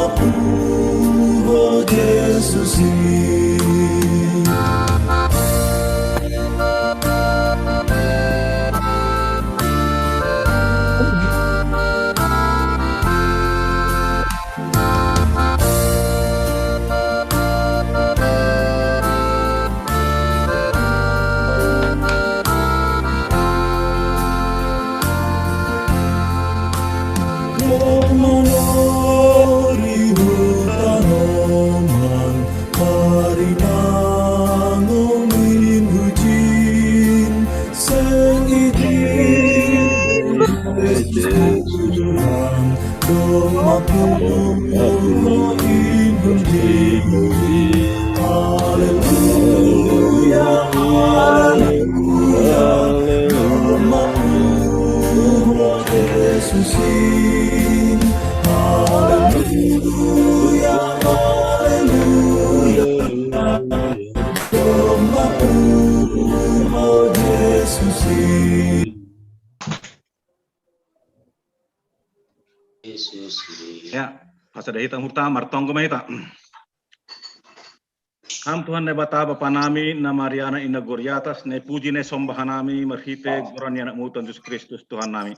oh Jesus. Ya, pas ada hitam hurta martong kumahita. Ham Tuhan nebata Bapa nami na Mariana ina Goriatas ne puji ne sombahanami merhite goran anak mutan Yesus Kristus Tuhan nami.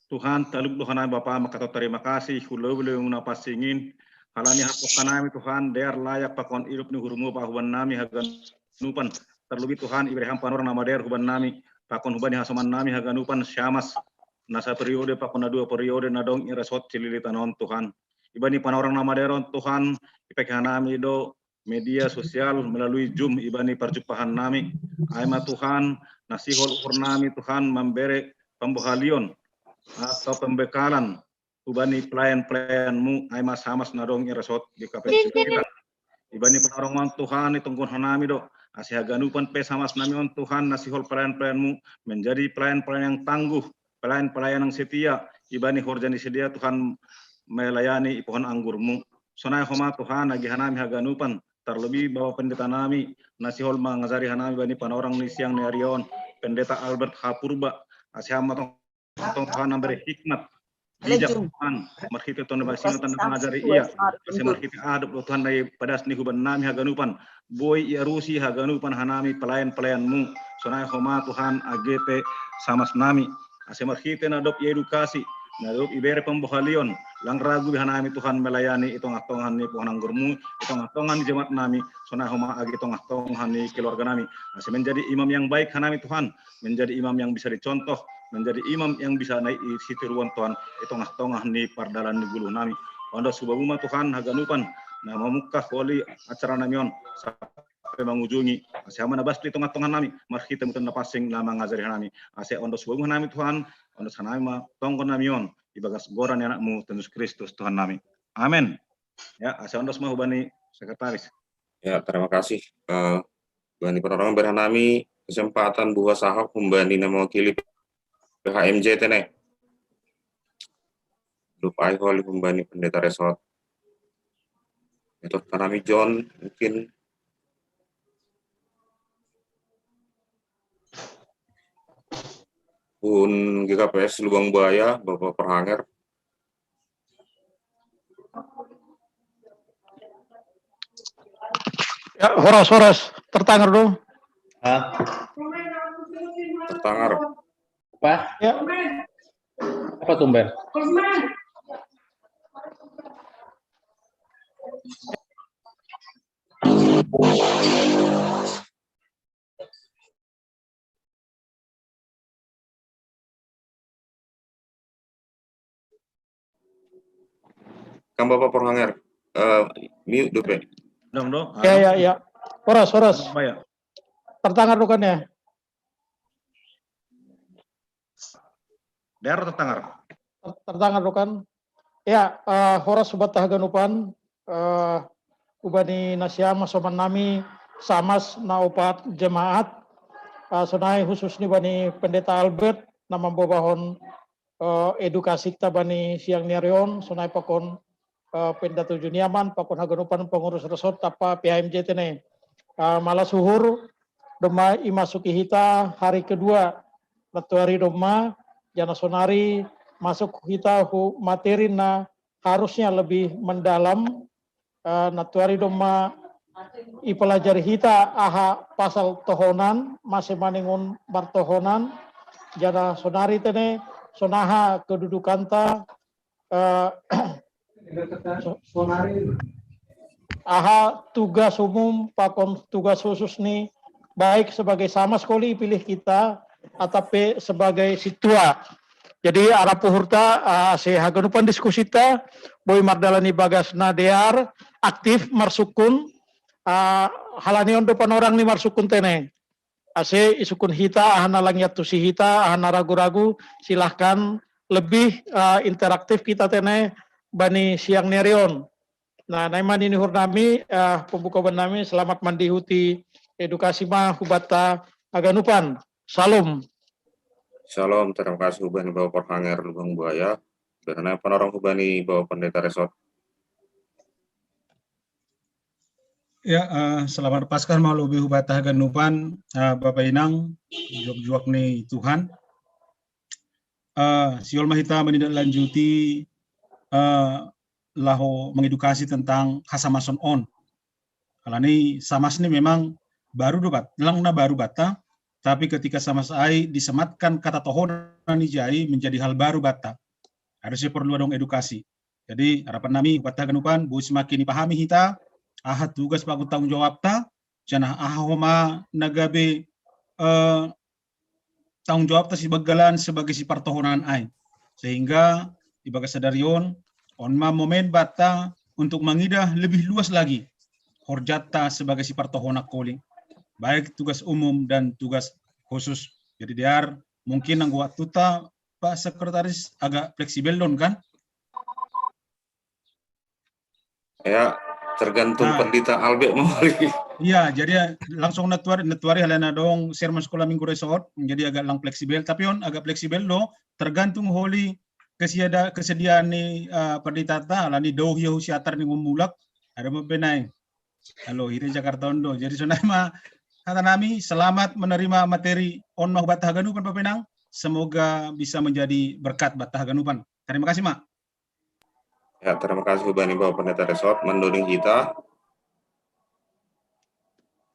Tuhan taluk Tuhan nami Bapa makato terima kasih hulubule una pasingin halani hapokan nami Tuhan der layak pakon irup ni hurumu pahuban nami hagan nupan terlebih Tuhan Ibrahim panor nama der huban nami pakon huban hasoman nami hagan nupan syamas nasa periode pakon na dua periode na dong irasot cililitanon Tuhan. Ibani panorang nama deron Tuhan ipekhan nami do media sosial melalui Zoom ibani perjumpaan nami. Aima Tuhan nasihol ukur nami Tuhan memberi pembuhalion atau pembekalan ibani pelayan-pelayanmu aima samas nadong irasot di KPC kita. Ibani penarongan Tuhan itungkun nami do asih ganupan pe samas nami on Tuhan nasihol pelayan-pelayanmu menjadi pelayan-pelayan yang tangguh, pelayan-pelayan yang setia. Ibani horjani sedia Tuhan melayani pohon anggurmu. Sonai homa Tuhan agi hanami haganupan terlebih bahwa pendeta nami nasihol mangazari hanami bani panorang ni siang ni Arion pendeta Albert Hapurba asyama Tuhan memberi hikmat bijak Tuhan marhite ton basino tan mangazari iya ase marhite adab Tuhan dari padas ni huban nami haganupan boy ia rusi haganupan hanami pelayan-pelayanmu sonai homa Tuhan agete samas nami ase marhite nadop edukasi nadop ibere pembuhalion lang ragu hanami Tuhan melayani itong atongan ni pohon anggurmu itong atongan jemaat nami sonai homa agi itong atongan ni keluarga nami masih menjadi imam yang baik hanami Tuhan menjadi imam yang bisa dicontoh menjadi imam yang bisa naik situ ruang Tuhan itong atongan ni pardalan ni gulu nami ondo subabuma Tuhan haganupan na mamukah wali acara namion sampai mengujungi asih mana bas itong atongan nami marhite mutan napasing lama ngazari hanami asih ondo subabuma nami Tuhan ondo sanami ma tongkon namion ibagas goran anakmu Yesus Kristus Tuhan nami. Amin. Ya, asa ondos mau bani sekretaris. Ya, terima kasih. Bani penerangan berhanami kesempatan buah sahab membani nama wakili PHMJ tene. Lupa holi membani pendeta resort. Itu tanami John mungkin pun GKPS Lubang Buaya, Bapak Perhanger. Ya, horas tertangar dulu. Tertangar. Apa? Ya. Apa tumben? Kan Bapak Perhanger, mute dulu. Dong. Ya. Horas. Ya. Tertangar dulu kan ya? Daerah tertangar. Tertangar dulu kan? Ya, horas sobat tahaganupan, ubani nasyama soman nami, samas na upat jemaat, sonai khusus ni bani pendeta Albert, nama bobahon edukasi kita bani siang niarion, sonai pakon pendeta Juniaman, pakon haganupan pengurus resort apa PHMJ tene. Malah suhur doma imasuki hita hari kedua latu hari doma jana sonari masuk kita hu materi na harusnya lebih mendalam. Natuari doma ipelajari hita aha pasal tohonan masih maningun martohonan jana sonari tene sonaha kedudukanta aha tugas umum pakon tugas khusus nih baik sebagai sama sekali pilih kita atau sebagai situa. Jadi arah puhurta sehaganupan diskusi ta boy mardalani bagas nadear aktif marsukun halanion depan orang nih marsukun tene. Ase isukun hita ahana langyat tusi hita ahana ragu-ragu silahkan lebih interaktif kita tene bani siang nerion. Nah, naiman ini hurnami pembuka benami selamat mandihuti edukasi mah hubata aganupan. Salam. Shalom, terima kasih hubani Bapak Porhanger Lubang Buaya. Karena penorong hubani Bapak Pendeta Resort. Ya, selamat Paskah mau lebih hubata ganupan Bapak Inang, juak nih Tuhan. Siol mahita menindaklanjuti laho mengedukasi tentang hasamason on. Kalau ini samas ini memang baru dobat, lang na baru bata, tapi ketika samas ai disematkan kata tohonan jai menjadi hal baru bata. Harusnya perlu dong edukasi. Jadi harapan nami bata ganupan bu semakin dipahami hita, tugas pak tanggung jawab ta, jana homa nagabe tanggung jawab ta si bagalan sebagai si partohonan ai. Sehingga di bagas sadarion onma momen bata untuk mengidah lebih luas lagi horjata sebagai si partohonak koling baik tugas umum dan tugas khusus. Jadi diar mungkin nang waktu ta Pak Sekretaris agak fleksibel don kan? Ya, tergantung pendeta Albert mau. Iya, jadi langsung natuari halana dong sermon sekolah minggu resort menjadi agak lang fleksibel, tapi on agak fleksibel do tergantung holi kesediaan ni pendeta ta alani do hiu siatar ni ngumulak ada membenai. Halo, ini Jakarta Ondo. Jadi sunai mah kata nami selamat menerima materi on mah batah ganupan Pak Penang. Semoga bisa menjadi berkat batah ganupan. Terima kasih, Mak. Ya, terima kasih hubani Bapak Pendeta Resort menduding kita.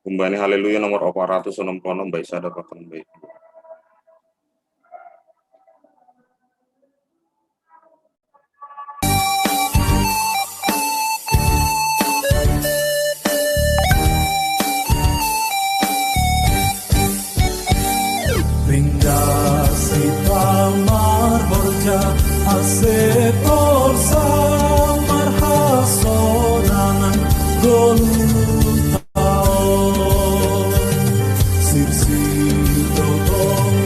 Kumbani haleluya nomor 466 baik sadar pakan baik. Ringasi tamar borja ase porsa marhasodanan golutao sirsi dodong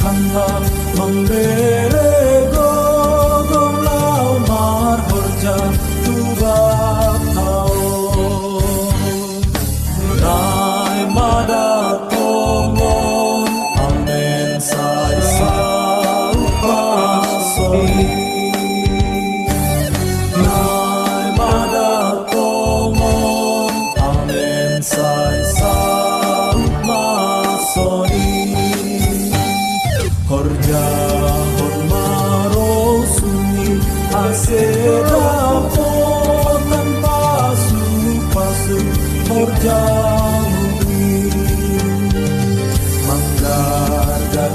handa membere gogolau mar borja tubatao nai madatongon amen sai sau pasoi nai madatongon amen sai sau masoi horja hormaro sunyi aseda potan pasu pasu horja manggar dan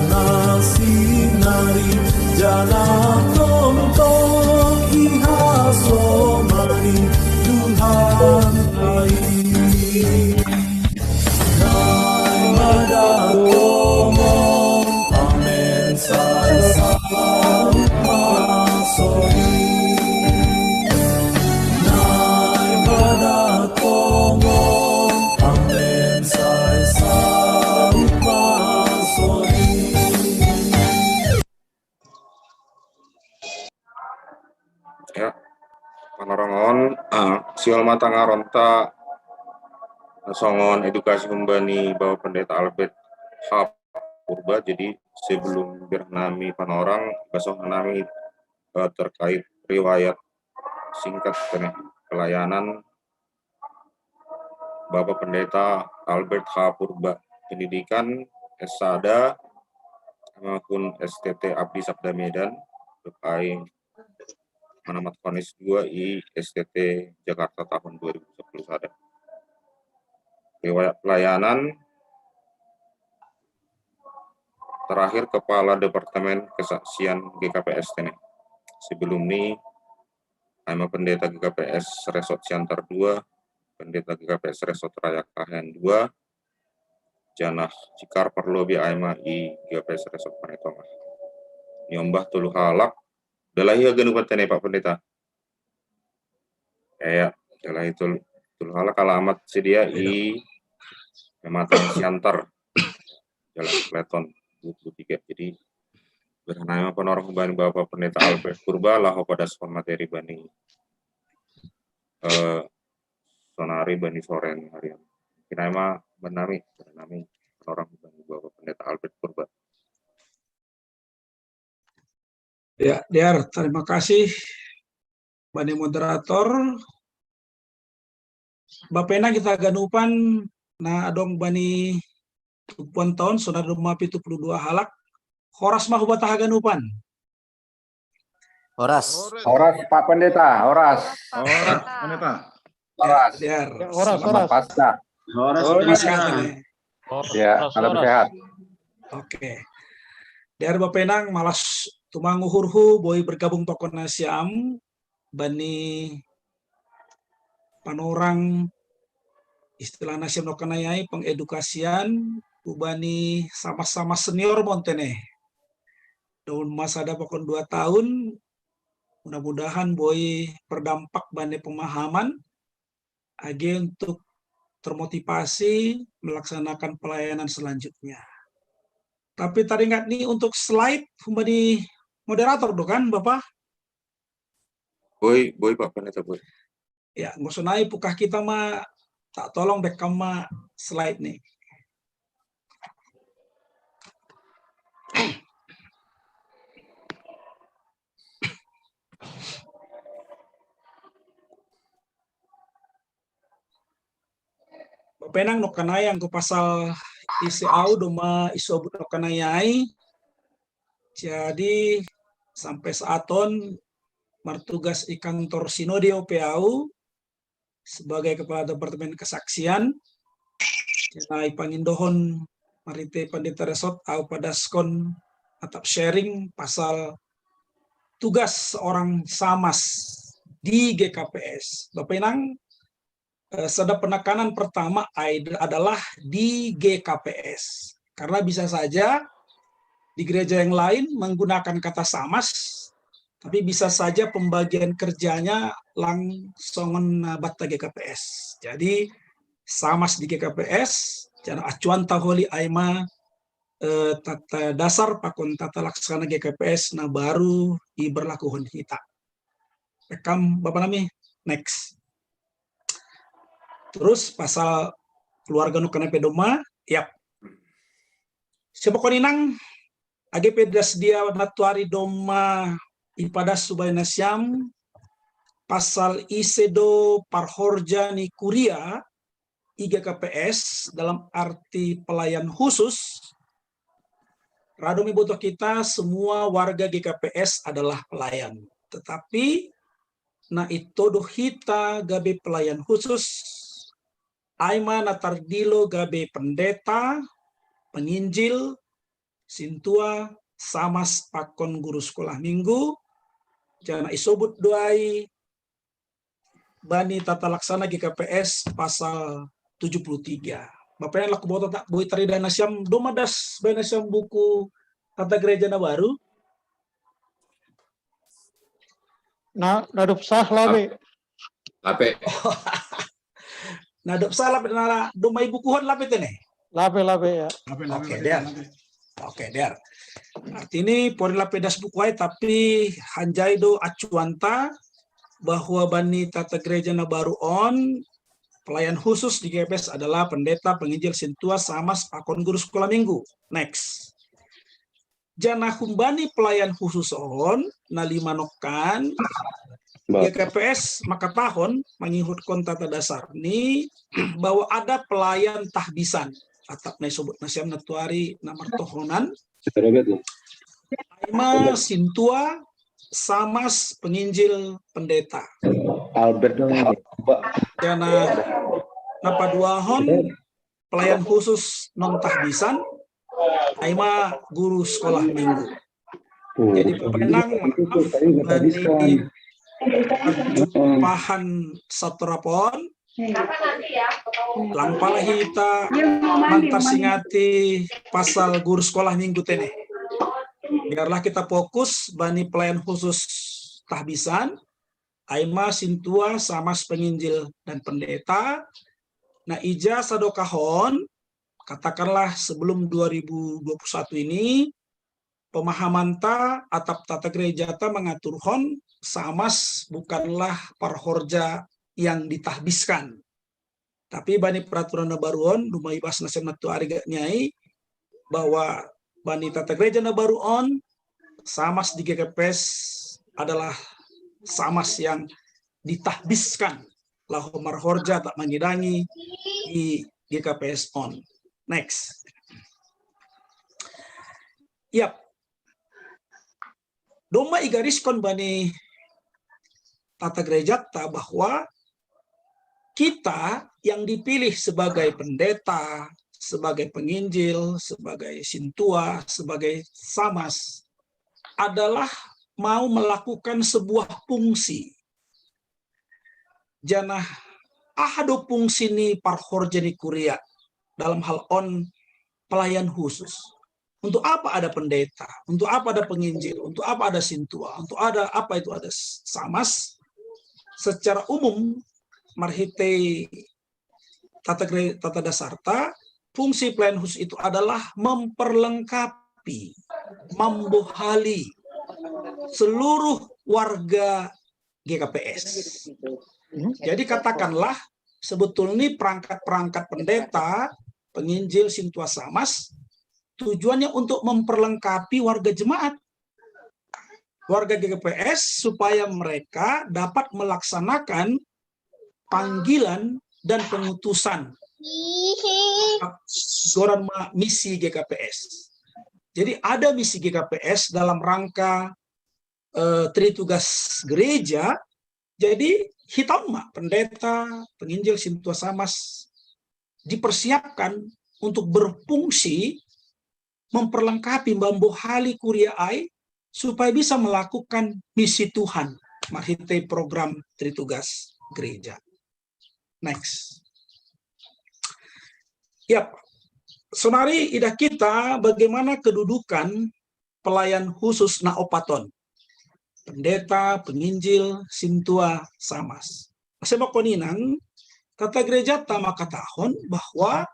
sinari jana tontong iha somani Tuhan ai nai madatomong amen sai sau masoi nai madatomong amen sai sau masoi. Ya, panorongon siol matang aronta songon edukasi kembali Bapak Pendeta Albert H. Purba. Jadi sebelum bernami panorang besok nami terkait riwayat singkat pelayanan Bapak Pendeta Albert H. Purba, pendidikan S.Sada maupun STT Abdi Sabda Medan terkait Manamat Vonis 2 I STT Jakarta tahun 2010 ada. Riwayat pelayanan terakhir Kepala Departemen Kesaksian GKPS Tene. Sebelum ini Aima Pendeta GKPS Resort Siantar 2, Pendeta GKPS Resort Raya Kahen 2, Janah Cikar Perlobi Aima I GKPS Resort Panetongah. Nyombah Tulu Halak Dalahi Ganupat Tene Pak Pendeta. Kayak Dalahi Tulu Halak alamat sedia I Pematang Siantar Jalan Kleton 23. Jadi bernama penorong bani Bapak Pendeta Albert Purba lah pada materi bani sonari bani soren harian. Kinama bernami penorong bani Bapak Pendeta Albert Purba. Ya, Diar, terima kasih bani moderator. Bapena kita ganupan na adong bani tupuan tahun saudara rumah 72 halak. Horas mah batah ganupan. Horas. Horas Pak Pendeta, Horas. Pendeta. Horas. Diar. Horas. Selamat Pasca. Terima kasih. Ya, salam sehat. Oke. Diar Bapenang malas tumangu hurhu boy bergabung tokon nasiam bani panorang istilah nasiam nokanayai pengedukasian ubani sama-sama senior montene. Daun masa ada pokon 2 tahun, mudah-mudahan boy berdampak bani pemahaman age untuk termotivasi melaksanakan pelayanan selanjutnya. Tapi tadi ingat nih untuk slide bani moderator do kan Bapak? Boy Pak Pendeta boy. Ya, ngusunai pukah kita mah tak tolong bekam mah slide nih. Penang no kanayang ko pasal ICAU doma isobut no kanayai. Jadi sampai saaton martugas di kantor Sinode OPAU sebagai Kepala Departemen Kesaksian. Jenai pangindohon marite Pendeta Resort au padaskon atap sharing pasal tugas seorang samas di GKPS. Bapak Inang, sada penekanan pertama adalah di GKPS. Karena bisa saja di gereja yang lain menggunakan kata samas, tapi bisa saja pembagian kerjanya langsung bata GKPS. Jadi samas di GKPS, cara acuan taholi aima tata dasar pakon tata laksana GKPS na baru diberlakukan kita. Rekam Bapak Nami, next. Terus pasal keluarga nukana pedoma, yap. Siapa koninang AGP das dia natuari doma ipadas subay nasyam pasal isedo parhorja ni kuria IGKPS dalam arti pelayan khusus. Radomi butuh kita semua warga GKPS adalah pelayan. Tetapi na itu dohita gabe pelayan khusus Aima natardilo gabe pendeta, penginjil, sintua, samas pakon guru sekolah minggu, jana isobut doai, bani tata laksana GKPS pasal 73. Bapak yang laku boto tak boi tari dana siam domadas bana siam buku tata gereja na baru. Nah, nadup sah labe. Lape. Nah, dok salah nara domai bukuhon lapet ini. Labe ya. Oke, der. Oke, der. Artinya pori lapedas bukuai tapi hanjai do acuanta bahwa bani tata gereja na baru on pelayan khusus di GKPS adalah pendeta, penginjil, sintua, samas, pakon guru sekolah minggu. Next. Jana humbani pelayan khusus on na lima nokan GKPS maka tahun mengikut tata dasar ini bahwa ada pelayan tahbisan atau disebut nasiam natuari nomor tohonan Aima sintua Samas Penginjil Pendeta. Albert Karena napaduahon pelayan khusus non tahbisan, aima guru sekolah minggu. Jadi pemenang maaf bani perjumpaan satu rapon lang palahita mantar singati pasal guru sekolah minggu tene. Biarlah kita fokus bani pelayan khusus tahbisan, aima sintua samas penginjil dan pendeta. Nah, ija sadokahon, katakanlah sebelum 2021 ini, pemahaman ta atap tata gereja ta mengatur hon samas bukanlah parhorja yang ditahbiskan. Tapi bani peraturan baruon lumai bas nasional tu ariga nyai bahwa bani tata gereja baruon samas di GKPS adalah samas yang ditahbiskan lahu marhorja tak mengidangi di GKPS on. Next. Yap. Doma igariskan bani tata gereja ta bahwa kita yang dipilih sebagai pendeta, sebagai penginjil, sebagai sintua, sebagai samas adalah mau melakukan sebuah fungsi. Janah ahado fungsi ni parhorjani kuria dalam hal on pelayan khusus. Untuk apa ada pendeta? Untuk apa ada penginjil? Untuk apa ada sintua? Untuk ada apa itu ada samas? Secara umum, marhite tata dasarta, fungsi pelayan khusus itu adalah memperlengkapi, membohali seluruh warga GKPS. Jadi katakanlah sebetulnya perangkat-perangkat pendeta, penginjil, sintua, samas tujuannya untuk memperlengkapi warga jemaat, warga GKPS supaya mereka dapat melaksanakan panggilan dan pengutusan misi GKPS. Jadi ada misi GKPS dalam rangka tritugas gereja. Jadi hitauma pendeta, penginjil, sintua, samas dipersiapkan untuk berfungsi memperlengkapi membohali kuria ai supaya bisa melakukan misi Tuhan marhite program tritugas gereja. Next. Yap. Sonari ida kita bagaimana kedudukan pelayan khusus naopaton. Pendeta, penginjil, sintua, samas. Sebab koninang tata gereja tama katahon bahwa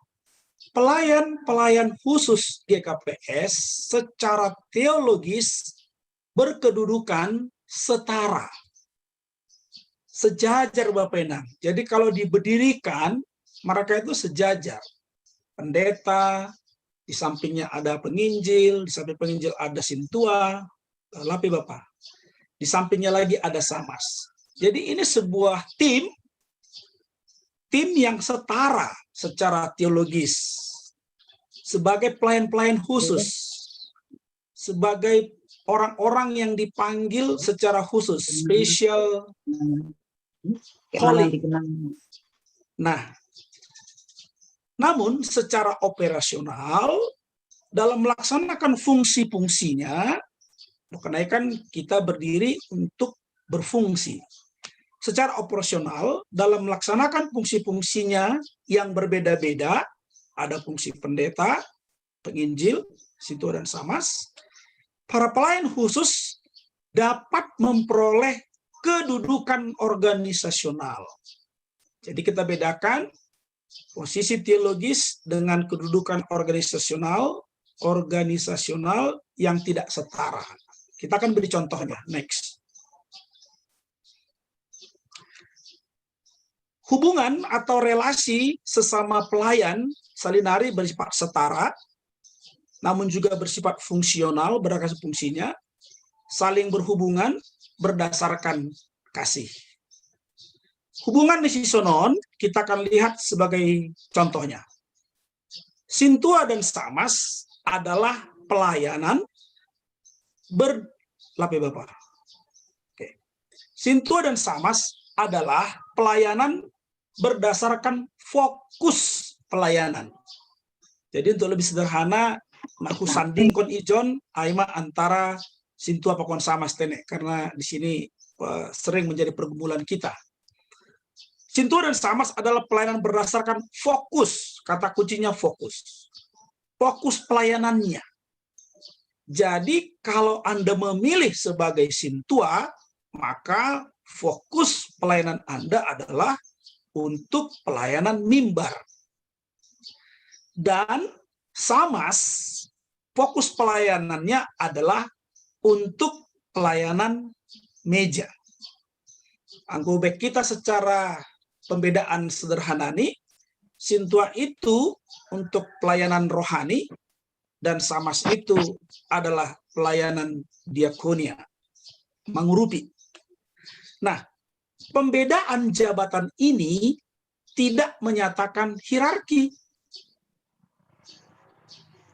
pelayan-pelayan khusus GKPS secara teologis berkedudukan setara, sejajar Bapak Enang. Jadi kalau diberdirikan, mereka itu sejajar. Pendeta, di sampingnya ada penginjil, di samping penginjil ada sintua, lapi Bapak. Di sampingnya lagi ada samas. Jadi ini sebuah tim yang setara secara teologis, sebagai pelayan-pelayan khusus, sebagai orang-orang yang dipanggil secara khusus, special calling. Nah, namun secara operasional dalam melaksanakan fungsi-fungsinya, karena kan kita berdiri untuk berfungsi. Secara operasional, dalam melaksanakan fungsi-fungsinya yang berbeda-beda, ada fungsi pendeta, penginjil, sintua, dan samas, para pelayan khusus dapat memperoleh kedudukan organisasional. Jadi kita bedakan posisi teologis dengan kedudukan organisasional yang tidak setara. Kita akan beri contohnya. Next. Hubungan atau relasi sesama pelayan salinari bersifat setara, namun juga bersifat fungsional, berdasarkan fungsinya, saling berhubungan berdasarkan kasih. Hubungan misi sonon kita akan lihat sebagai contohnya. Sintua dan samas adalah pelayanan Sintua dan Samas adalah pelayanan berdasarkan fokus pelayanan. Jadi untuk lebih sederhana, aku sanding kon ijon aima antara Sintua pakon Samas tene, karena di sini sering menjadi pergumulan kita. Sintua dan Samas adalah pelayanan berdasarkan fokus, kata kuncinya fokus. Fokus pelayanannya. Jadi kalau Anda memilih sebagai Sintua, maka fokus pelayanan Anda adalah untuk pelayanan mimbar. Dan Samas, fokus pelayanannya adalah untuk pelayanan meja. Anggobek kita secara pembedaan sederhana nih, Sintua itu untuk pelayanan rohani, dan Samas itu adalah pelayanan diakonia, mengurupi. Nah, pembedaan jabatan ini tidak menyatakan hierarki,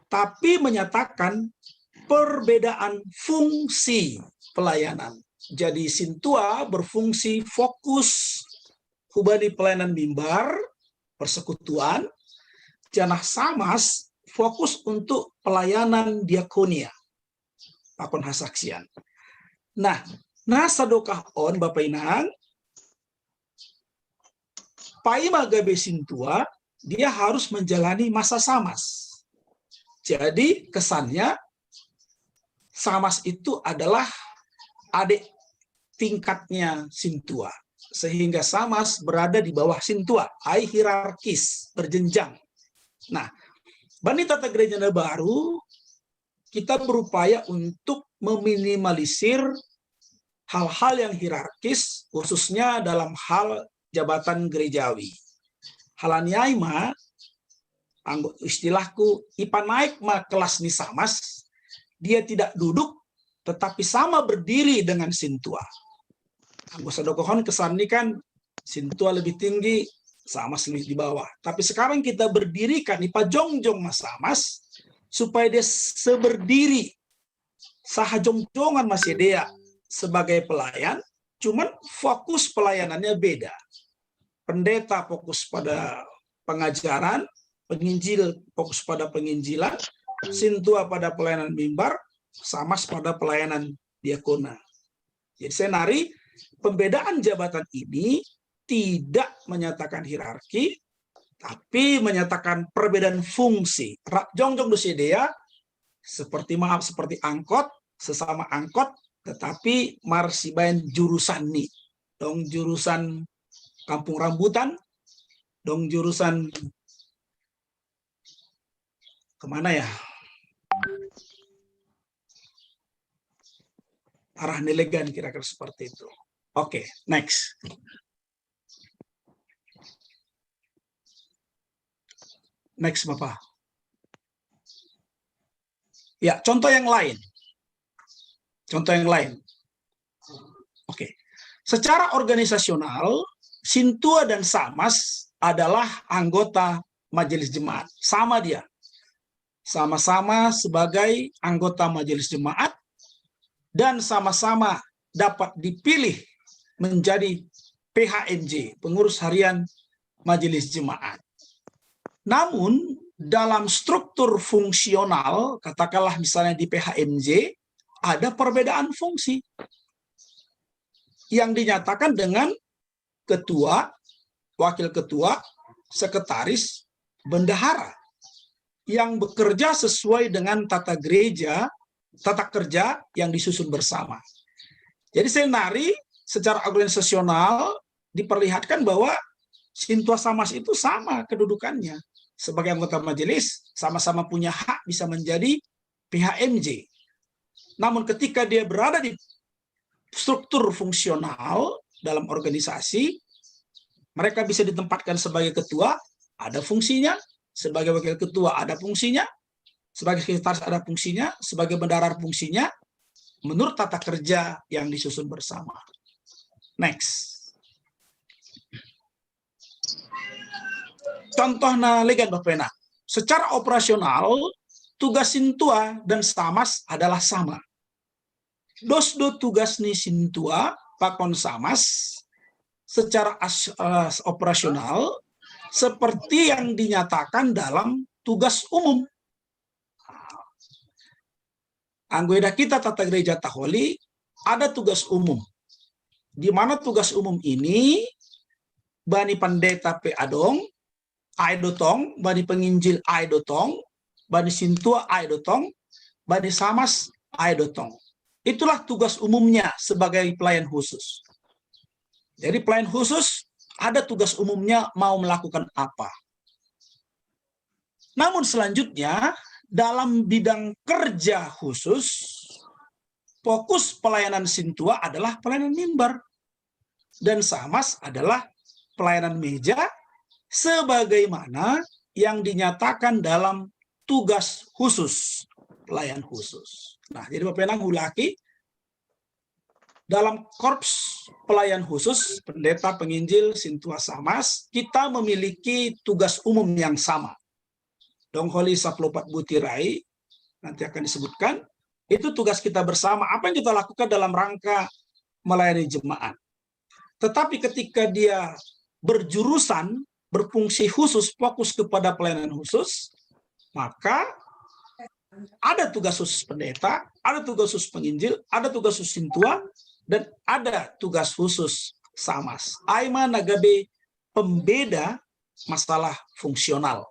tapi menyatakan perbedaan fungsi pelayanan. Jadi Sintua berfungsi fokus hubani pelayanan mimbar, persekutuan, janah Samas fokus untuk pelayanan diakonia, pakon hasaksian. Nah, nasadokah on Bapak Inang, paima gabe Sintua, dia harus menjalani masa Samas. Jadi kesannya Samas itu adalah adik tingkatnya Sintua, sehingga Samas berada di bawah Sintua, hierarkis, berjenjang. Nah, Bani Tata Gereja Baru, kita berupaya untuk meminimalisir hal-hal yang hierarkis, khususnya dalam hal jabatan gerejawi. Halaniaima, istilahku, ipa naik ma kelas ni Samas, dia tidak duduk, tetapi sama berdiri dengan Sintua. Anggota dokohon kesan ini kan, Sintua lebih tinggi, Samas lebih di bawah. Tapi sekarang kita berdirikan ipa jongjong mas Samas, supaya dia seberdiri, sahajongjongan masih dia sebagai pelayan, cuman fokus pelayanannya beda. Pendeta fokus pada pengajaran, penginjil fokus pada penginjilan, Sintua pada pelayanan mimbar, Samas pada pelayanan diakona. Jadi saya nari pembedaan jabatan ini tidak menyatakan hierarki, tapi menyatakan perbedaan fungsi. Jongjong dosidea seperti angkot, sesama angkot, tetapi marsibain jurusan nih, dong jurusan Kampung Rambutan, dong jurusan kemana ya? Arah Nelegan kira-kira seperti itu. Oke, next. Next, Bapak. Ya, contoh yang lain. Contoh yang lain. Oke. Secara organisasional, Sintua dan Samas adalah anggota majelis jemaat. Sama dia. Sama-sama sebagai anggota majelis jemaat dan sama-sama dapat dipilih menjadi PHMJ, pengurus harian majelis jemaat. Namun dalam struktur fungsional, katakanlah misalnya di PHMJ, ada perbedaan fungsi yang dinyatakan dengan ketua, wakil ketua, sekretaris, bendahara yang bekerja sesuai dengan tata kerja yang disusun bersama. Jadi saya nari secara organisasional diperlihatkan bahwa Sintua Samas itu sama kedudukannya. Sebagai anggota majelis, sama-sama punya hak bisa menjadi PHMJ. Namun ketika dia berada di struktur fungsional dalam organisasi, mereka bisa ditempatkan sebagai ketua, ada fungsinya, sebagai wakil ketua ada fungsinya, sebagai sekretaris ada fungsinya, sebagai bendahara fungsinya, menurut tata kerja yang disusun bersama. Next. Contohnya legan Bapena. Secara operasional, tugas Sintua dan Samas adalah sama. Dosdo tugas ni Sintua Pakon Samas secara operasional seperti yang dinyatakan dalam tugas umum. Anggota kita Tata Gereja Taholi ada tugas umum, di mana tugas umum ini bani pendeta P Adong, Aidotong, bani penginjil Aidotong, bani Sintua Aidotong, bani Samas Aidotong. Itulah tugas umumnya sebagai pelayan khusus. Jadi pelayan khusus ada tugas umumnya mau melakukan apa. Namun selanjutnya dalam bidang kerja khusus, fokus pelayanan Sintua adalah pelayanan mimbar. Dan Samas adalah pelayanan meja sebagaimana yang dinyatakan dalam tugas khusus, pelayan khusus. Nah, jadi Bapak Enang hulaki, dalam korps pelayan khusus, pendeta, penginjil, Sintua, Samas, kita memiliki tugas umum yang sama. Dongholi 14 Butirai, nanti akan disebutkan, itu tugas kita bersama, apa yang kita lakukan dalam rangka melayani jemaat. Tetapi ketika dia berjurusan, berfungsi khusus, fokus kepada pelayanan khusus, maka ada tugas khusus pendeta, ada tugas khusus penginjil, ada tugas khusus Sintua, dan ada tugas khusus Samas. Aima nagabe pembeda masalah fungsional.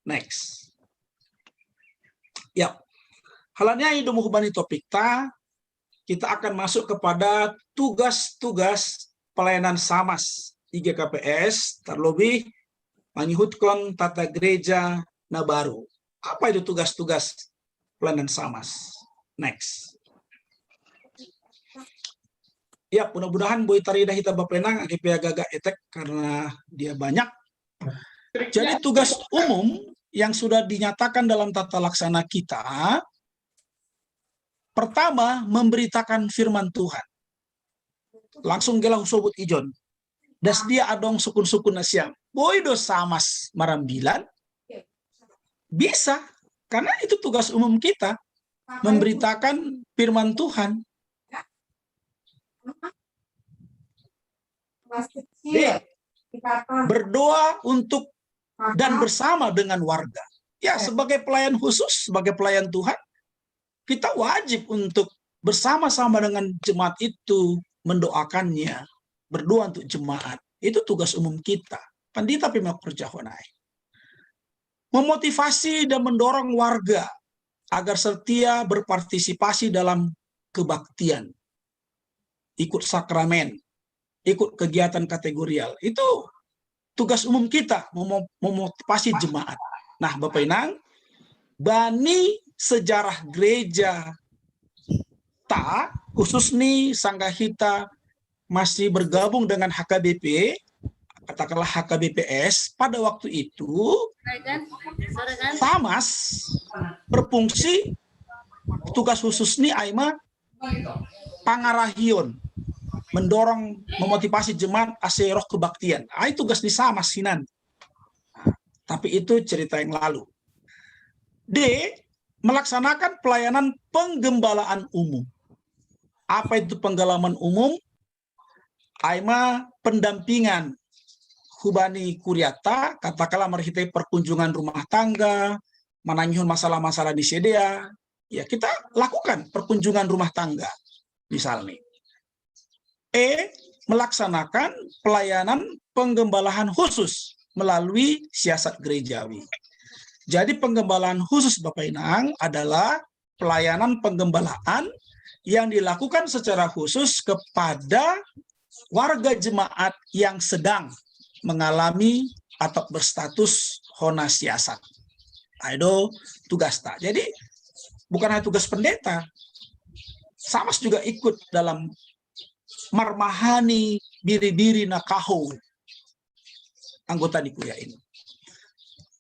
Next. Ya, halanya itu menghubungi topik kita akan masuk kepada tugas-tugas pelayanan Samas di GKPS, terlebih menyuhutkan tata gereja na baru. Apa itu tugas-tugas pelayanan Samas? Next. Ya, mudah-mudahan Boy Tarida Hita Bapenang agak etek karena dia banyak. Jadi tugas umum yang sudah dinyatakan dalam tata laksana kita, pertama memberitakan firman Tuhan. Langsung gelang sobut ijon. Das dia adong sukun-sukun nasyam. Boy do Samas marambilan. Bisa, karena itu tugas umum kita. Memberitakan firman Tuhan. Berdoa untuk dan bersama dengan warga. Ya, sebagai pelayan khusus, sebagai pelayan Tuhan, kita wajib untuk bersama-sama dengan jemaat itu mendoakannya, berdoa untuk jemaat. Itu tugas umum kita. Pandita Pimak Perjahonai. Memotivasi dan mendorong warga agar setia berpartisipasi dalam kebaktian. Ikut sakramen, ikut kegiatan kategorial. Itu tugas umum kita, memotivasi jemaat. Nah, Bapak Inang, bani sejarah gereja khusus nih Sanggahita masih bergabung dengan HKBP, katakanlah HKBPS, pada waktu itu Samas berfungsi tugas khusus nih Aima pangarahion, mendorong, memotivasi jemaat aseroh kebaktian. Itu tugas di Samas Sinan. Tapi itu cerita yang lalu. D, melaksanakan pelayanan penggembalaan umum. Apa itu penggalaman umum? Aima pendampingan hubani kuryata, katakanlah merhitai perkunjungan rumah tangga, menanyihun masalah-masalah di sedea. Ya, kita lakukan perkunjungan rumah tangga, misalnya. E, melaksanakan pelayanan penggembalaan khusus melalui siasat gerejawi. Jadi penggembalaan khusus Bapak Inang adalah pelayanan penggembalaan yang dilakukan secara khusus kepada warga jemaat yang sedang mengalami atau berstatus hona siasat. Itu tugas tak. Jadi bukan hanya tugas pendeta, Samas juga ikut dalam marmahani biri-biri nakaho anggota di kuliah ini.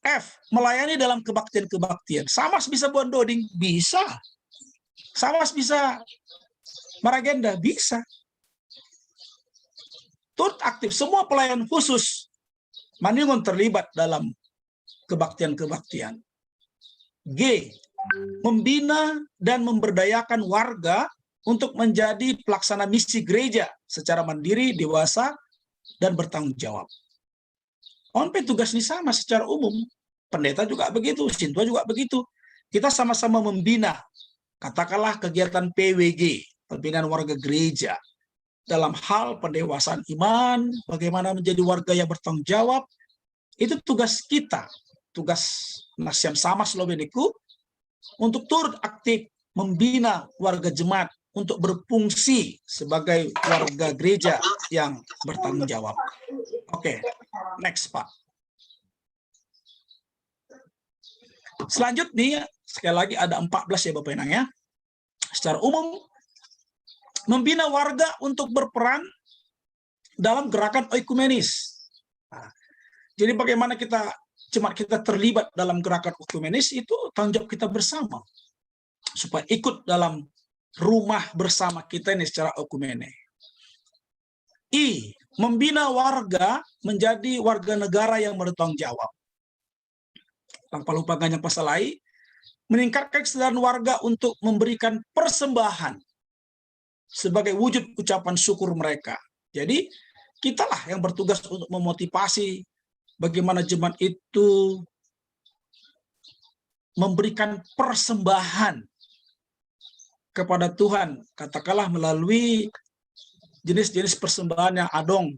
F, melayani dalam kebaktian-kebaktian. Samas bisa buat doding? Bisa. Samas bisa maragenda? Bisa. Turut aktif. Semua pelayan khusus Maningon terlibat dalam kebaktian-kebaktian. G, membina dan memberdayakan warga untuk menjadi pelaksana misi gereja secara mandiri, dewasa, dan bertanggung jawab. Tugas ini sama secara umum. Pendeta juga begitu, Sintua juga begitu. Kita sama-sama membina, katakanlah kegiatan PWG, pembinaan warga gereja, dalam hal pendewasaan iman, bagaimana menjadi warga yang bertanggung jawab. Itu tugas kita, tugas Nasiam Samas Lobeniku, untuk turut aktif membina warga jemaat untuk berfungsi sebagai warga gereja yang bertanggung jawab. Oke, next Pak. Selanjutnya, sekali lagi ada 14 ya Bapak Inang ya. Secara umum, membina warga untuk berperan dalam gerakan oikumenis. Nah, jadi bagaimana jemaat kita terlibat dalam gerakan oikumenis itu tanggung jawab kita bersama. Supaya ikut dalam rumah bersama kita ini secara oikumene. Membina warga menjadi warga negara yang bertanggung jawab. Tanpa lupa ganjang pasal lain, meningkatkan kesadaran warga untuk memberikan persembahan sebagai wujud ucapan syukur mereka. Jadi, kitalah yang bertugas untuk memotivasi bagaimana jemaat itu memberikan persembahan kepada Tuhan, katakanlah melalui jenis-jenis persembahan yang adong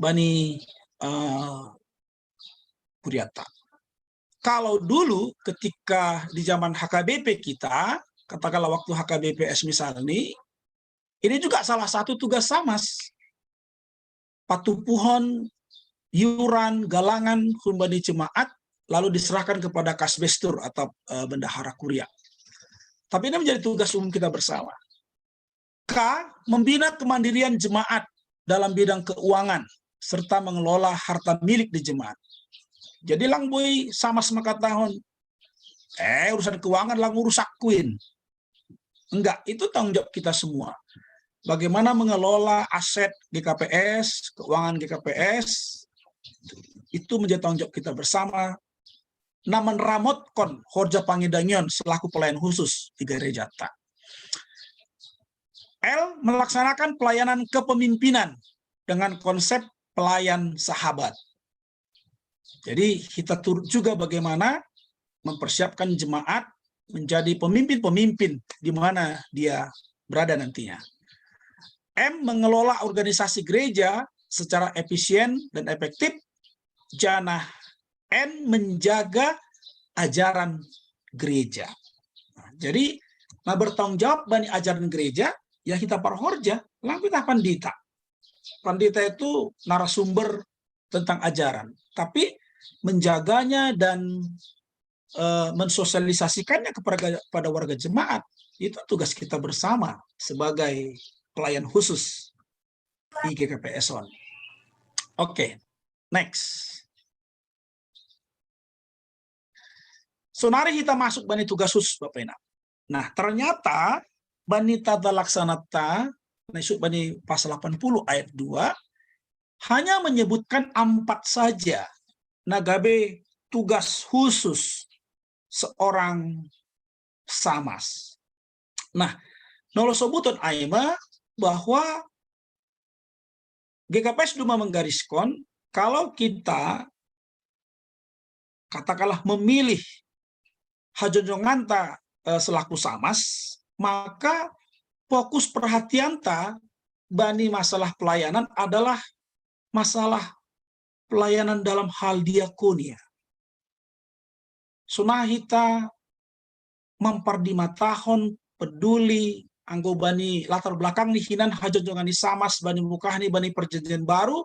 bani Kuriata. Kalau dulu ketika di zaman HKBP kita, katakanlah waktu HKBPS misalnya, ini juga salah satu tugas Samas. Patupuhon, iuran, galangan, humbani jemaat, lalu diserahkan kepada Kasbestur atau Bendahara Kuria. Tapi ini menjadi tugas umum kita bersama. Membina kemandirian jemaat dalam bidang keuangan, serta mengelola harta milik di jemaat. Jadi lang boy sama semaka tahun, urusan keuangan lang urusakuin. Enggak, itu tanggung jawab kita semua. Bagaimana mengelola aset GKPS, keuangan GKPS, itu menjadi tanggung jawab kita bersama. Naman Ramotkon Horja Pangidangion selaku pelayan khusus di gereja. Melaksanakan pelayanan kepemimpinan dengan konsep pelayan sahabat. Jadi kita turut juga bagaimana mempersiapkan jemaat menjadi pemimpin-pemimpin di mana dia berada nantinya. Mengelola organisasi gereja secara efisien dan efektif. Janah menjaga ajaran gereja. Jadi, bertanggung jawab bani ajaran gereja, ya kita parhorja, lang kita pandita. Pandita itu narasumber tentang ajaran, tapi menjaganya dan mensosialisasikannya kepada warga jemaat, itu tugas kita bersama sebagai pelayan khusus di GKPS-on. Oke, next. So, mari kita masuk bani tugas khusus Bapak Ina. Nah, ternyata bani tata laksanata, masuk bani pasal 80 ayat 2, hanya menyebutkan 4 saja nagabe tugas khusus seorang Samas. Nah, nolo sobuton aima bahwa GKPS Duma menggariskan kalau kita katakanlah memilih hajonjonganta selaku Samas, maka fokus perhatian bani masalah pelayanan adalah masalah pelayanan dalam hal diakonia. Sunahita memperdimatahon peduli anggo bani latar belakang nih hinan hajonjongani Samas bani mukahni bani perjanjian baru,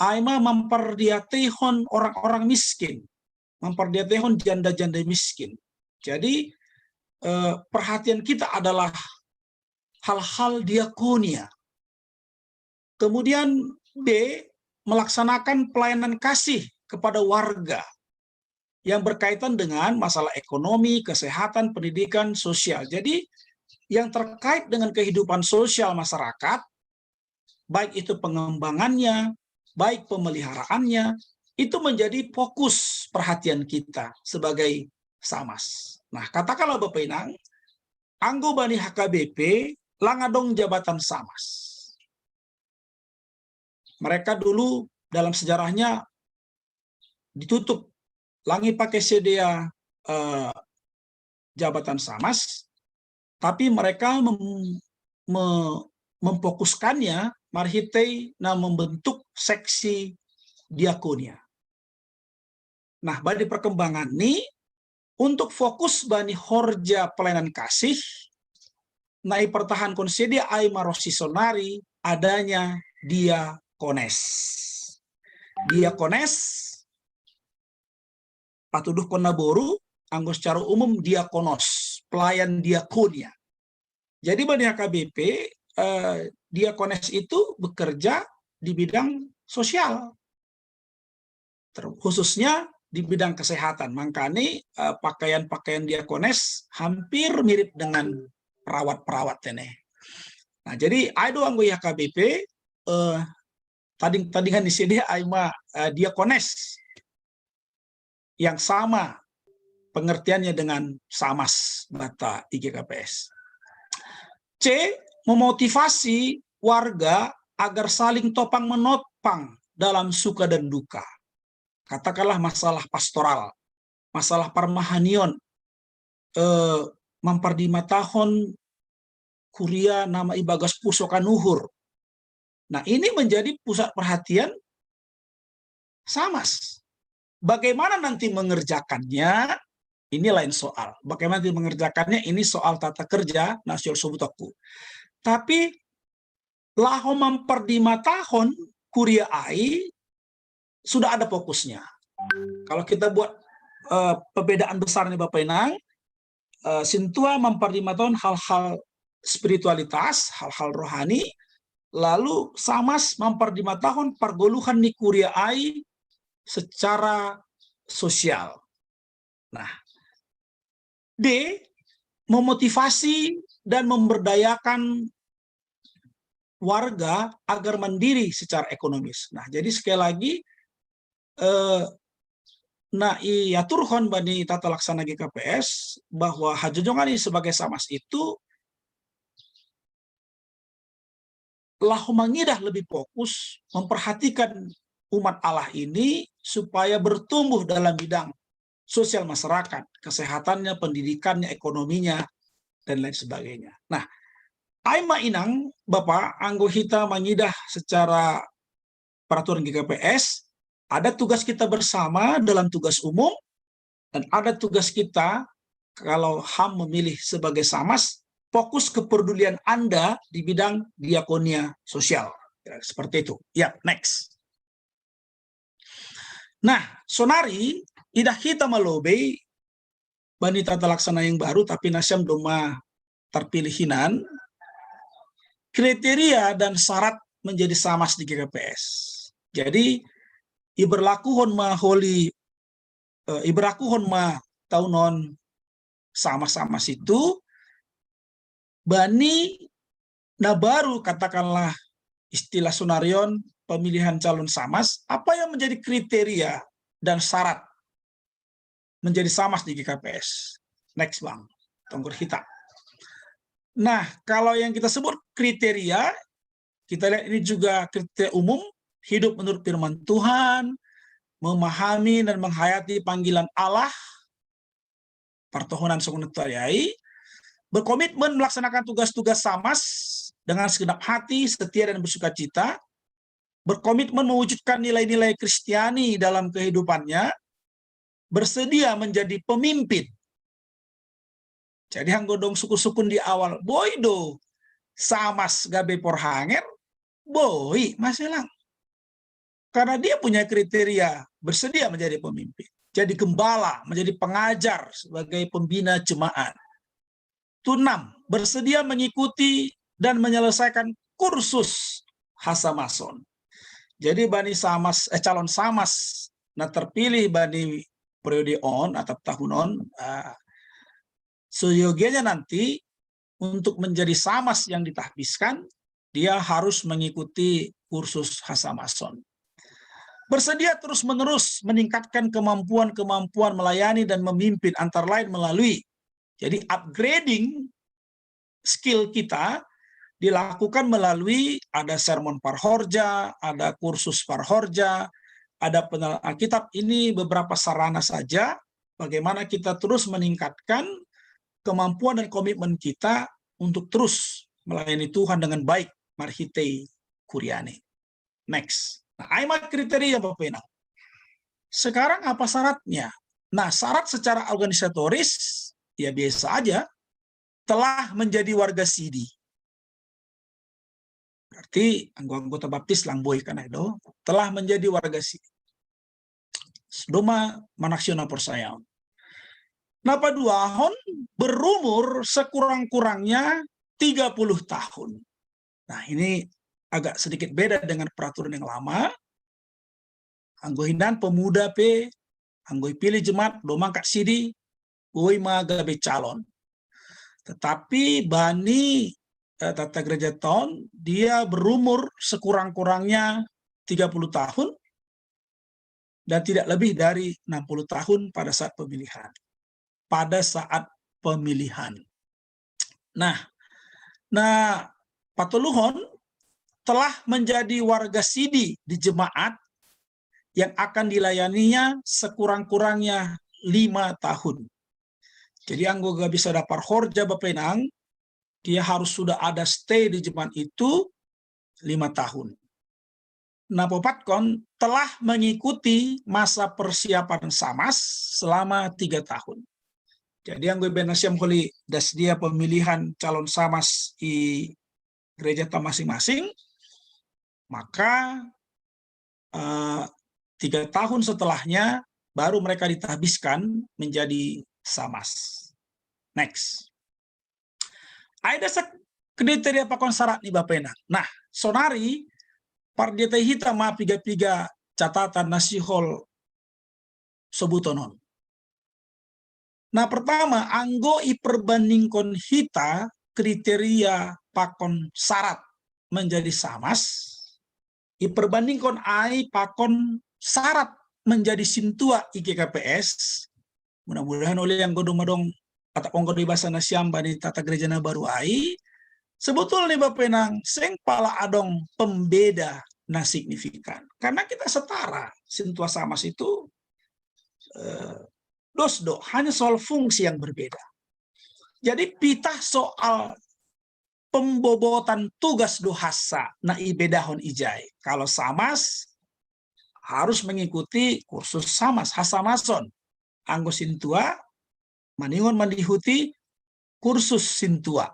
aima memperdiatehon orang-orang miskin, memperdiatehon janda-janda miskin. Jadi perhatian kita adalah hal-hal diakonia. Kemudian B, melaksanakan pelayanan kasih kepada warga yang berkaitan dengan masalah ekonomi, kesehatan, pendidikan, sosial. Jadi yang terkait dengan kehidupan sosial masyarakat, baik itu pengembangannya, baik pemeliharaannya, itu menjadi fokus perhatian kita sebagai Samas. Nah, katakanlah Bapak Inang, anggo bani HKBP langadong jabatan samas. Mereka dulu dalam sejarahnya ditutup, langi pakai sedia jabatan samas, tapi mereka memfokuskannya marhitei na membentuk seksi diakonia. Nah, bani perkembangan ini untuk fokus bani horja pelayanan kasih, nai pertahan konsedia ai marosisonari adanya diakones. Diakones patuduh konaboru, anggo secara umum diakonos, pelayan diakonia. Jadi bani HKBP diakones itu bekerja di bidang sosial, khususnya di bidang kesehatan. Makanya pakaian-pakaian diakones hampir mirip dengan perawat-perawat ini. Nah, jadi ada anggo HKBP tandingan di sini aima diakones yang sama pengertiannya dengan samas bata IGKPS. C, memotivasi warga agar saling topang menopang dalam suka dan duka. Katakanlah masalah pastoral, masalah parmahanion, memperdimatahon kuria nama ibagas pusokan nuhur. Nah, ini menjadi pusat perhatian samas. Bagaimana nanti mengerjakannya, ini lain soal. Bagaimana nanti mengerjakannya, ini soal tata kerja nasional subutoku. Tapi laho memperdimatahon kuria ai sudah ada fokusnya. Kalau kita buat perbedaan besar nih Bapak Inang, Sintua memperdimatahon hal-hal spiritualitas, hal-hal rohani, lalu samas memperdimatahon pergoluhan ni kuria ai secara sosial. Nah, D, memotivasi dan memberdayakan warga agar mandiri secara ekonomis. Nah, jadi sekali lagi, iaturhon bani tata laksana GKPS bahwa hajojongan ini sebagai samas itu lahu mangidah lebih fokus memperhatikan umat Allah ini supaya bertumbuh dalam bidang sosial masyarakat, kesehatannya, pendidikannya, ekonominya, dan lain sebagainya. Nah, aima inang, Bapak, anggo kita mangidah secara peraturan GKPS, ada tugas kita bersama dalam tugas umum, dan ada tugas kita, kalau HAM memilih sebagai samas, fokus kepedulian Anda di bidang diakonia sosial. Seperti itu. Ya, next. Nah, sonari, idah kita melobe bani tata laksana yang baru, tapi nasyam doma terpilihinan, kriteria dan syarat menjadi samas di GKPS. Jadi, iberlakuhon ma taunon samas-samas itu, bani na baru katakanlah istilah sonarion pemilihan calon samas, apa yang menjadi kriteria dan syarat menjadi samas di GKPS? Next Bang, Tonggor Hita. Nah, kalau yang kita sebut kriteria, kita lihat ini juga kriteria umum, hidup menurut firman Tuhan, memahami dan menghayati panggilan Allah, pertohonan sekunetariai, berkomitmen melaksanakan tugas-tugas samas dengan segenap hati, setia dan bersukacita, berkomitmen mewujudkan nilai-nilai Kristiani dalam kehidupannya, bersedia menjadi pemimpin. Jadi anggodong suku-sukun di awal, boydo, samas gabe porhanger, boy, maselang. Karena dia punya kriteria, bersedia menjadi pemimpin. Jadi gembala, menjadi pengajar sebagai pembina jemaat. 6, bersedia mengikuti dan menyelesaikan kursus Hasamason. Jadi bani samas, calon samas, nah terpilih bani periode on atau tahun on, seyogianya nanti untuk menjadi samas yang ditahbiskan, dia harus mengikuti kursus Hasamason. Bersedia terus-menerus meningkatkan kemampuan-kemampuan melayani dan memimpin antara lain melalui jadi upgrading skill kita dilakukan melalui ada sermon parhorja, ada kursus parhorja, ada pengenalan Alkitab. Ini beberapa sarana saja bagaimana kita terus meningkatkan kemampuan dan komitmen kita untuk terus melayani Tuhan dengan baik. Marhitei Kuriane. Next. Nah, aimat kriteria Bapak Inang. Sekarang apa syaratnya? Nah, syarat secara organisatoris ya biasa aja, telah menjadi warga Sidi. Berarti anggota baptis langboy kan itu telah menjadi warga Sidi. Doma manaksiona persayaon. Napa duahon berumur sekurang-kurangnya 30 tahun. Nah, ini agak sedikit beda dengan peraturan yang lama. Anggohinan pemuda anggoi pilih jemaat domang kak Sidi, woi magabe calon. Tetapi bani tata gereja tahun dia berumur sekurang-kurangnya 30 tahun dan tidak lebih dari 60 tahun pada saat pemilihan. Nah, patuluhon telah menjadi warga Sidi di jemaat yang akan dilayaninya sekurang-kurangnya 5 tahun. Jadi anggota bisa dapat horja Bapak Inang, dia harus sudah ada stay di jemaat itu 5 tahun. Nah, Popatkon telah mengikuti masa persiapan Samas selama 3 tahun. Jadi anggota Benasiam Holi das dia pemilihan calon Samas di gereja masing-masing, maka 3 tahun setelahnya baru mereka ditahbiskan menjadi Samas. Next. Ada kriteria pakon syarat nih Bapak Inang. Nah, sonari pardeta hita ma piga-piga catatan nasihol sebutonon. Nah, pertama, anggo iperbandingkon hita kriteria pakon syarat menjadi Samas, iperbandingkon ai pakon syarat menjadi sintua IGKPS. Mudah-mudahan oleh yang godong-godong atau onggo di bahasa Nasyamba di tata gereja na baru ai, sebetulnya Bapak Inang seng pala adong pembeda na signifikan. Karena kita setara, sintua Samas itu dosdo, hanya soal fungsi yang berbeda. Jadi pitah soal pembobotan tugas dohasa na ibedahon ijai. Kalau Samas harus mengikuti kursus Samas, Hasamason. Anggo sintua, maningon mandihuti kursus sintua.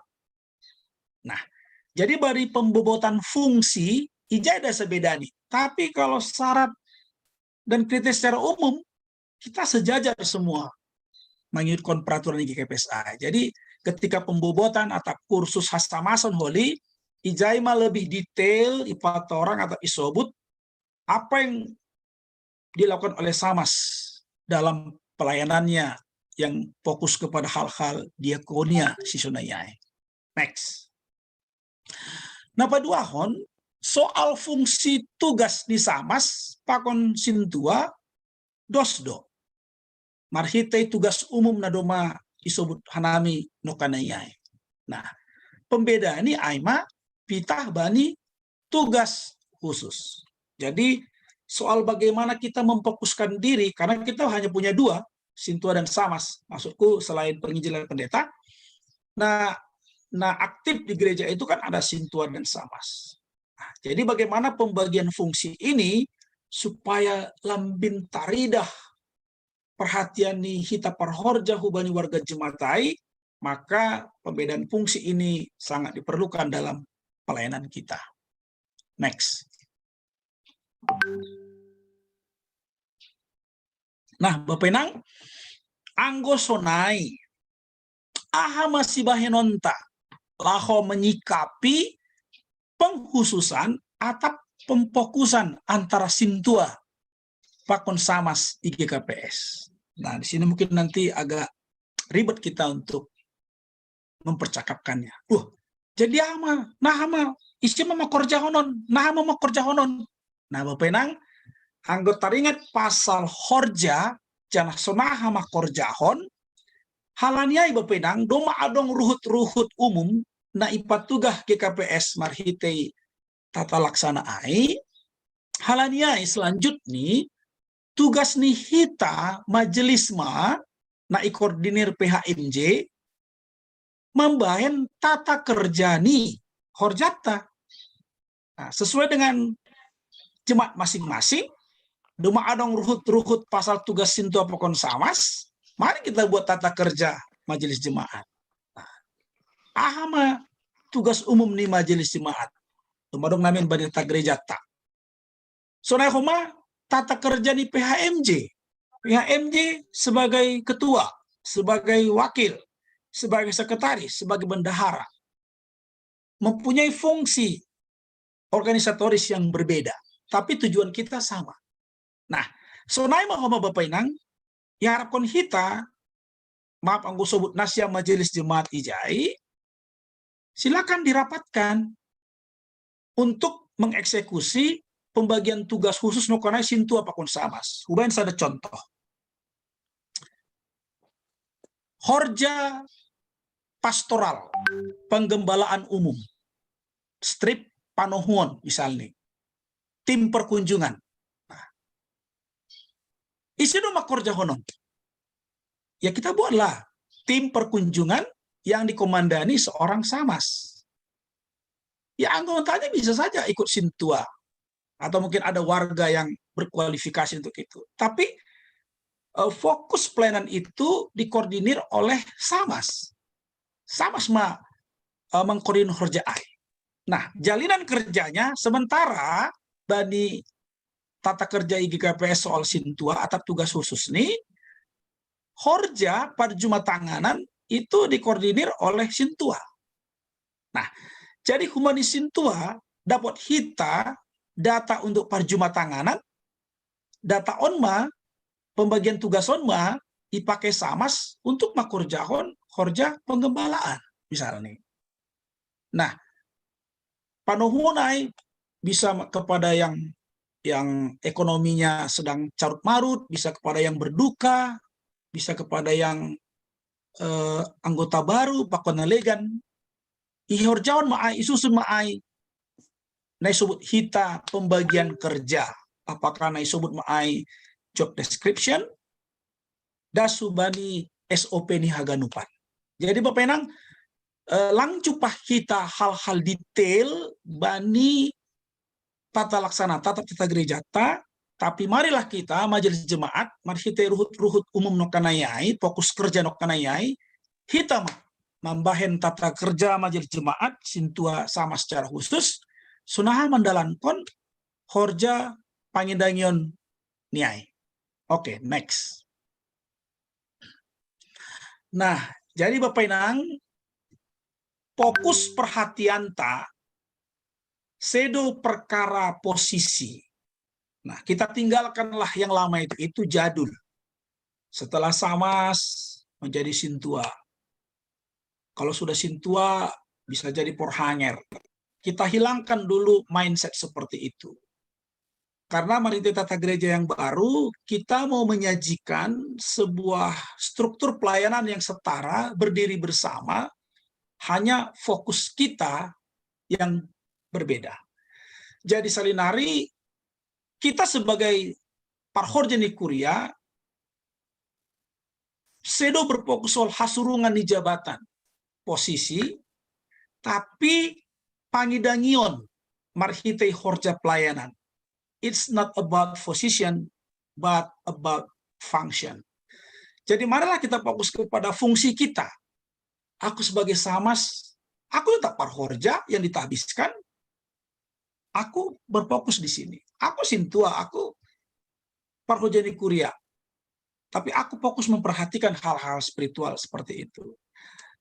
Nah, jadi dari pembobotan fungsi, ijai ada sebeda nih. Tapi kalau syarat dan kriteria secara umum, kita sejajar semua mengikut peraturan IGKPSA. Jadi ketika pembobotan atau kursus Hasamason Holi, ijai mah lebih detail, ipat orang atau isobut, apa yang dilakukan oleh Samas dalam pelayanannya yang fokus kepada hal-hal diakonia sisunayai. Next. Nah, paduahon soal fungsi tugas di Samas pakon sintua dosdo. Marhitei tugas umum na doma isobut hanami nokanayai. Nah, pembeda ini aima pitah bani tugas khusus. Jadi soal bagaimana kita memfokuskan diri, karena kita hanya punya 2, sintua dan Samas. Maksudku selain penginjilan pendeta, nah aktif di gereja itu kan ada sintua dan Samas. Nah, jadi bagaimana pembagian fungsi ini supaya lambin taridah perhatian nih hita parhorja hubani warga jematai, maka pembedaan fungsi ini sangat diperlukan dalam pelayanan kita. Next. Nah, Bapak Inang, anggo sonai, aha masih bahenonta, laho menyikapi pengkhususan atau pemfokusan antara sintua pakon Samas IGKPS. Nah, di sini mungkin nanti agak ribet kita untuk mempercakapkannya. Jadi ama isi mama kerja honon, mama kerja honon. Nah, Bapak Inang, anggota ringat pasal horja janah sonaha mak korjahon halaniai Bapak Inang doma adong ruhut-ruhut umum na ipatugah GKPS marhitei tata laksana ai, halaniai selanjutnya tugas ni hita majelis ma na ikoordinir PHMJ membahen tata kerja ni horjata. Nah, sesuai dengan jemaat masing-masing, duma adong ruhut-ruhut pasal tugas sintua pokon samas, mari kita buat tata kerja majelis jemaat. Nah, ahama tugas umum ni majelis jemaat. Duma dong namin badita gereja tak. Sonai homa tata kerja ni PHMJ. PHMJ sebagai ketua, sebagai wakil, sebagai sekretaris, sebagai bendahara, mempunyai fungsi organisatoris yang berbeda, tapi tujuan kita sama. Nah, sonai mahoma Bapak Inang, ya harapkan kita, maaf anggo sebut nasya majelis jemaat ijai, silakan dirapatkan untuk mengeksekusi pembagian tugas khusus nokonai sintu apapun samas. Ubain ada contoh. Horja pastoral, penggembalaan umum, strip panohuan misalnya, tim perkunjungan. Nah, isi dong makorja honon. Ya kita buatlah tim perkunjungan yang dikomandani seorang samas. Ya anggotanya bisa saja ikut sintua. Atau mungkin ada warga yang berkualifikasi untuk itu. Tapi fokus pelayanan itu dikoordinir oleh samas. Samas mengkoordinir horja ai. Nah, jalinan kerjanya sementara bani tata kerja IGKPS soal sintua atau tugas khusus ini, horja pada Jumatanganan itu dikoordinir oleh sintua. Nah, jadi humanis sintua dapat hita data untuk pada Jumatanganan, data onma, pembagian tugas onma dipakai samas untuk makurjahon horja penggembalaan misalnya. Nah, panohunai bisa kepada yang ekonominya sedang carut marut, bisa kepada yang berduka, bisa kepada yang anggota baru, pakona legan. Ihorjawan ma'ai, isusun ma'ai, nai sebut hita pembagian kerja. Apakah nai sebut ma'ai job description, dasubani SOP ni haganupan. Jadi Bapak Enang, langcupah kita hal-hal detail bani tata laksana, tata gereja ta, tapi marilah kita majelis jemaat, mari kita ruhut-ruhut umum nokanayai, fokus kerja nokanayai, kita membahen tata kerja majelis jemaat, sintua sama secara khusus, sunaha mendalankan horja pangindangion niai. Oke, next. Nah, jadi Bapak Inang, fokus perhatian tak sedo perkara posisi. Nah, kita tinggalkanlah yang lama itu jadul. Setelah samas menjadi sintua. Kalau sudah sintua bisa jadi porhanger. Kita hilangkan dulu mindset seperti itu. Karena Marite Tata Gereja yang baru, kita mau menyajikan sebuah struktur pelayanan yang setara, berdiri bersama, hanya fokus kita yang berbeda. Jadi salinari, kita sebagai parhorjeni kuria, sedo berfokus soal hasurungan di jabatan, posisi, tapi pangidangion marhitei horja pelayanan. It's not about position, but about function. Jadi marilah kita fokus kepada fungsi kita. Aku sebagai samas, aku tetap parhorja yang ditabiskan. Aku berfokus di sini. Aku sintua, aku parhorjeni kuria. Tapi aku fokus memperhatikan hal-hal spiritual seperti itu.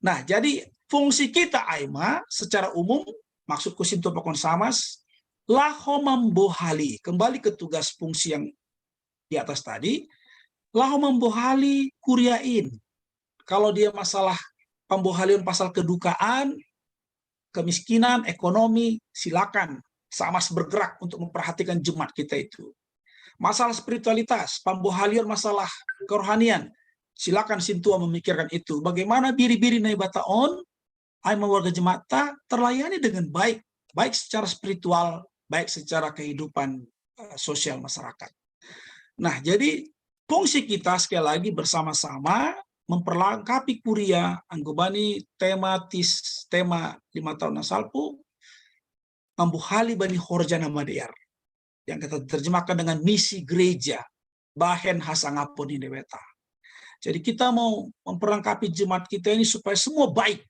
Nah, jadi fungsi kita Aima secara umum, maksudku sintua pokon samas, laho membohali, kembali ke tugas fungsi yang di atas tadi, laho membohali kuriain. Kalau dia masalah pembohalian pasal kedukaan, kemiskinan, ekonomi, silakan samas bergerak untuk memperhatikan jemaat kita itu. Masalah spiritualitas, pembohalian masalah kerohanian, silakan sintua memikirkan itu. Bagaimana biri-biri nai bataon aima warga jemaat terlayani dengan baik, baik secara spiritual, baik secara kehidupan sosial masyarakat. Nah, jadi fungsi kita sekali lagi bersama-sama memperlengkapi kuria anggobani tema 5 tahun nasalpu membuhali bani horja nama diar yang kita terjemahkan dengan misi gereja bahen hasangapun ini beta. Jadi kita mau memperlengkapi jemaat kita ini supaya semua baik,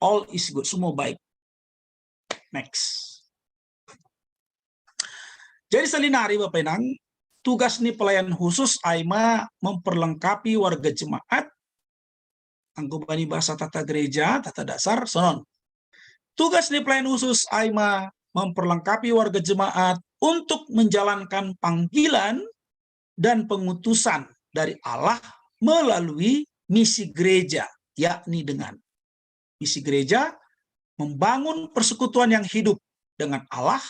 all is good, semua baik. Next. Jadi selinari Bapak Inang, tugas nih pelayan khusus aima memperlengkapi warga jemaat anggobani bahasa tata gereja, tata dasar, sonon. Tugas nih pelayan khusus aima memperlengkapi warga jemaat untuk menjalankan panggilan dan pengutusan dari Allah melalui misi gereja, yakni dengan misi gereja membangun persekutuan yang hidup dengan Allah,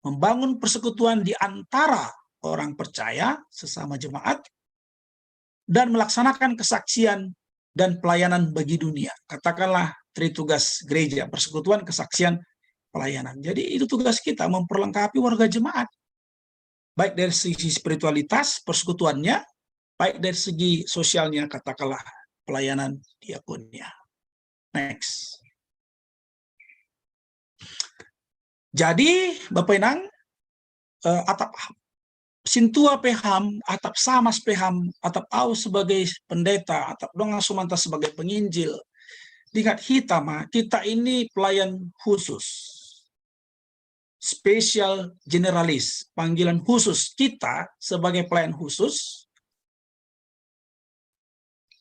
membangun persekutuan di antara orang percaya sesama jemaat, dan melaksanakan kesaksian dan pelayanan bagi dunia. Katakanlah tritugas gereja, persekutuan, kesaksian, pelayanan. Jadi itu tugas kita, memperlengkapi warga jemaat. Baik dari segi spiritualitas, persekutuannya, baik dari segi sosialnya, katakanlah pelayanan diakonnya. Next. Jadi, Bapak Inang, atap Sintua peham, atap Samas peham, atap Au sebagai pendeta, atap Donga Sumanta sebagai penginjil. Diingat kita ini pelayan khusus. Spesial generalis, panggilan khusus kita sebagai pelayan khusus.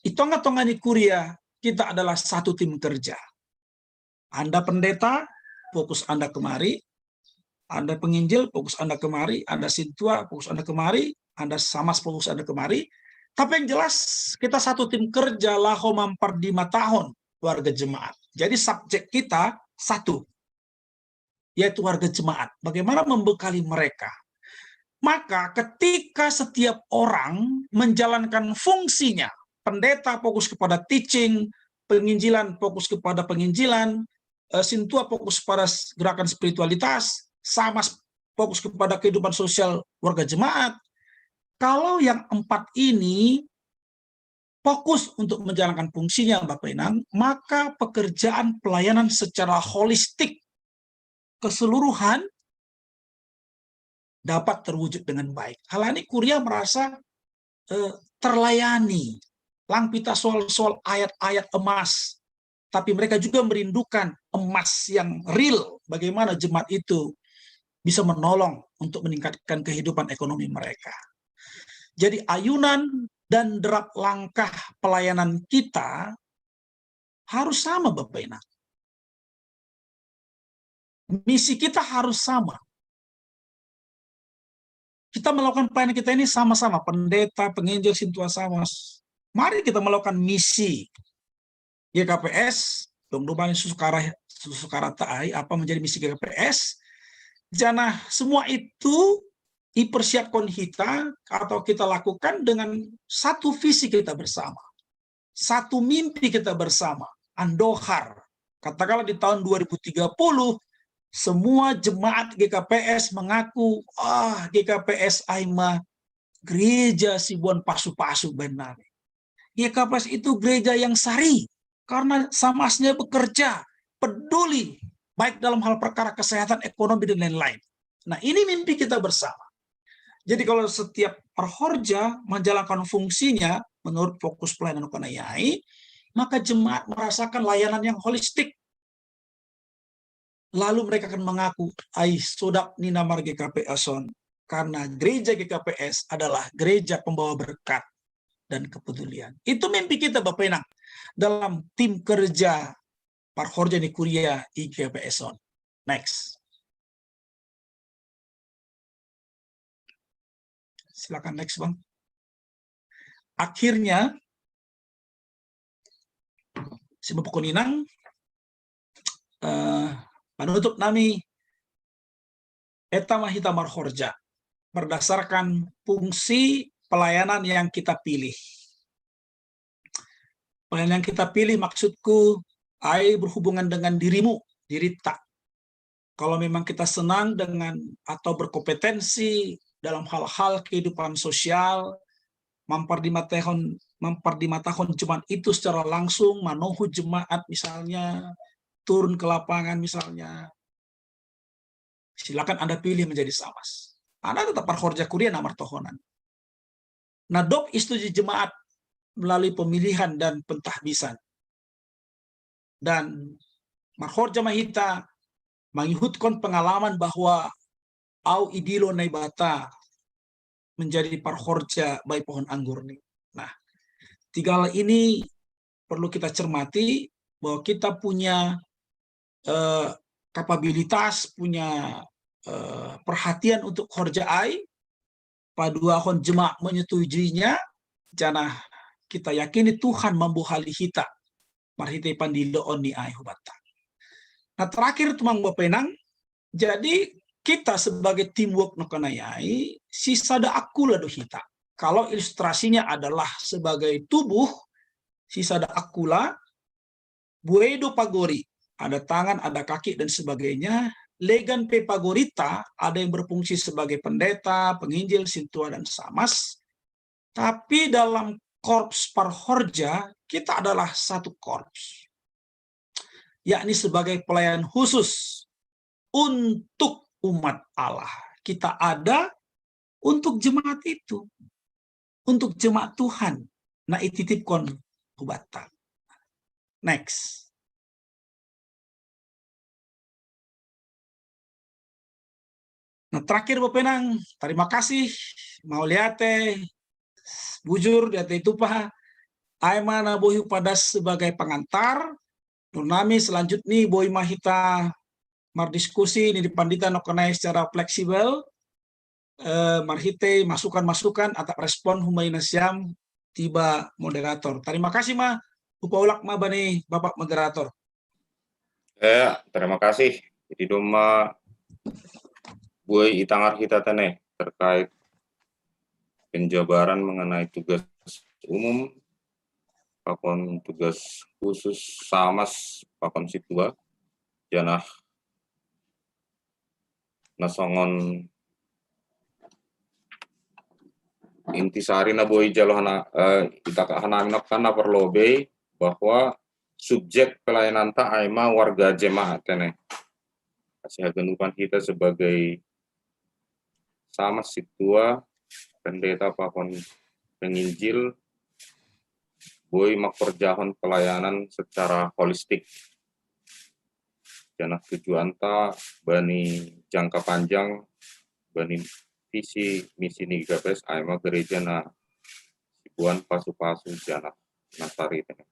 Itonga-tonga di kuria, kita adalah satu tim kerja. Anda pendeta, fokus Anda kemari. Anda penginjil, fokus Anda kemari. Anda sintua, fokus Anda kemari. Anda Samas, fokus Anda kemari. Tapi yang jelas, kita satu tim kerja laho mampar 5 tahun warga jemaat. Jadi subjek kita satu, yaitu warga jemaat. Bagaimana membekali mereka? Maka ketika setiap orang menjalankan fungsinya, pendeta fokus kepada teaching, penginjilan fokus kepada penginjilan, sintua fokus pada gerakan spiritualitas, Samas fokus kepada kehidupan sosial warga jemaat. Kalau yang 4 ini fokus untuk menjalankan fungsinya, Bapak Inang, maka pekerjaan pelayanan secara holistik keseluruhan dapat terwujud dengan baik. Hal ini kuria merasa terlayani. Langpita soal ayat-ayat emas, tapi mereka juga merindukan emas yang real. Bagaimana jemaat itu bisa menolong untuk meningkatkan kehidupan ekonomi mereka. Jadi ayunan dan derap langkah pelayanan kita harus sama, Bapak Inang. Misi kita harus sama. Kita melakukan pelayanan kita ini sama-sama, pendeta, penginjil, sintua Samas. Mari kita melakukan misi GKPS, dong-dong susukara ta'ai, apa menjadi misi GKPS. Jangan semua itu dipersiapkan kita atau kita lakukan dengan satu visi kita bersama. Satu mimpi kita bersama. Andohar. Katakanlah di tahun 2030, semua jemaat GKPS mengaku, GKPS Aima, gereja Sibuan pasu-pasu benar. GKPS itu gereja yang sari, karena Samasnya bekerja, peduli, baik dalam hal perkara kesehatan, ekonomi, dan lain-lain. Nah, ini mimpi kita bersama. Jadi kalau setiap perhorja menjalankan fungsinya menurut fokus pelayanan konayai, maka jemaat merasakan layanan yang holistik. Lalu mereka akan mengaku, ai sodap ni namar GKPS-on, karena gereja GKPS adalah gereja pembawa berkat dan kepedulian. Itu mimpi kita, Bapak Inang, dalam tim kerja Parhorja ni Kuria GKPS-on. Next. Silakan next, Bang. Akhirnya, si Bapak Kuninang, menutup nami eta mahita marhorja berdasarkan fungsi pelayanan yang kita pilih. Pelayanan yang kita pilih maksudku ai berhubungan dengan dirimu, dirita. Kalau memang kita senang dengan atau berkompetensi dalam hal-hal kehidupan sosial, memperdimatahon jemaat itu secara langsung, manohu jemaat misalnya, turun ke lapangan misalnya, silakan Anda pilih menjadi samas. Anda tetap parhorja kuria namar tohonan. Nah, dop istuji jemaat melalui pemilihan dan pentahbisan. Dan marhorja mahita mengihutkan pengalaman bahwa au idilo naibata menjadi parhorja bayi pohon anggur nih. Nah, tiga hal ini perlu kita cermati bahwa kita punya kapabilitas, punya perhatian untuk horja ai, paduahon jemaat menyetujuinya, jana kita yakini Tuhan membuhali hita, marhite pandilo oni ai hubata. Nah, terakhir tumang bapenang, jadi kita sebagai teamwork nokanayai, sisa da akula do hita. Kalau ilustrasinya adalah sebagai tubuh, sisa da akula, buedo pagori, ada tangan, ada kaki, dan sebagainya. Legan pe pagorita, ada yang berfungsi sebagai pendeta, penginjil, sintua, dan samas. Tapi dalam korps parhorja, kita adalah satu korps. Yakni sebagai pelayan khusus untuk umat Allah. Kita ada untuk jemaat itu. Untuk jemaat Tuhan. Nah, ititipkon hubatan. Next. Nah, terakhir Bapenang, terima kasih. Mau liate, bujur, liate itu Pak. Aima na bohi padas sebagai pengantar. Nami selanjutnya bohi mahita mardiskusi ini dipandita nokonai secara fleksibel. Marhite masukan-masukan atau respon humaina siam tiba moderator. Terima kasih Ma. Upaulak Ma bani Bapak moderator. Ya, terima kasih. Jadi doma Buai itangar kita tene terkait penjabaran mengenai tugas umum, pakon tugas khusus samas pakon situa, janah nasongon intisari na boi jalohana itakahanamina kana perlobe bahwa subjek pelayanan ta aima warga jemaat tene. Kasih hagenupan kita sebagai sama situa pendeta pakon penginjil boy makorjahon pelayanan secara holistik jana tujuan ta bani jangka panjang bani visi misi ni GKPS aima gereja na sibuan pasu-pasu jana nasari tene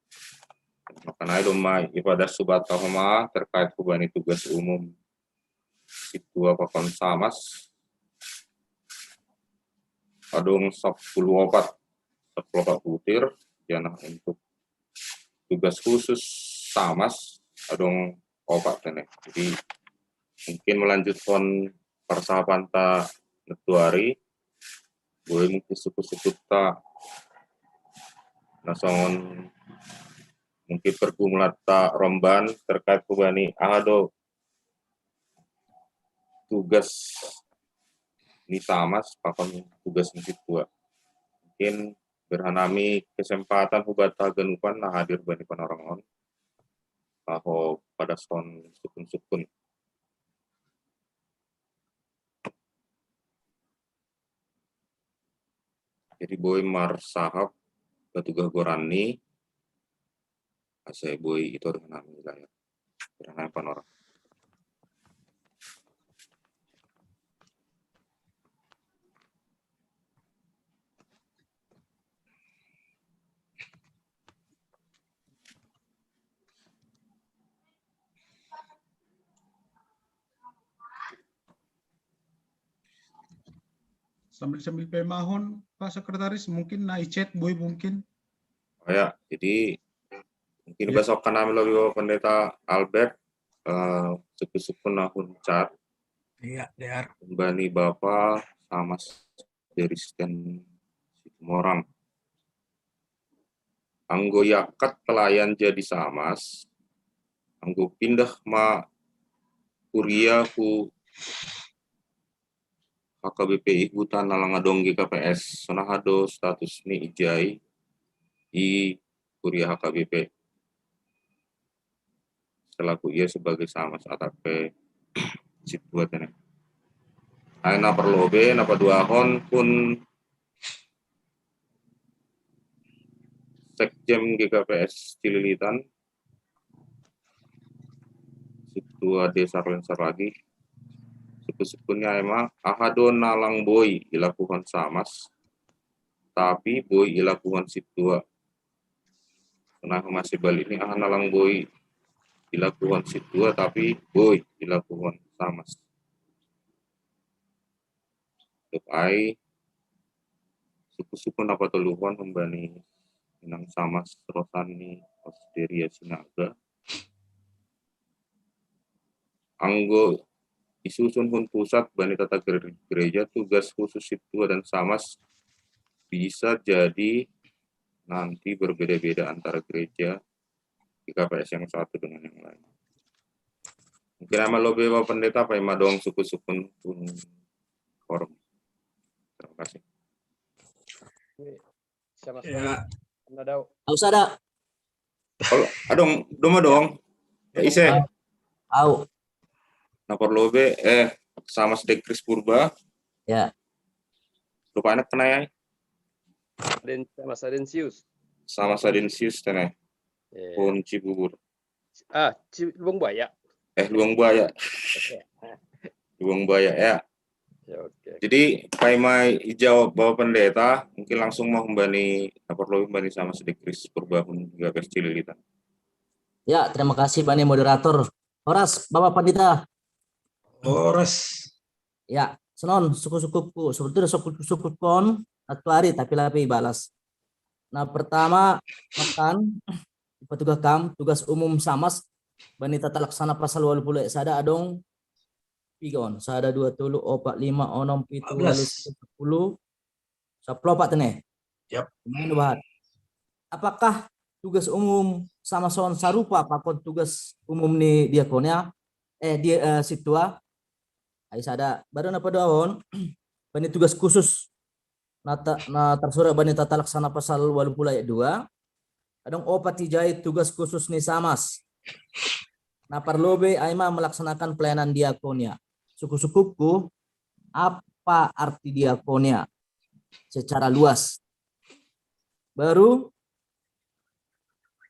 makanya doma ibadah subat tahoma terkait kubani tugas umum situa pakon samas adung 10 butir jana untuk tugas khusus samas adung opat tene. Jadi mungkin melanjutkan persahaban ta netuari boleh mungkin suku-suku ta nasongon mungkin pergumulan ta romban terkait kubani ado tugas ini samas pakon tugas mungkin tua mungkin berhanami kesempatan hubata genupan nah hadir bani panorongon bahwa pada son sukun-sukun jadi boy mar sahab batuga gorani asai boy itu berhanami wilayah berhanami panorong. Sambil pemahon Pak Sekretaris mungkin naik chat boy mungkin. Oh ya, jadi mungkin besok kan kami lebih pendeta Albert suku-suku nahun cat. Iya, Dear. Bani Bapak sama dari sekian orang. Anggo yakat pelayan jadi samas Anggo pindah ma kuliah ku HKBP hutan nalang adong GKPS sonahado status ni ijai i kuliah HKBP selaku ia sebagai samas atape situa tene. Aina perlobe napa dua hon pun sekjem GKPS Cililitan situa desa Lensar lagi suku-sukunya emang ahado nalang boy ilakukan samas tapi boy ilakukan situa nah masih balik ini nalang boy ilakukan situa tapi boy ilakukan samas ai suku-suku napa teluhan membani inang samas terosani Osteria Sinaga anggo isusun hun pusat bani tata gereja tugas khusus situa dan samas bisa jadi nanti berbeda-beda antara gereja di KPS yang satu dengan yang lain. Mungkin nama lobe Bapak Pendeta apa yang madong suku-suku pun forum. Terima kasih. Ya. Aus ada. Kalau adong, dong. Ise. Au. Napor lobe sama Sedekris Purba. Ya. Lupa anak kenai. Sama Sadensius. Sama Sadensius tenai. Pun Cibubur. Luang Buaya. Luang Buaya. Luang Buaya ya. Ya, okay. Jadi Paimai jawab Bapak Pendeta, mungkin langsung mau membani apa perlu membani sama Sedekris Purba pun juga Cililitan. Ya, terima kasih Bani moderator. Horas, Bapak Pendeta. Horas. Ya, senon suku-sukuku, sebetulnya suku pon satu hari tapi lebih balas. Nah, pertama makan petugas tugas umum samas Bani tata laksana pasal 20 sada adong pigon sada 2 tulu 4 5 6 7 10 10 tene. Yap. Main bahat. Apakah tugas umum sama son sarupa pakon tugas umum ni diakonia dia situa ai sada baru napa daun bani tugas khusus na tersurat bani tata laksana pasal 20 ayat 2 adong opat tijai tugas khusus ni samas na parlobe aima melaksanakan pelayanan diakonia. Suku-sukuku apa arti diakonia secara luas. Baru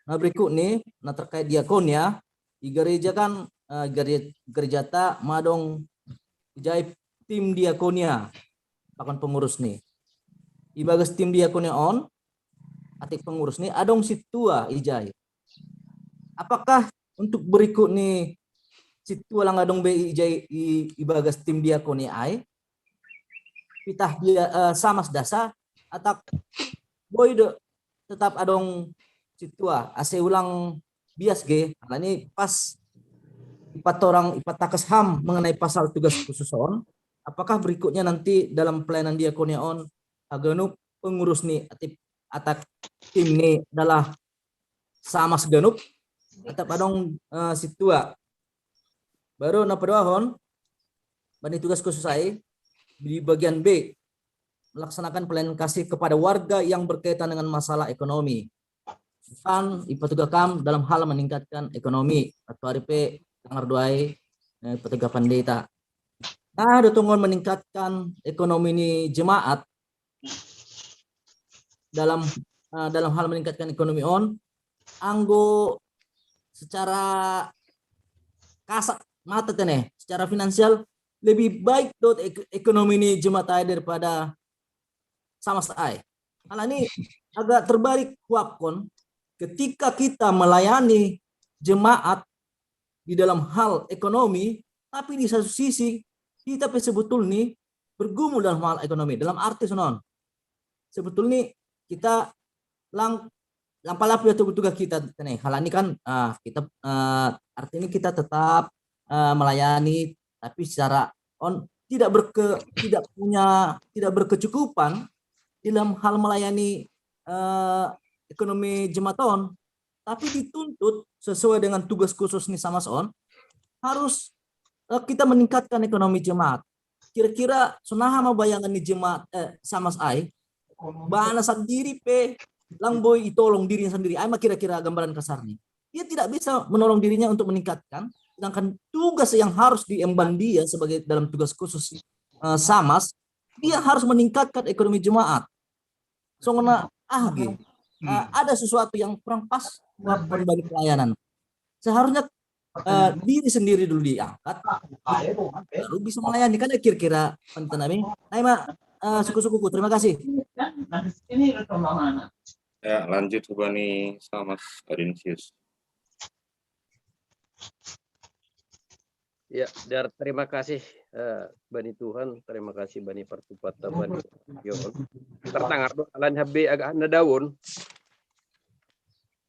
nah berikut nih nah terkait diakonia di gereja kan gereja ta madong ijai tim diakonia akan pengurus nih. Ibagas tim diakonia on atik pengurus nih adong situa ijai. Apakah untuk berikut nih situa lang adong be ijai ibagas tim diakonia ai pitah dia samas dasa atau boy tetap adong situa ase ulang bias ge nah ini pas ipat takas ham mengenai pasal tugas khusus on apakah berikutnya nanti dalam pelayanan diakonia on aganu pengurus nih atak tim nih adalah samas ganup tetap adong situa baru napadoahon bani tugas khusus ai di bagian B melaksanakan pelayanan kasih kepada warga yang berkaitan dengan masalah ekonomi. Kan ipatugakam dalam hal meningkatkan ekonomi atau RP tanggal 2 petugas pendeta. Nah, dotongon meningkatkan ekonomi ini jemaat dalam hal meningkatkan ekonomi on anggo secara kasat mata teneh secara finansial lebih baik dot ekonomi ini jemaat daripada sama saya. Hal ini agak terbalik kuapkon ketika kita melayani jemaat di dalam hal ekonomi, tapi di satu sisi kita sebetulnya bergumul dalam hal ekonomi. Dalam arti sonon, sebetulnya kita lampalapi atau tugas kita nih. Hal ini kan kita artinya kita tetap melayani tapi secara on tidak berkecukupan dalam hal melayani ekonomi jematon, tapi dituntut sesuai dengan tugas khusus nih sama on harus kita meningkatkan ekonomi jemaat. Kira-kira sonaha mau bayangan nih jemaat sama ai bana sendiri lang boy itolong dirinya sendiri. Ai kira-kira gambaran kasar nih. Dia tidak bisa menolong dirinya untuk meningkatkan, sedangkan tugas yang harus diemban dia sebagai dalam tugas khusus Samas, dia harus meningkatkan ekonomi jemaat. Soalnya ada sesuatu yang kurang pas berbagi pelayanan. Seharusnya diri sendiri dulu diangkat, baru bisa melayani. Kan kira-kira penting nami. Suku-sukuku, terima kasih. Ya, lanjut Bani Samas Adensius. Ya, Dar, terima kasih Bani Tuhan, terima kasih Bani Pertupata, Bani Yon. Tertangar do alan habi agak anda daun.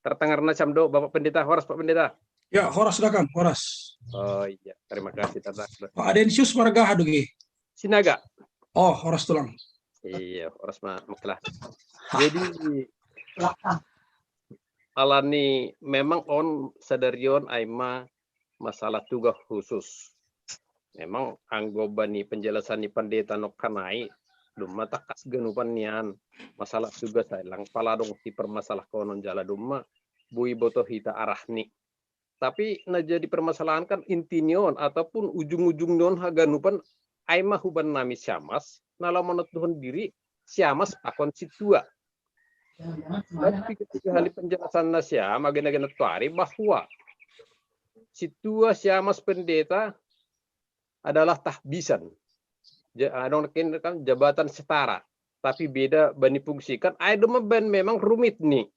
Tertangar na do Bapak Pendeta, Horas Pak Pendeta. Ya, Horas sudah Kang, Horas. Oh iya, terima kasih tertangar. Pak Adensius warga hadugi. Sinaga. Oh, Horas tulang. Iya, Horas maklah. Jadi alani memang on sadarion aima masalah tugas khusus. Memang anggo bani penjelasan ni pendeta nok kanai dumma takas genupan nian masalah tugas lang paladong si permasalah konon jala dumma bui boto hita arah ni. Tapi na jadi permasalahan kan intinion ataupun ujung-ujung non haganupan aima huban nami siamas nala menutuhun diri siamas pakon situa. Tapi ketika hal penjelasan nasya magana-gana tuari bahwa situa siamas pendeta adalah tahbisan. Kan jabatan setara, tapi beda bani fungsi kan. Ada memang rumit nih.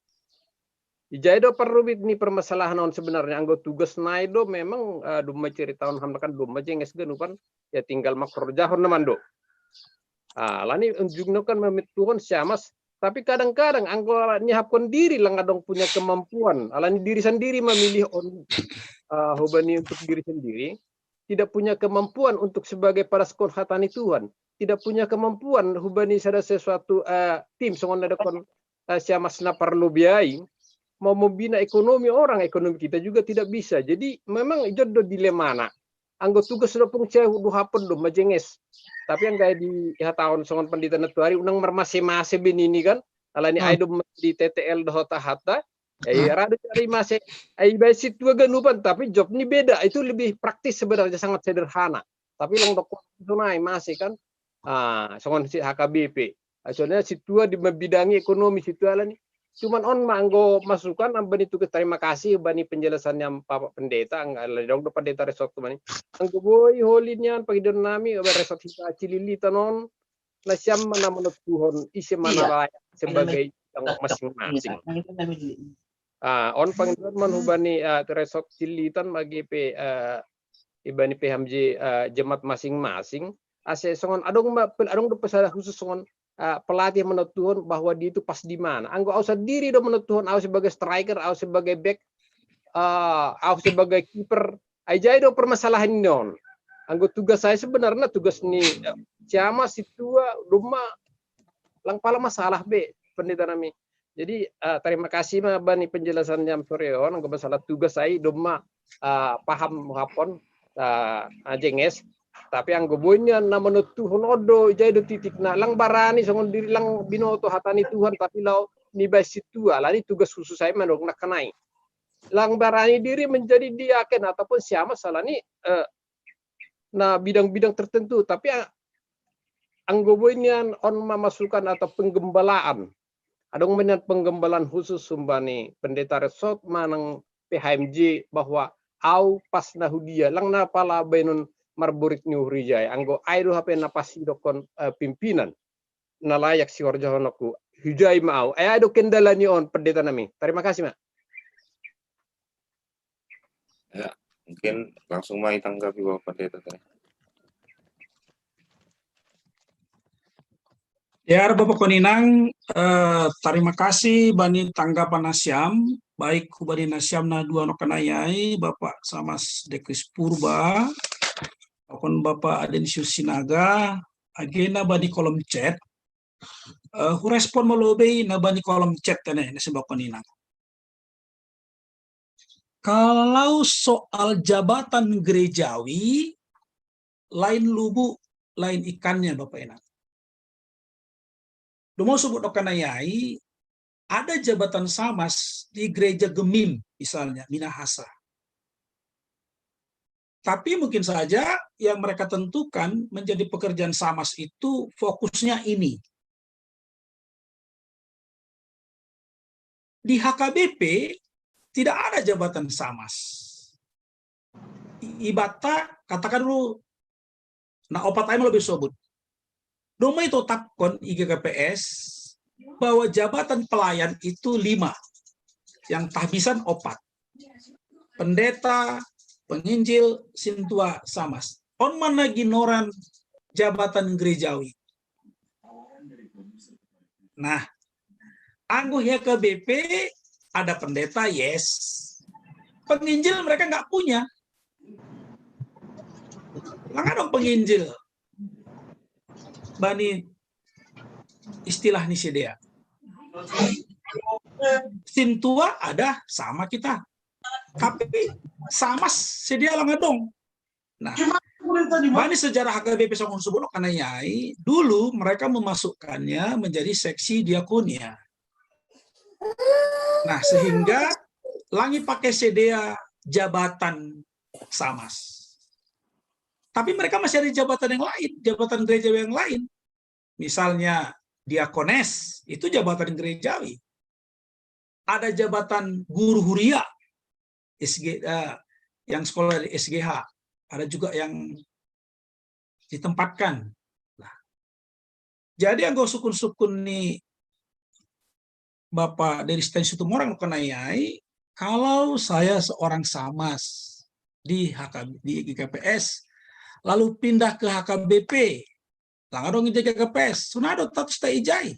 Ijaido perumit nih permasalahan non sebenarnya anggo tugas naido memang duma ceritaon hamdakan duma jenges genupan ya tinggal makro jahor namando. Lani unjungno kan memituhon siamas. Tapi kadang-kadang anggo nyihapkan diri lang adong punya kemampuan. Alani diri sendiri memilih hobani untuk diri sendiri. Tidak punya kemampuan untuk sebagai paraskon hatani Tuhan. Tidak punya kemampuan hubani ada sesuatu tim songon ada kon siamasna perlu biayai. Mau membina ekonomi orang, ekonomi kita juga tidak bisa. Jadi memang jodoh dilema na. Anggo tugas sudah fungsi duhapen do majenges. Tapi yang kayak di tahun songon pendeta natuari unang mermase-mase benini kan. Alani aido di TTL dohota hata. Rada cari masih basic dua ganupan tapi job ini beda, itu lebih praktis sebenarnya, sangat sederhana. Tapi long dokter tunai masih kan songon si HKBP. Soalnya situa di bidangi ekonomi situ alani. Cuman on manggo masukan ambani itu terima kasih bani penjelasannya Bapak Pendeta enggak dong do pendeta resort mani. Anggo boy holinya pagi don nami resort hita cililita non nasyam mana menurut Tuhan isi mana layak sebagai masing-masing. On panggilan hubani resort cilitan bagi ibani PHMJ jemaat masing-masing. Ase songon adong do pesalah khusus songon pelatih menurut Tuhan bahwa dia itu pas di mana. Anggo au sendiri do menurut Tuhan, au sebagai striker, au sebagai back, au sebagai kiper. Aja do permasalahan non. Anggo tugas saya sebenarnya tugas ni siama situa rumah lang pala masalah be pendeta nami. Jadi terima kasih bani penjelasan jam soreon anggo masalah tugas saya doma paham hapon jenges. Tapi anggo boynya na menurut Tuhan odo jaido titik na lang barani songon diri lang binoto hatani Tuhan tapi lau nibai situ alani tugas khusus saya manok nak kenai. Lang barani diri menjadi diaken ataupun siapa salani na bidang-bidang tertentu tapi anggo boynya on memasukkan atau penggembalaan. Adong menyan penggembalaan khusus sumbani pendeta resort manang PHMJ bahwa au pas nahudia lang na pala benun marburik ni Rijaya anggo aido hape napasi dokon pimpinan nalayak si warjahonoku hujai mau aido kendala ni on pendeta nami. Terima kasih Mak. Ya, mungkin langsung mai tanggapi Bapak Pendeta tadi. Ya Bapak Koninang, terima kasih bani tanggapan nasyam baik bani nasyam na dua nokanayai Bapak Samas Dekris Purba maupun Bapak Adensius Sinaga agena bani kolom chat respon melobei na bani kolom chat tane na Bapak Koninang. Kalau soal jabatan gerejawi, lain lubuk, lain ikannya Bapak Enak. Mau sebut dokanayai, ada jabatan samas di gereja Gemim, misalnya, Minahasa. Tapi mungkin saja yang mereka tentukan menjadi pekerjaan samas itu fokusnya ini. Di HKBP tidak ada jabatan samas. Ibata, katakan dulu, nah opat aim lebih sobut. Doma itu tapkon IGKPS bahwa jabatan pelayan itu 5, yang tahbisan 4. Pendeta, penginjil, sintua, samas. On mana ginoran jabatan gerejawi. Nah, anggo HKBP ada pendeta, yes. Penginjil mereka nggak punya. Nggak dong penginjil. Bani istilah Nisidea. Sintua ada sama kita. Tapi sama sedia lang dong. Nah, bani sejarah HKBP Songong Subono karena yai, dulu mereka memasukkannya menjadi seksi diakonia. Nah, sehingga langi pakai sedia jabatan samas. Tapi mereka masih ada jabatan yang lain, jabatan gerejawi yang lain. Misalnya diakones, itu jabatan gerejawi. Ada jabatan guru huria, yang sekolah di SGH. Ada juga yang ditempatkan. Nah, jadi anggo sukun-sukun nih Bapak dari Stensi Tumorang Kenayai, kalau saya seorang samas di GKPS, lalu pindah ke HKBP, langsung di GKPS, sunado status ijai.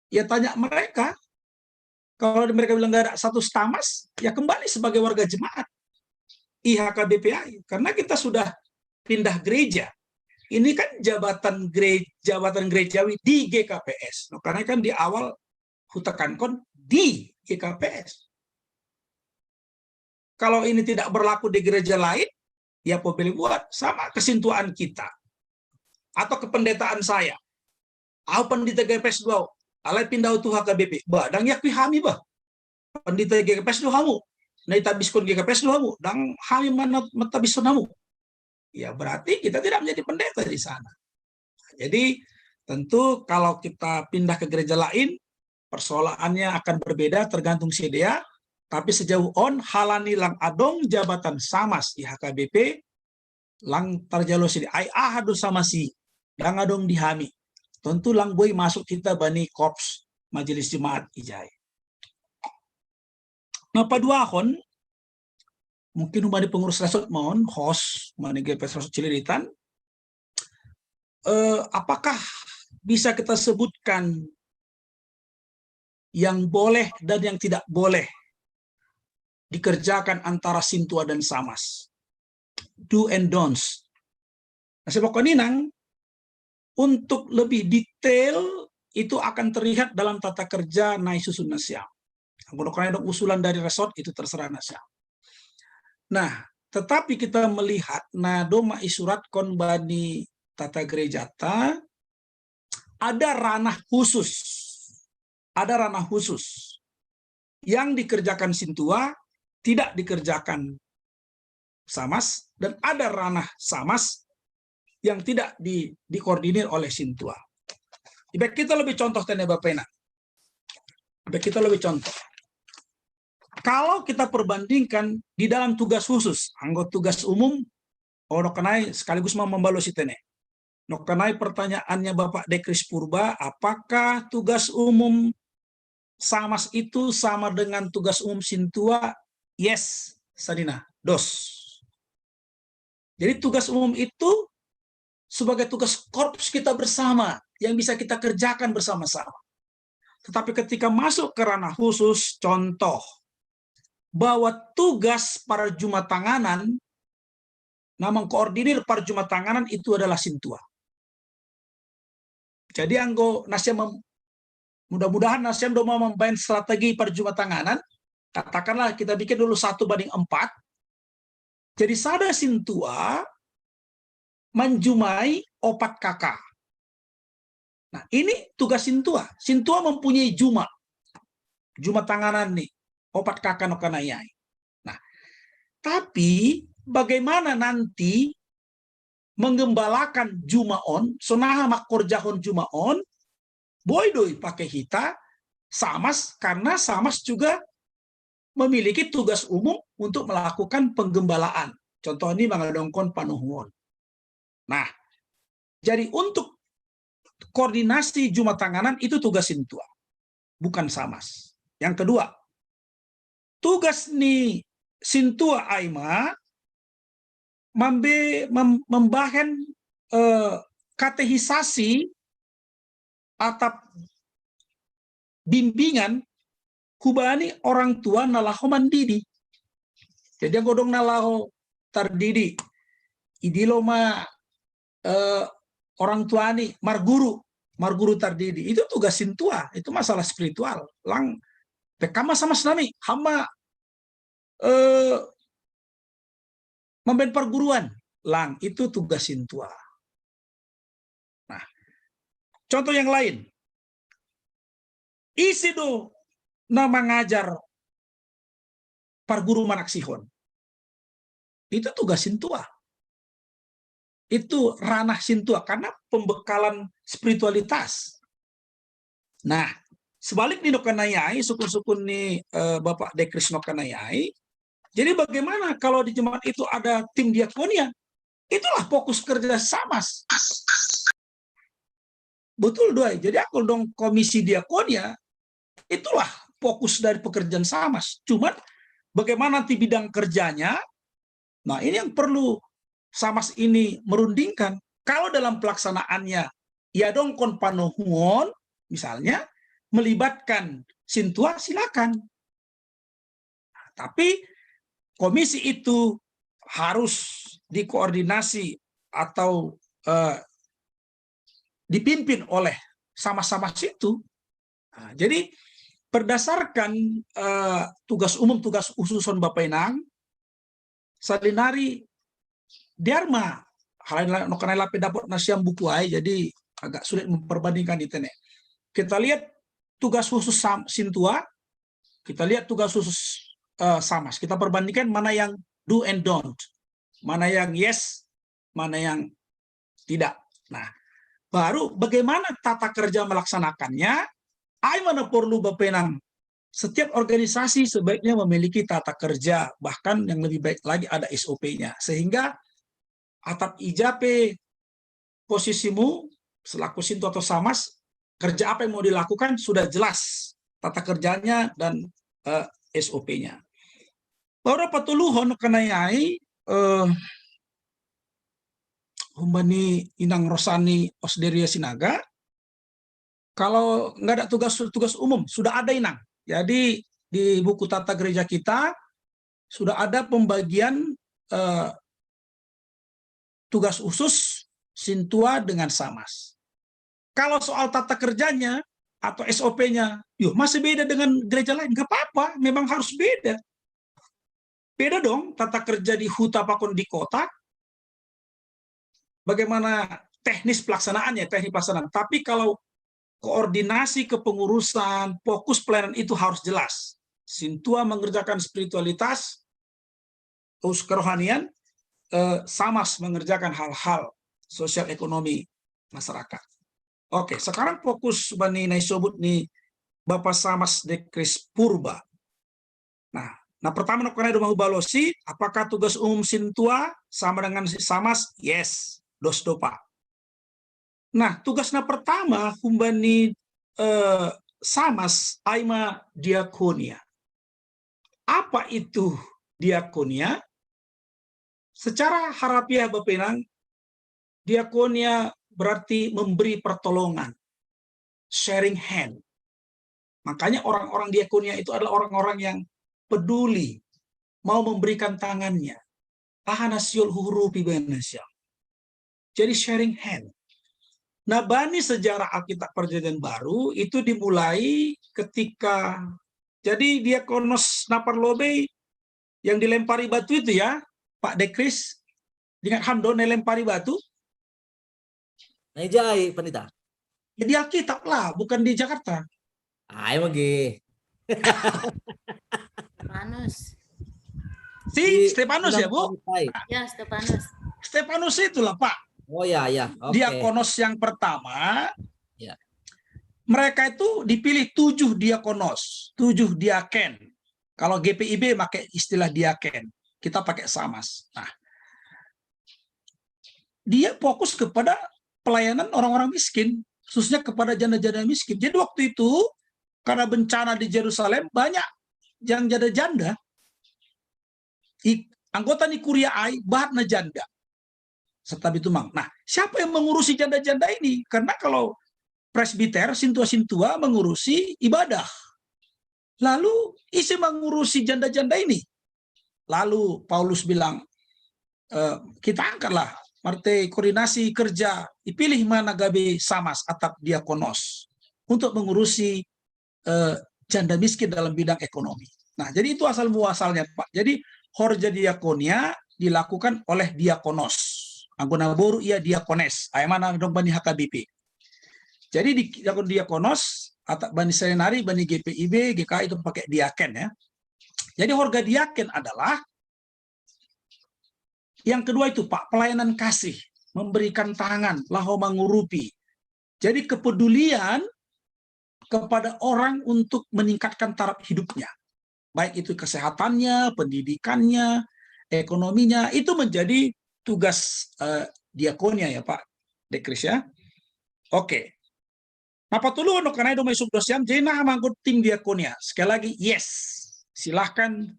Ya tanya mereka, kalau mereka bilang nggak ada status tamas, ya kembali sebagai warga jemaat IHKBPI, karena kita sudah pindah gereja. Ini kan jabatan gerejawi di GKPS. Nah, karena kan di awal hutakankon di GKPS. Kalau ini tidak berlaku di gereja lain, ya pilih buat sama kesintuan kita atau kependetaan saya. Aku pendeta GKPS dua, alai pindah tu HKBP. Badang yak pihami bah. Pendeta GKPS dua kamu. Nah, itabiskon GKPS dua kamu. Dang hami mana matabiskon kamu. Ya berarti kita tidak menjadi pendeta di sana. Jadi tentu kalau kita pindah ke gereja lain, persoalannya akan berbeda tergantung sedia. Tapi sejauh on halani lang adong jabatan samas di HKBP lang tarjalo sidi ai ahadu samasi lang adong dihami. Tentu lang boy masuk kita bani korps majelis jemaat ijai. Nah, paduahon mungkin umani pengurus resort mohon host mani GPS Resort Cililitan, apakah bisa kita sebutkan yang boleh dan yang tidak boleh dikerjakan antara sintua dan samas, do and don'ts. Nah, sepokoknya untuk lebih detail itu akan terlihat dalam tata kerja Nai Susun Nasyam. Kalau usulan dari resort itu terserah Nasyam. Nah, tetapi kita melihat doma isurat konbani tata gerejata ada ranah khusus. Ada ranah khusus yang dikerjakan sintua, tidak dikerjakan samas, dan ada ranah samas yang tidak dikoordinir oleh sintua. Ibarat kita lebih contoh tanya Bapak Enak. Ibarat kita lebih contoh. Kalau kita perbandingkan di dalam tugas khusus, anggota tugas umum, nokanai sekaligus mau membalos itene. Nokanai pertanyaannya Bapak Dekris Purba, apakah tugas umum samas itu sama dengan tugas umum sintua? Yes, Sadina, dos. Jadi tugas umum itu sebagai tugas korps kita bersama yang bisa kita kerjakan bersama-sama. Tetapi ketika masuk ke ranah khusus, contoh bahwa tugas para jumatanganan, nama koordinir para jumatanganan itu adalah sintua. Jadi anggo Nasyam mudah-mudahan Nasyam mau membangun strategi para jumatanganan Katakanlah kita bikin dulu 1:4. Jadi sada sintua menjumai opat kakak. Nah, ini tugas sintua. Sintua mempunyai juma tanganan nih, opat kakak no kanayai. Nah, tapi bagaimana nanti menggembalakan jumaon, sonaha makorjahon jumaon, boydoi pakai hita, samas, karena samas juga memiliki tugas umum untuk melakukan penggembalaan. Contoh ini mengadongkon panuhun. Nah, jadi untuk koordinasi juma tanganan itu tugas sintua, bukan samas. Yang kedua, tugas ni sintua aima membahen katehisasi atau bimbingan kubani orang tua nalaho mandidi. Jadi godong nalaho tardidi. Idilo ma orang tua ni marguru tardidi. Itu tugas sintua, itu masalah spiritual. Lang pekama sama senami hama memben perguruan. Lang itu tugas sintua. Nah, contoh yang lain. Isi do na mengajar parguru manaksihon. Itu tugas sintua. Itu ranah sintua karena pembekalan spiritualitas. Nah, sebalik nih Nokanayai, sukun-sukun nih Bapak Dekris Nokanayai. Jadi bagaimana kalau di jemaat itu ada tim diakonia? Itulah fokus kerja samas. Betul doy. Jadi aku dong komisi diakonia, itulah fokus dari pekerjaan samas. Cuman bagaimana nanti bidang kerjanya, nah ini yang perlu samas ini merundingkan. Kalau dalam pelaksanaannya, ya dong kon panohungon, misalnya, melibatkan sintua, silakan. Tapi komisi itu harus dikoordinasi atau dipimpin oleh sama-sama situ. Nah, jadi berdasarkan tugas umum, tugas khususon Bapak Inang, salinari Dharma, hal nokanai lape dapat nasiam buku ay, jadi agak sulit memperbandingkan itu nih. Kita lihat tugas khusus sintua, kita lihat tugas khusus samas. Kita perbandingkan mana yang do and don't, mana yang yes, mana yang tidak. Nah, baru bagaimana tata kerja melaksanakannya. Ay mana perlu Bapenang. Setiap organisasi sebaiknya memiliki tata kerja, bahkan yang lebih baik lagi ada SOP-nya, sehingga atap ijape posisimu selaku sintu atau samas, kerja apa yang mau dilakukan sudah jelas tata kerjanya dan SOP-nya. Baru patuluhon kanayai humbani Inang Rosani Osderia Sinaga, kalau nggak ada tugas umum sudah ada Inang. Jadi di buku tata gereja kita sudah ada pembagian tugas khusus sintua dengan samas. Kalau soal tata kerjanya atau SOP-nya, yuk masih beda dengan gereja lain, nggak apa-apa, memang harus beda. Beda dong tata kerja di huta pakon di kota, bagaimana teknis pelaksanaannya, teknik pelaksanaan. Tapi kalau koordinasi kepengurusan, fokus pelayanan itu harus jelas. Sintua mengerjakan spiritualitas, terus kerohanian, samas mengerjakan hal-hal sosial ekonomi masyarakat. Oke, sekarang fokus bani naisobut nih Bapak Samas Dekris Purba. Nah pertama karena rumah balosi, apakah tugas umum sintua sama dengan samas? Yes, dos dopa. Nah tugasnya pertama humbani samas aima diakonia. Apa itu diakonia? Secara harafiah Bapenang, diakonia berarti memberi pertolongan, sharing hand. Makanya orang-orang diakonia itu adalah orang-orang yang peduli, mau memberikan tangannya. Tahanasiul hurupi benasyam. Jadi sharing hand. Nah, bani sejarah Alkitab Perjanjian Baru itu dimulai ketika Jadi Diakonos Naparlobe yang dilempari batu itu ya, Pak Dekris, dengan Hamdon lempari batu. Najai pendeta. Ya di Alkitab lah, bukan di Jakarta. Ayo magi. Stefanus. Stefanus ya, Bu? Ya, Stefanus. Stefanus itulah, Pak. Oh ya, ya. Okay. Diakonos yang pertama. Ya. Mereka itu dipilih 7 diakonos, 7 diaken. Kalau GPIB pakai istilah diaken, kita pakai samas. Nah, dia fokus kepada pelayanan orang-orang miskin, khususnya kepada janda-janda miskin. Jadi waktu itu karena bencana di Yerusalem banyak yang janda-janda. Anggota di Kuria Ai bahatna janda. Serta itu mang. Nah, siapa yang mengurusi janda-janda ini? Karena kalau presbiter sintua-sintua mengurusi ibadah. Lalu isi mengurusi janda-janda ini. Lalu Paulus bilang, kita angkatlah partai koordinasi kerja, dipilih mana gabe samas atap diakonos untuk mengurusi janda miskin dalam bidang ekonomi. Nah, jadi itu asal muasalnya, Pak. Jadi horja diakonia dilakukan oleh diakonos. Anggona boru ia diakones. Mana dong bani HKBP. Jadi di diakonos atau bani senari, bani GPIB, GKI itu pakai diaken ya. Jadi horga diaken adalah yang kedua itu Pak, pelayanan kasih, memberikan tangan, laho mengurupi. Jadi kepedulian kepada orang untuk meningkatkan taraf hidupnya. Baik itu kesehatannya, pendidikannya, ekonominya, itu menjadi tugas diakonia ya Pak Dekris ya. Oke. Nah, patulu untuk karena itu masuk dosiam, jadi nah manggut tim diakonia. Sekali lagi, yes, silahkan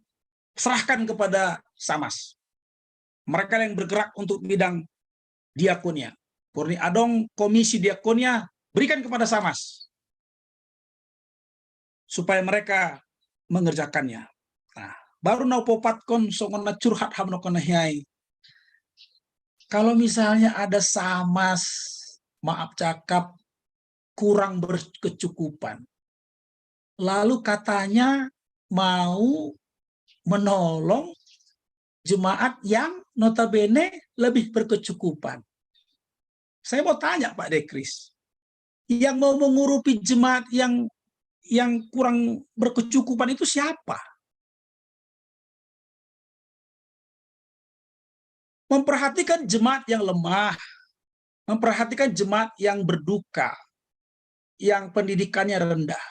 serahkan kepada samas. Mereka yang bergerak untuk bidang diakonia. Purni adong komisi diakonia berikan kepada samas supaya mereka mengerjakannya. Nah, baru nau popatkon songona curhat ham nokona hiai. Kalau misalnya ada samas, maaf cakap, kurang berkecukupan. Lalu katanya mau menolong jemaat yang notabene lebih berkecukupan. Saya mau tanya Pak Dekris, yang mau mengurupi jemaat yang kurang berkecukupan itu siapa? Memperhatikan jemaat yang lemah, memperhatikan jemaat yang berduka, yang pendidikannya rendah.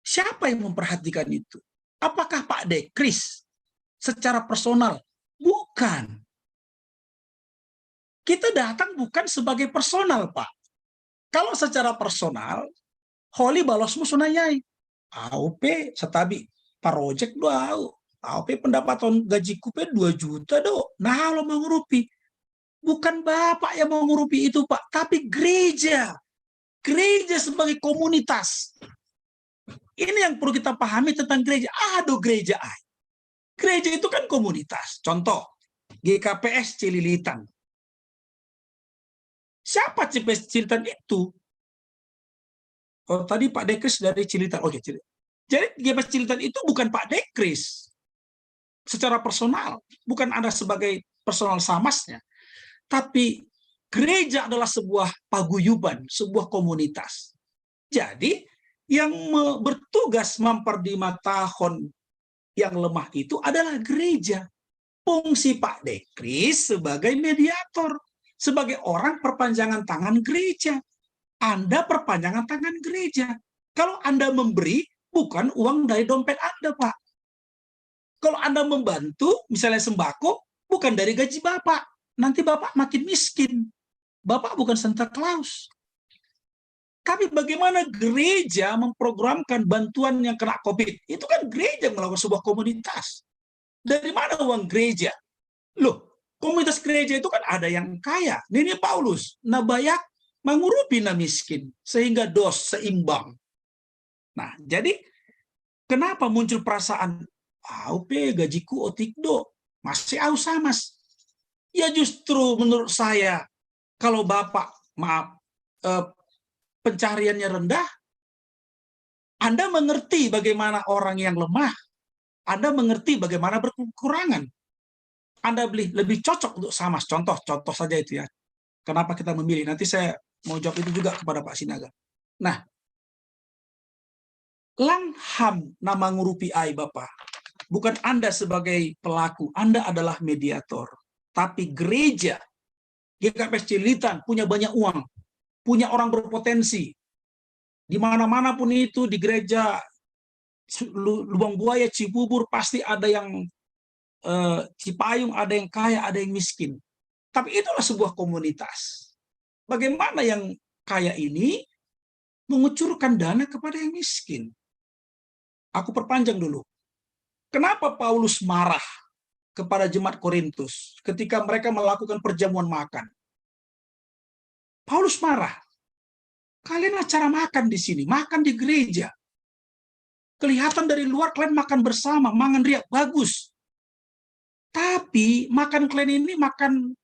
Siapa yang memperhatikan itu? Apakah Pak Dekris secara personal? Bukan. Kita datang bukan sebagai personal, Pak. Kalau secara personal, Holy balosmu sunayai. AOP setabi project doa. AOP pendapatan gajiku 2 juta do. Nah, lo mengurupi. Bukan Bapak yang mengurupi itu, Pak, tapi gereja. Gereja sebagai komunitas. Ini yang perlu kita pahami tentang gereja. Aduh, gereja. Gereja itu kan komunitas. Contoh, GKPS Cililitan. Siapa GKPS Cililitan itu? Oh, tadi Pak Dekris dari Cililitan. Oke, Cililitan. Jadi GKPS Cililitan itu bukan Pak Dekris. Secara personal. Bukan Anda sebagai personal samasnya. Tapi gereja adalah sebuah paguyuban, sebuah komunitas. Jadi, yang bertugas memperdimatahon yang lemah itu adalah gereja. Fungsi Pak Dekris sebagai mediator, sebagai orang perpanjangan tangan gereja. Anda perpanjangan tangan gereja. Kalau Anda memberi, bukan uang dari dompet Anda, Pak. Kalau Anda membantu, misalnya sembako, bukan dari gaji Bapak. Nanti Bapak makin miskin. Bapak bukan Santa Claus. Tapi bagaimana gereja memprogramkan bantuan yang kena COVID? Itu kan gereja melakukan sebuah komunitas. Dari mana uang gereja? Loh, komunitas gereja itu kan ada yang kaya. Ini Paulus, nabayak mengurupi na miskin. Sehingga dos seimbang. Nah, jadi kenapa muncul perasaan, AUP gajiku otikdo, masih aus samas. Ya justru menurut saya, kalau Bapak, maaf, pencariannya rendah, Anda mengerti bagaimana orang yang lemah, Anda mengerti bagaimana berkekurangan. Anda lebih cocok untuk Samas. Contoh saja itu ya. Kenapa kita memilih? Nanti saya mau jawab itu juga kepada Pak Sinaga. Nah, Langham nama ngurupi ai Bapak. Bukan Anda sebagai pelaku, Anda adalah mediator. Tapi gereja, GKPS Cililitan punya banyak uang, punya orang berpotensi. Di mana-mana pun itu, di gereja Lubang Buaya, Cibubur, pasti ada yang Cipayung, ada yang kaya, ada yang miskin. Tapi itulah sebuah komunitas. Bagaimana yang kaya ini mengucurkan dana kepada yang miskin? Aku perpanjang dulu. Kenapa Paulus marah kepada jemaat Korintus ketika mereka melakukan perjamuan makan? Paulus marah. Kalian acara makan di sini, makan di gereja. Kelihatan dari luar kalian makan bersama, mangan riak, bagus. Tapi makan kalian ini makan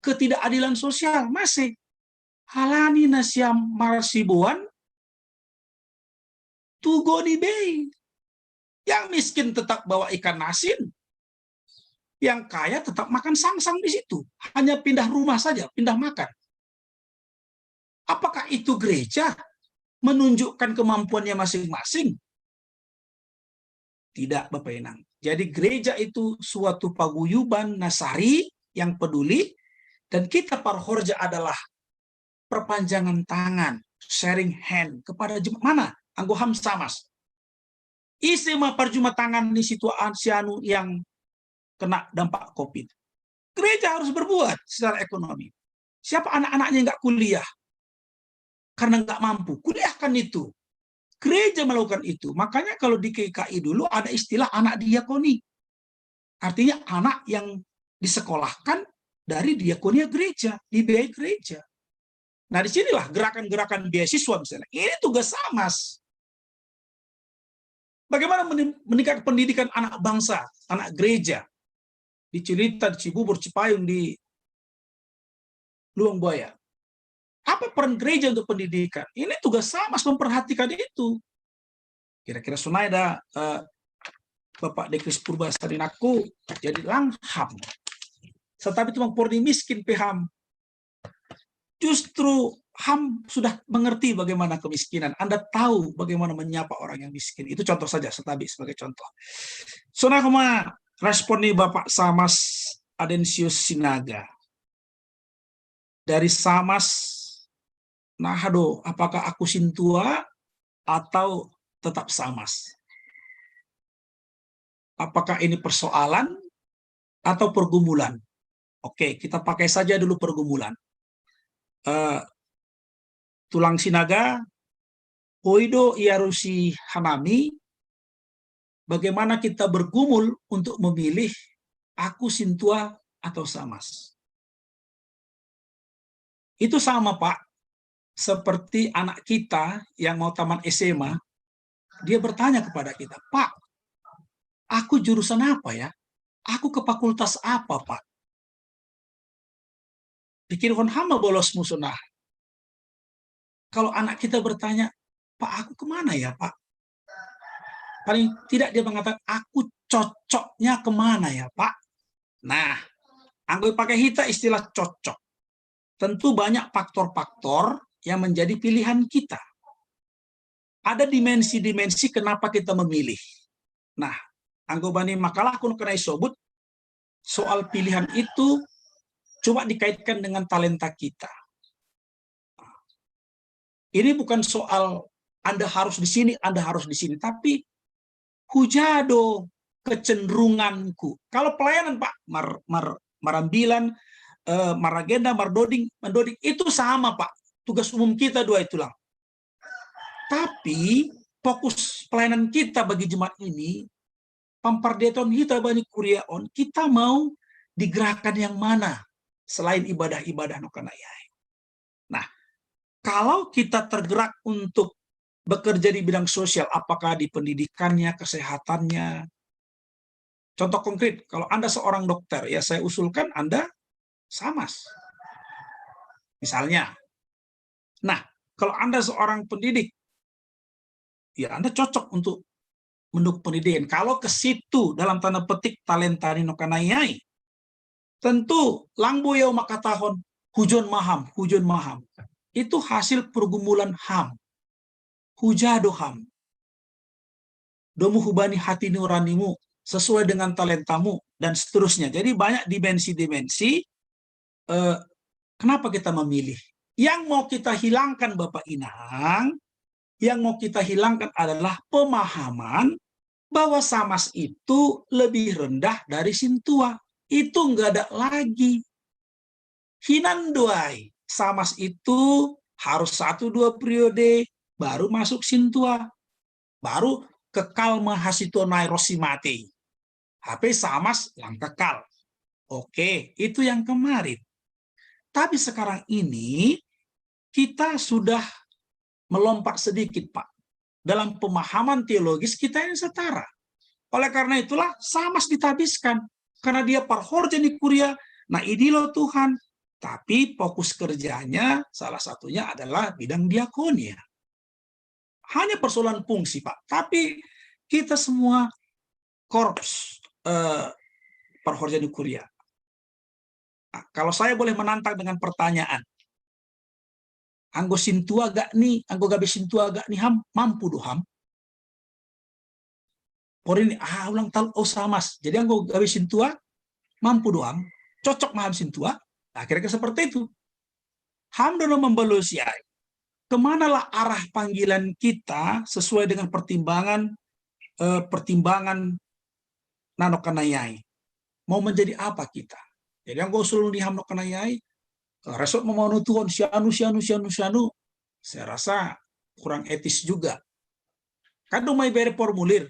ketidakadilan sosial. Masih halani nasiam marsibuan tugoni bei. Yang miskin tetap bawa ikan asin. Yang kaya tetap makan sangsang di situ. Hanya pindah rumah saja, pindah makan. Apakah itu gereja menunjukkan kemampuannya masing-masing? Tidak, Bapak Enang. Jadi gereja itu suatu paguyuban Nasari yang peduli, dan kita Parhorja adalah perpanjangan tangan, sharing hand kepada jemaat. Mana? Anggoham Samas. Isema perjuma tangan di situasi yang kena dampak COVID. Gereja harus berbuat secara ekonomi. Siapa anak-anaknya nggak kuliah? Karena nggak mampu, kuliahkan itu. Gereja melakukan itu. Makanya kalau di KKI dulu ada istilah anak diakoni. Artinya anak yang disekolahkan dari diakonia gereja, dibiayai gereja. Nah, disinilah gerakan-gerakan beasiswa misalnya. Ini tugas Samas. Bagaimana meningkatkan pendidikan anak bangsa, anak gereja. Di Cililitan, Cibubur, Cipayung, di Lubang Buaya. Apa peran gereja untuk pendidikan? Ini tugas Samas memperhatikan itu. Kira-kira Sunaida, Bapak Dekris Purbasadinaku jadi Langham. Tetapi cuma porni miskin peham. Justru HAM sudah mengerti bagaimana kemiskinan. Anda tahu bagaimana menyapa orang yang miskin. Itu contoh saja, Setabi sebagai contoh. Sonakoma responi Bapak Samas Adensius Sinaga. Dari Samas, Nahado, apakah aku sintua atau tetap Samas? Apakah ini persoalan atau pergumulan? Oke, kita pakai saja dulu pergumulan. Tulang Sinaga, Hoido Iarusi Hanami, bagaimana kita bergumul untuk memilih aku sintua atau Samas? Itu sama, Pak. Seperti anak kita yang mau taman SMA, dia bertanya kepada kita, Pak, aku jurusan apa ya? Aku ke fakultas apa, Pak? Pikir kon hama bolos musunah. Kalau anak kita bertanya, Pak, aku kemana ya, Pak? Paling tidak dia mengatakan, aku cocoknya kemana ya, Pak? Nah, anggo pakai hita istilah cocok. Tentu banyak faktor-faktor yang menjadi pilihan kita. Ada dimensi-dimensi kenapa kita memilih. Nah, anggobani makalah kun kena isobut, soal pilihan itu coba dikaitkan dengan talenta kita. Ini bukan soal Anda harus di sini, Anda harus di sini, tapi hujado kecenderunganku. Kalau pelayanan Pak, marambilan, maragenda, mendoding itu sama Pak. Tugas umum kita dua itulah. Tapi fokus pelayanan kita bagi jemaat ini, pampardeton kita bani kuriaon, kita mau digerakkan yang mana selain ibadah-ibadah nokanayai. Nah, kalau kita tergerak untuk bekerja di bidang sosial, apakah di pendidikannya, kesehatannya. Contoh konkret, kalau Anda seorang dokter, ya saya usulkan Anda Samas. Misalnya. Nah, kalau Anda seorang pendidik, ya Anda cocok untuk mendukung pendidikan. Kalau ke situ dalam tanda petik talenta ni nokanayai, tentu langbo yau makatahon hujon maham. Itu hasil pergumulan ham. Hujado ham. Domu hubani hati nuranimu sesuai dengan talentamu dan seterusnya. Jadi banyak dimensi-dimensi. Kenapa kita memilih? Yang mau kita hilangkan Bapak Inang, yang mau kita hilangkan adalah pemahaman bahwa Samas itu lebih rendah dari Sintua. Itu nggak ada lagi. Hinanduai, Samas itu harus 1-2 periode, baru masuk Sintua. Baru kekal mahasitonai rosimate. HP Samas yang kekal. Oke, itu yang kemarin. Tapi sekarang ini, kita sudah melompat sedikit, Pak. Dalam pemahaman teologis kita yang setara. Oleh karena itulah Samas ditabiskan. Karena dia parhorja di kuria, nah idilo Tuhan. Tapi fokus kerjanya salah satunya adalah bidang diakonia. Hanya persoalan fungsi, Pak. Tapi kita semua korps parhorja di kuria. Nah, kalau saya boleh menantang dengan pertanyaan, anggo Sintua gak nih, anggo gabe Sintua gak nih ham, mampu doham. Porin ulang tahun Samas. Jadi anggo gabe Sintua mampu doham, cocok maham Sintua. Nah, kira-kira seperti itu. Ham dono membelusiai. Kemanalah arah panggilan kita sesuai dengan pertimbangan nanokanayai. Mau menjadi apa kita? Jadi anggo usul di ham nokanayai, resort memenuhi Tuhan sianu. Saya rasa kurang etis juga. Kadang may bere formulir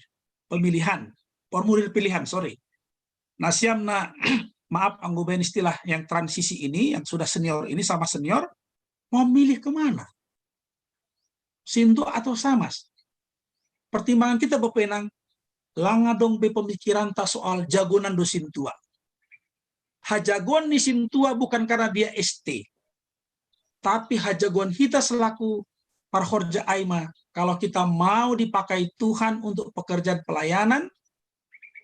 pilihan, sorry. Nasiamna, maaf anggo ben istilah yang transisi ini, yang sudah senior ini sama senior, mau milih kemana? Sintua atau Samas? Pertimbangan kita bepenang, langadong be pemikiran tak soal jagonan do Sintua. Hajagoan ni Sintua bukan karena dia ST, tapi hajagoan kita selaku parhorja Aima, kalau kita mau dipakai Tuhan untuk pekerjaan pelayanan,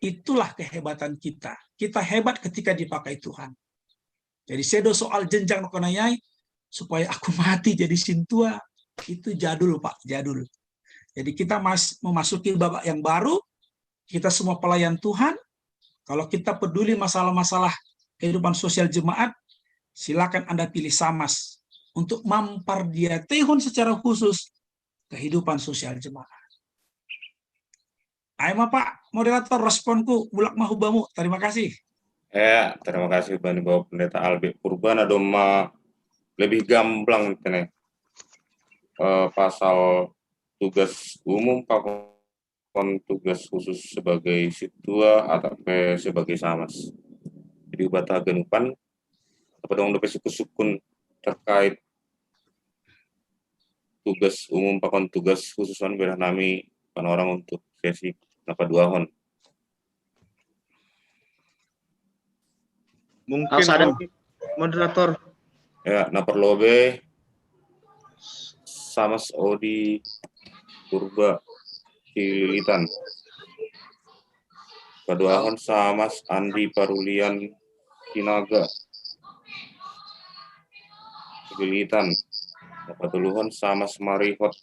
itulah kehebatan kita. Kita hebat ketika dipakai Tuhan. Jadi sedo soal jenjang nokanayai, supaya aku mati jadi Sintua, itu jadul Pak, jadul. Jadi kita memasuki babak yang baru, kita semua pelayan Tuhan. Kalau kita peduli masalah-masalah kehidupan sosial jemaat, silakan Anda pilih Samas untuk memperdiatehun secara khusus kehidupan sosial jemaat. Ayo Pak, moderator, responku bulak mahubamu. Terima kasih. Ya, terima kasih Bani Bapak Pendeta Albert Purban. Ada lebih gamblang ini. Pasal tugas umum pakon tugas khusus sebagai Sintua atau sebagai Samas. Jadi bata genupan pada orang suku-sukun terkait tugas umum pakon tugas khususan berah nami pan orang untuk sesi napa duahon. Mungkin moderator. Ya, na perlobe Samas Odi Purba Cililitan. Keduaan Samas Andi Parulian Sinaga. Cililitan. Keduluhan Samas Marihot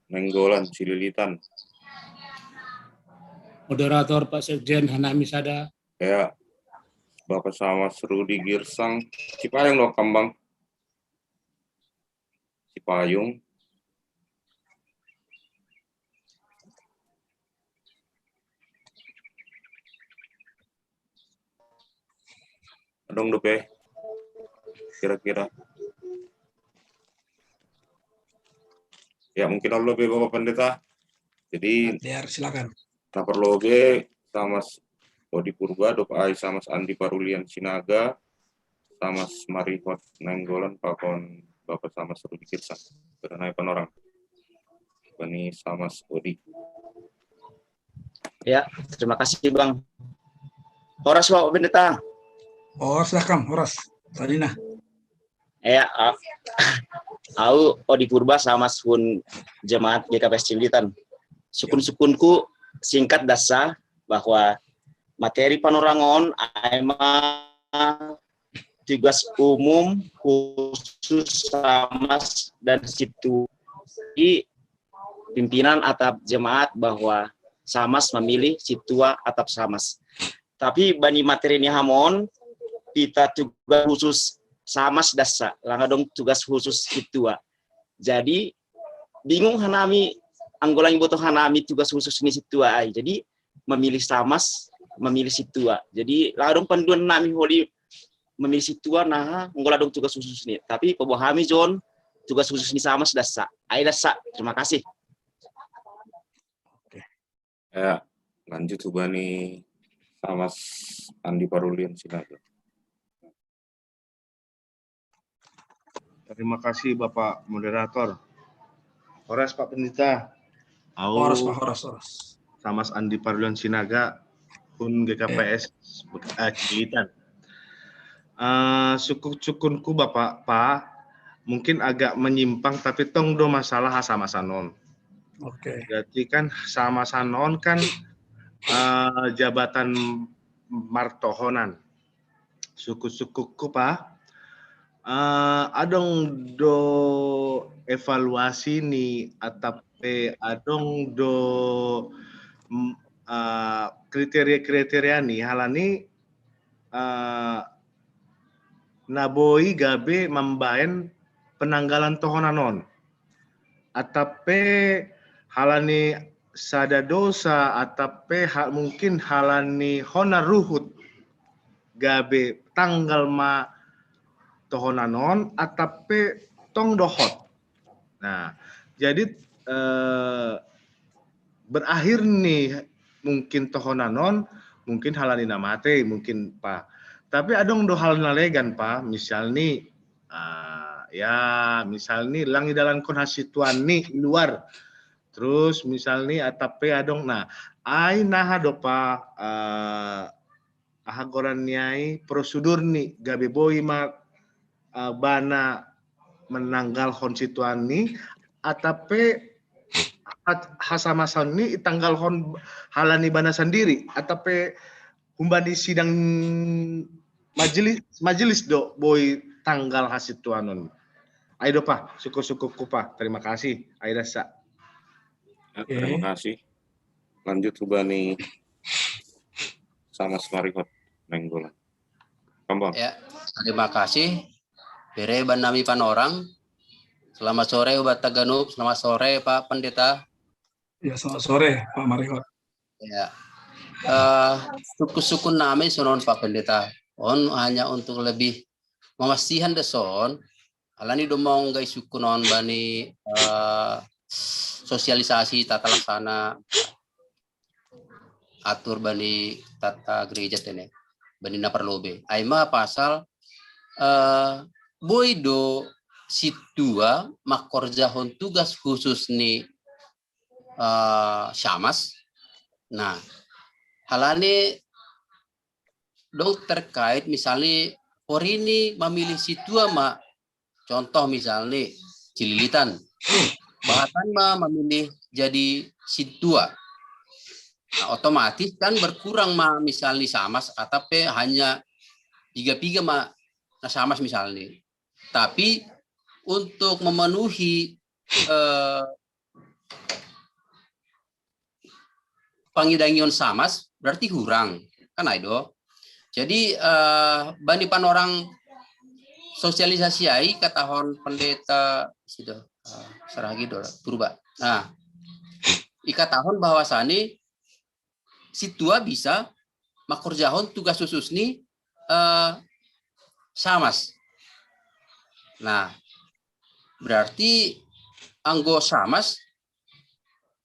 Nenggolan Cililitan. Moderator Pak Sekjen Hanami Sada. Ya. Bapak Samas Rudi Girsang Cipayung loh Kambang. Cipayung. Dong dope. Kira-kira. Ya mungkin lebih Bapak Pendeta. Jadi silakan. Tak perlu be sama Odi Purba, Dopai sama Andi Parulian Sinaga, sama Marihot Nenggolan, Pakon Bapak sama Rudi Girsang. Karena orang. Ini sama Odi. Ya, terima kasih Bang. Horas Pak Pendeta. Oh, silakan, Horas. Tadina. Ya, Au Odi Purba sama sun jemaat GKPS Cibilitan. Sukun-sukunku singkat dasa bahwa materi panorangon aima tugas umum khusus Samas dan situ di pimpinan atap jemaat bahwa Samas memilih situa atap Samas. Tapi bani materi ini hamon kita tugas khusus Samas dasa, langga dong tugas khusus situa. Jadi bingung hanami anggolang butuh hanami tugas khusus ini situa ai. Jadi memilih Samas, memilih situa. Jadi langga dong panduan nami holi memilih situa nah anggolang dong tugas khusus ini. Tapi pebohami John tugas khusus ini Samas dasa. Ai dasa. Terima kasih. Ya, lanjut Bani Samas Andi Parulian silakan. Terima kasih Bapak Moderator. Horas Pak Pendeta. Horas Pak, horas. Samas Andi Parulian Sinaga, Hun GKPS Cibilitan. Sukunku Bapak Pak, mungkin agak menyimpang tapi tong do masalah sama sanon. Oke. Jadi kan sama sanon kan jabatan martohonan. Suku-sukuku Pak. Adong do evaluasi ni atape adong do kriteria-kriteria ni halani naboi gabe membaen penanggalan tohonanon atape halani sada dosa atape mungkin halani hona ruhut gabe tanggal ma tohonanon atape tong dohot. Nah, jadi berakhir nih mungkin tohonanon, mungkin halani namate, mungkin Pak. Tapi adong do hal nalegan Pak, misal nih, misal nih langi dalam konhasituan nih luar. Terus misal nih atape adong, nah, ai naha do Pak, ahagoran niai prosedur nih gabe boi ma bana menanggal konstituan ni atape hasamasan ni tanggal hon halani bana sendiri atape humbani sidang majelis do boy tanggal hasituanon. Aido Pak, syukur-syukur Pak. Terima kasih. Aida sa. Terima kasih. Lanjut Bani Samas Marihot Nenggolan. Kembang. Ya, terima kasih. Bere Banami Panorang. Selamat sore Ubat Taganub. Selamat sore Pak Pendeta. Ya, selamat sore Pak Marihot. Ya. Suku-suku nami sonon Pak Pendeta. On hanya untuk lebih memastikan deson. Alani domong guys suku non bani sosialisasi tata laksana atur bani tata gereja tene. Bani naparlobe. Aima pasal boido situa makorjahon tugas khusus nih Samas. Nah, halane dong terkait misalnya Porini memilih situa contoh misalnya Cililitan, bahkan memilih jadi situa. Nah, otomatis kan berkurang misalnya Samas atau hanya 3 Samas misalnya. Tapi untuk memenuhi pangidangion Samas berarti kurang kan Aido. Jadi bani panorang sosialisasi ai katahon pendeta sido saragi do purba. Nah, ikatahon bahwasane situa bisa makorjahon tugas khusus nih Samas. Nah, berarti anggo Samas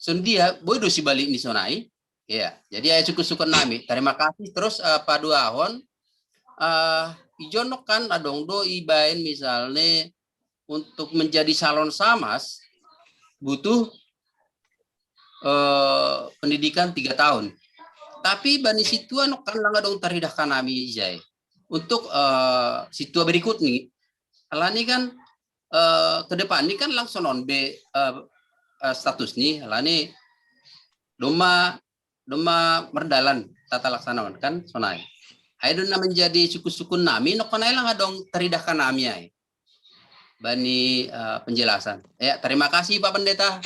sendia bodo si balik nisonai. Ya, jadi ayah cukup nami. Terima kasih. Terus padu ahon ijonok kan adong do ibain misalnya untuk menjadi salon Samas butuh pendidikan 3 tahun. Tapi bani situa nok kan langga dong taridahkan nami jai. Untuk situa berikut nih. Alani kan ke depan ini kan langsung on be status nih lah nih doma merdalan tata laksana kan sonai. Ayo na menjadi suku-suku nami no kanai lang adong teridahkan nami ay. Bani penjelasan. Ya, terima kasih Pak Pendeta.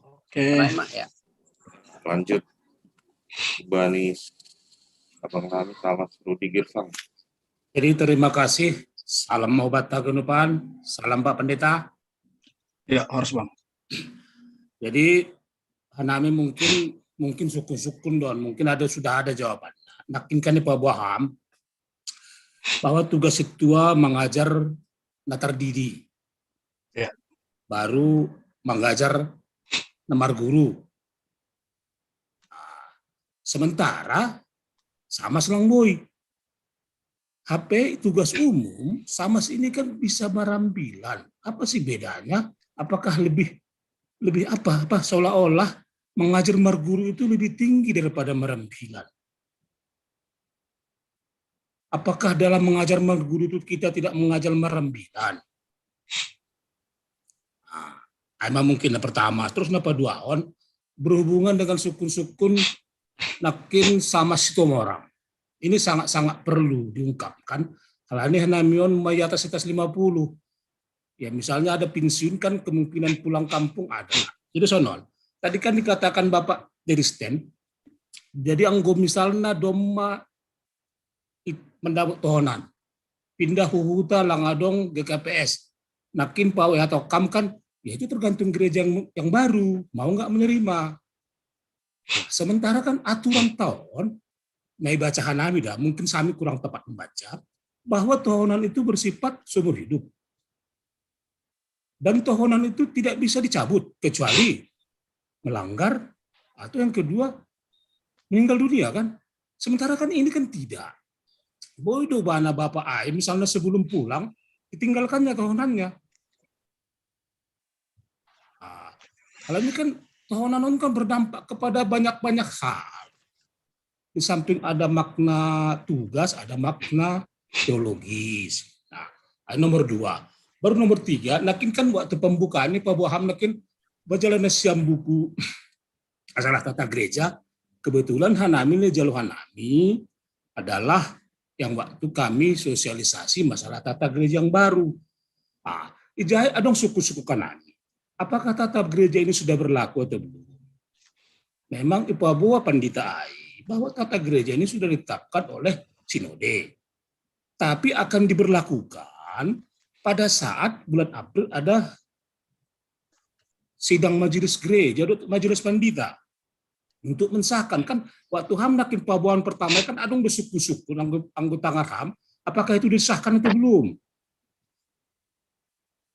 Oke. Ya. Lanjut. Bani Abang kami sama Rudi Girsang. Jadi terima kasih. Salam obat tagunupan. Salam Pak Pendeta. Ya, harus Bang. Jadi Hanami mungkin sukun don, mungkin sudah ada jawaban. Nakinkan Pak Boham bahwa tugas ketua mengajar natar didi. Ya. Baru mengajar nomor guru. Sementara sama selang boy. HP tugas umum sama ini kan bisa merambilan. Apa sih bedanya? Apakah lebih apa seolah-olah mengajar marguru itu lebih tinggi daripada merambilan? Apakah dalam mengajar marguru itu kita tidak mengajar merambilan? Nah, mungkin yang pertama, terus napa dua on berhubungan dengan sukun-sukun nakin sama sitomorang. Ini sangat-sangat perlu diungkapkan. Kalau ini Hanamion may atas 50. Ya misalnya ada pensiun kan kemungkinan pulang kampung ada. Jadi sonon. Tadi kan dikatakan Bapak dari stand. Jadi anggo misalnya doma mendapat tohonan. Pindah huhuta langadong GKPS. Nakin pawe atau kam kan ya itu tergantung gereja yang baru mau nggak menerima. Sementara kan aturan tahun may baca Hanami dah, mungkin kami kurang tepat membaca bahwa tohonan itu bersifat seumur hidup. Dan tohonan itu tidak bisa dicabut kecuali melanggar atau yang kedua meninggal dunia kan. Sementara kan ini kan tidak. Bodoh bana Bapak Ai misalnya sebelum pulang ditinggalkannya tohonannya. Nah, kalau ini kan tohonan kan berdampak kepada banyak-banyak hal. Di samping ada makna tugas, ada makna teologis. Nah, nomor 2. Baru nomor 3, nakin kan waktu pembukaan ini Pak Boham nakin berjalan siam buku asalah tata gereja. Kebetulan Hanami Jalu Hanami adalah yang waktu kami sosialisasi masalah tata gereja yang baru. Nah, ijai adong suku-suku Kanani. Apakah tata gereja ini sudah berlaku atau belum? Memang Ibu Abu Pandita Ai bahwa tata gereja ini sudah ditetapkan oleh sinode. Tapi akan diberlakukan pada saat bulan April ada sidang majelis gereja, majelis pandita. Untuk mensahkan, kan waktu HAM nakin pabuan pertama kan adong bersuku-suku anggota HAM, apakah itu disahkan atau belum?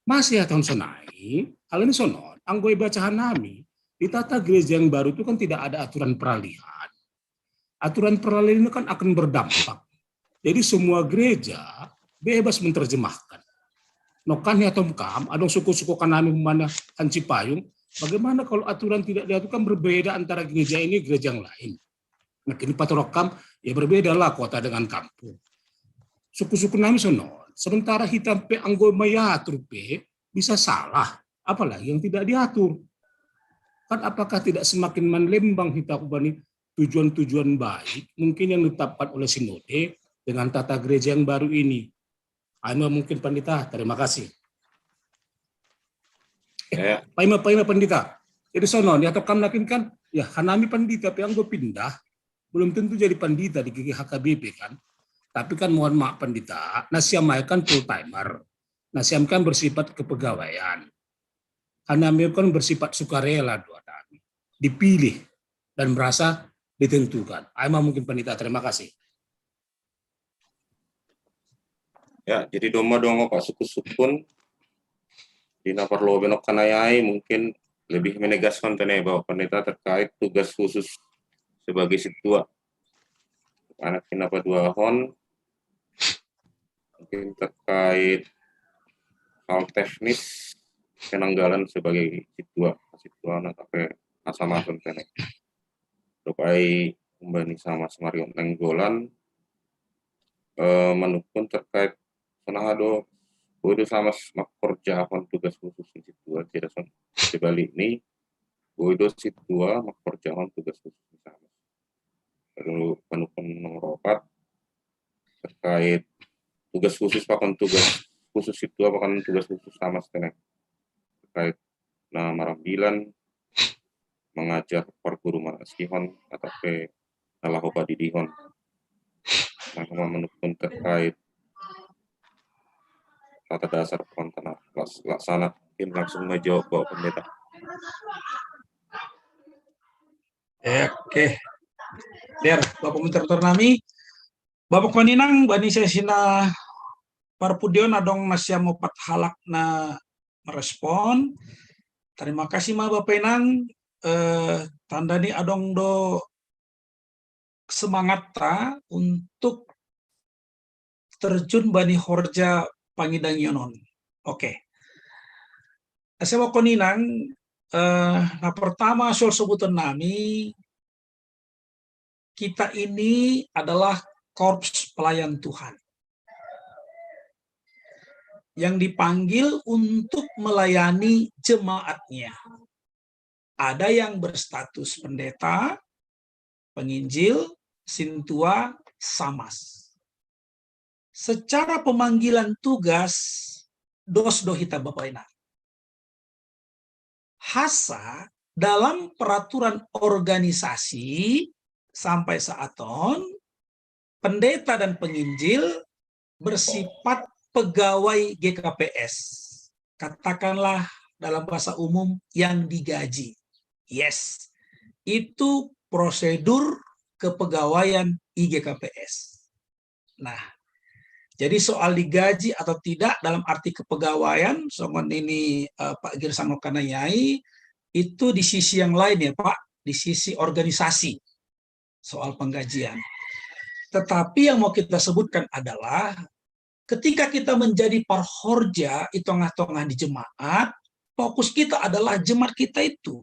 Masih ya tahun sonai, hal ini sonon, anggoi bacaan nami, di tata gereja yang baru itu kan tidak ada aturan peralihan. Aturan peralihan ini kan akan berdampak. Jadi semua gereja bebas menerjemahkan. Nokan ya tomkam, ada suku-suku Kanami mana Hanci Payung. Bagaimana kalau aturan tidak diaturkan berbeda antara gereja ini gereja yang lain? Nah kini patorokam ya berbeda lah kota dengan kampung. Suku-suku Nami sono. Sementara hitam pe anggo mayatur pe bisa salah. Apalagi yang tidak diatur. Kan apakah tidak semakin menlembang hitam ubani tujuan-tujuan baik mungkin yang ditetapkan oleh sinode dengan tata gereja yang baru ini. Aima mungkin Pandita, terima kasih. Paima Pandita. Jadi sono, ya atau nakin kan ya Hanami Pandita yang gue pindah belum tentu jadi Pandita di GKHKBP kan. Tapi kan mohon maaf Pandita, Nasiam kan full timer. Nasiam kan bersifat kepegawaian. Hanami kan bersifat sukarela dua kami. Dipilih dan merasa ditentukan. Aima mungkin Pandita, terima kasih. Ya, jadi dongo Pak suku-sukun di Naparlo Benok Kanayai mungkin lebih menegaskan bahwa pendeta terkait tugas khusus sebagai situa anak kenapa dua hon mungkin terkait hal teknis penanggalan sebagai situa anak apa asam-asam tenek dopai kembali sama Semarion Nenggolan menukun terkait senahado bodoh sama makor jahon tidak son. Sebalik ini, boido situa memperjalan tugas khusus sama. Lalu penuh nomor 4 terkait tugas khusus pakan tugas khusus itu apakan tugas khusus sama setengah terkait marambilan mengajar perguruan asihon atau nalahoba di dihon menukun terkait tata dasar pekontan laksana. Mungkin langsung menjawab Bapak Pendeta. Oke. Der, Bapak Moderator nami, Bapak Koninang, bani sesina Parpudion adong nasya mopat halak na merespon. Terima kasih ma Bapak Enang. Tanda ni adong do semangat ta untuk terjun bani horja pangidang yonon. Oke. Saya mau Koninang, nah pertama soal sebutan nami, kita ini adalah korps pelayan Tuhan yang dipanggil untuk melayani jemaatnya. Ada yang berstatus pendeta, penginjil, sintua, samas. Secara pemanggilan tugas, dos dohita Bapak Ina. Hasa dalam peraturan organisasi sampai saat on, pendeta dan penginjil bersifat pegawai GKPS. Katakanlah dalam bahasa umum yang digaji. Yes, itu prosedur kepegawaian IGKPS. Nah, jadi soal digaji atau tidak dalam arti kepegawaian, soal ini Pak Girsano Kanayai, itu di sisi yang lain ya Pak, di sisi organisasi soal penggajian. Tetapi yang mau kita sebutkan adalah ketika kita menjadi parhorja, itu tengah-tengah di jemaat, fokus kita adalah jemaat kita itu.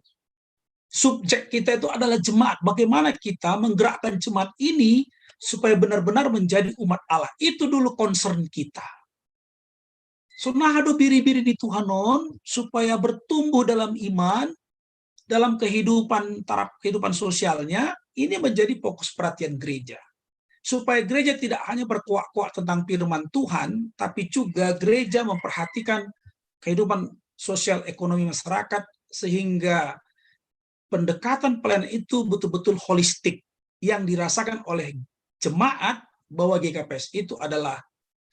Subjek kita itu adalah jemaat. Bagaimana kita menggerakkan jemaat ini supaya benar-benar menjadi umat Allah. Itu dulu concern kita. Sunahado biri-biri di Tuhanon supaya bertumbuh dalam iman, dalam kehidupan taraf kehidupan sosialnya, ini menjadi fokus perhatian gereja. Supaya gereja tidak hanya berkuak-kuak tentang firman Tuhan, tapi juga gereja memperhatikan kehidupan sosial ekonomi masyarakat, sehingga pendekatan pelayanan itu betul-betul holistik, yang dirasakan oleh jemaat bahwa GKPS itu adalah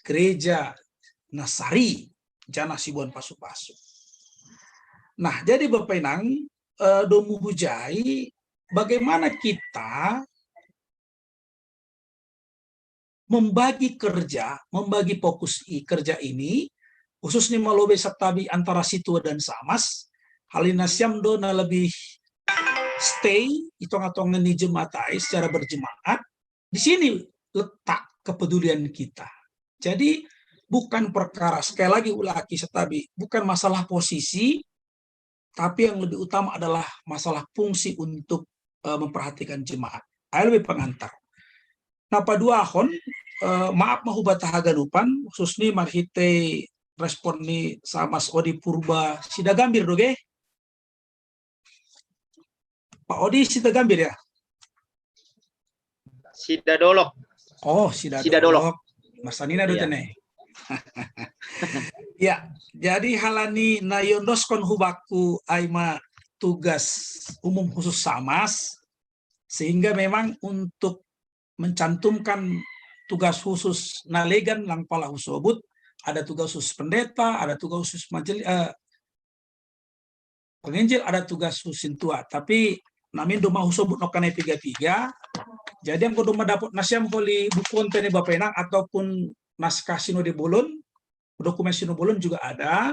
gereja Nasari, Jana Sibuan Pasu-Pasu. Nah, jadi Bapak Enang, Domu Hujai, bagaimana kita membagi kerja, membagi fokus kerja ini, khususnya melobe satabi antara situa dan samas, halina siamdo na lebih stay, itong-atong ni jematai secara berjemaat, di sini letak kepedulian kita. Jadi bukan perkara, sekali lagi ulaki setabi, bukan masalah posisi, tapi yang lebih utama adalah masalah fungsi untuk memperhatikan jemaat. Saya lebih pengantar. Nah, padua ahon, maaf mahubatahagan upan, khususnya marhite respon ni samas Odi Purba sida gambir doge. Pak Odi sida gambir ya? Sida dolok. Oh, sida dolok. Mas Anina dutene. Ya, jadi halani na yondoskon hubaku aima tugas umum khusus samas, sehingga memang untuk mencantumkan tugas khusus nalegan lang pala husobut, ada tugas khusus pendeta, ada tugas khusus majelis penginjil, ada tugas khusus sintua. Tapi namin doma husobut nokane 3-3. Jadi yang doma dapat nasyam holi buku tene Bapak Enang ataupun naskah sinode bolon, dokumen sinode bolon juga ada.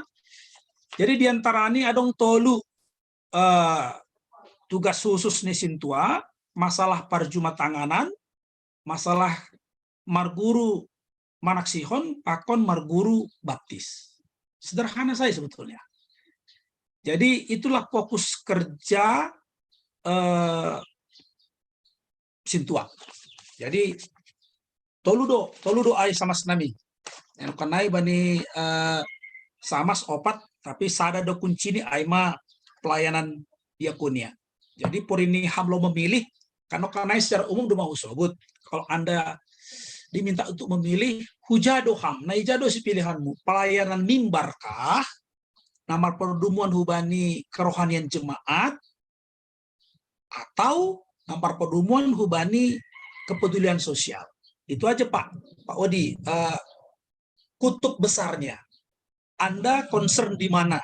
Jadi diantara ini adong tolu tugas khusus ni sintua, masalah parjumatanganan, masalah marguru manaksihon, pakon marguru baptis. Sederhana saya sebetulnya. Jadi itulah fokus kerja sintua. Jadi toludo ay samas nami. Yang kenai bani samas opat Tapi sada do kunci ini aima pelayanan diakonia. Jadi por ini hamlo memilih karena secara umum do mau sobut. Kalau Anda diminta untuk memilih hujado ham, nah ijado si pilihanmu. Pelayanan mimbarkah, nama perdumuan hubani kerohanian jemaat, atau nama perdumuan hubani kepedulian sosial. Itu aja Pak Odi, kutub besarnya. Anda concern di mana?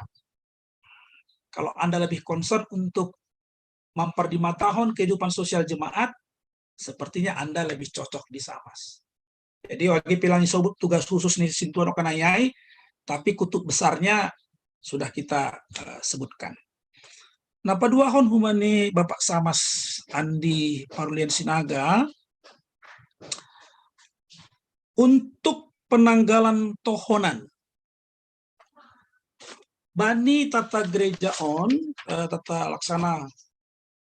Kalau Anda lebih concern untuk memperdimatahon kehidupan sosial jemaat, sepertinya Anda lebih cocok di Samas. Jadi wagi pilani sobut tugas khusus nih sintuan kanayai, tapi kutub besarnya sudah kita sebutkan. Napa dua hon humani Bapak Samas Andi Parulian Sinaga untuk penanggalan tohonan bani tata gereja tata laksana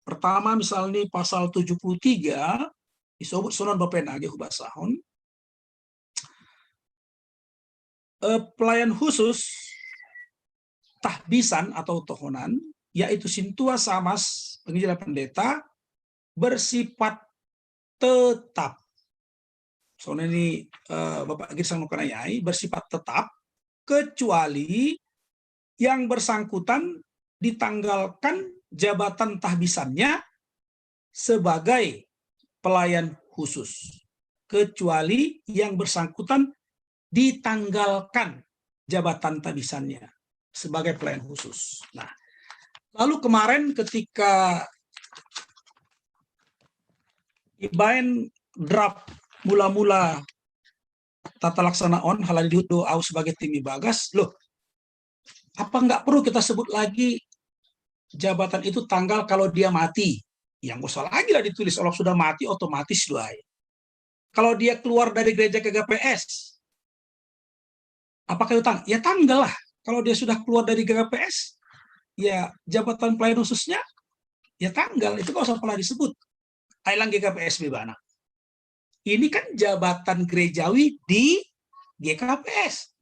pertama misalnya pasal 73 disebut sonon Bapak Nage hubasahon pelayan khusus tahbisan atau tohonan yaitu sintua Samas penginjilan pendeta bersifat tetap. Soalnya ini Bapak Girsang Nukanayai bersifat tetap kecuali yang bersangkutan ditanggalkan jabatan tahbisannya sebagai pelayan khusus. Kecuali yang bersangkutan ditanggalkan jabatan tahbisannya sebagai pelayan khusus. Nah, lalu kemarin ketika ibaen draft mula-mula tata laksana on halal dihudo au sebagai tim bagas, loh, apa nggak perlu kita sebut lagi jabatan itu tanggal kalau dia mati? Yang gak usah lagi lah ditulis, kalau sudah mati otomatis doai. Kalau dia keluar dari gereja ke GKPS, apakah itu tanggal? Ya tanggal lah. Kalau dia sudah keluar dari GKPS, ya jabatan pelayan khususnya, ya tanggal. Itu gak usah pernah disebut. Ailang GKPS bebana. Ini kan jabatan gerejawi di GKPS.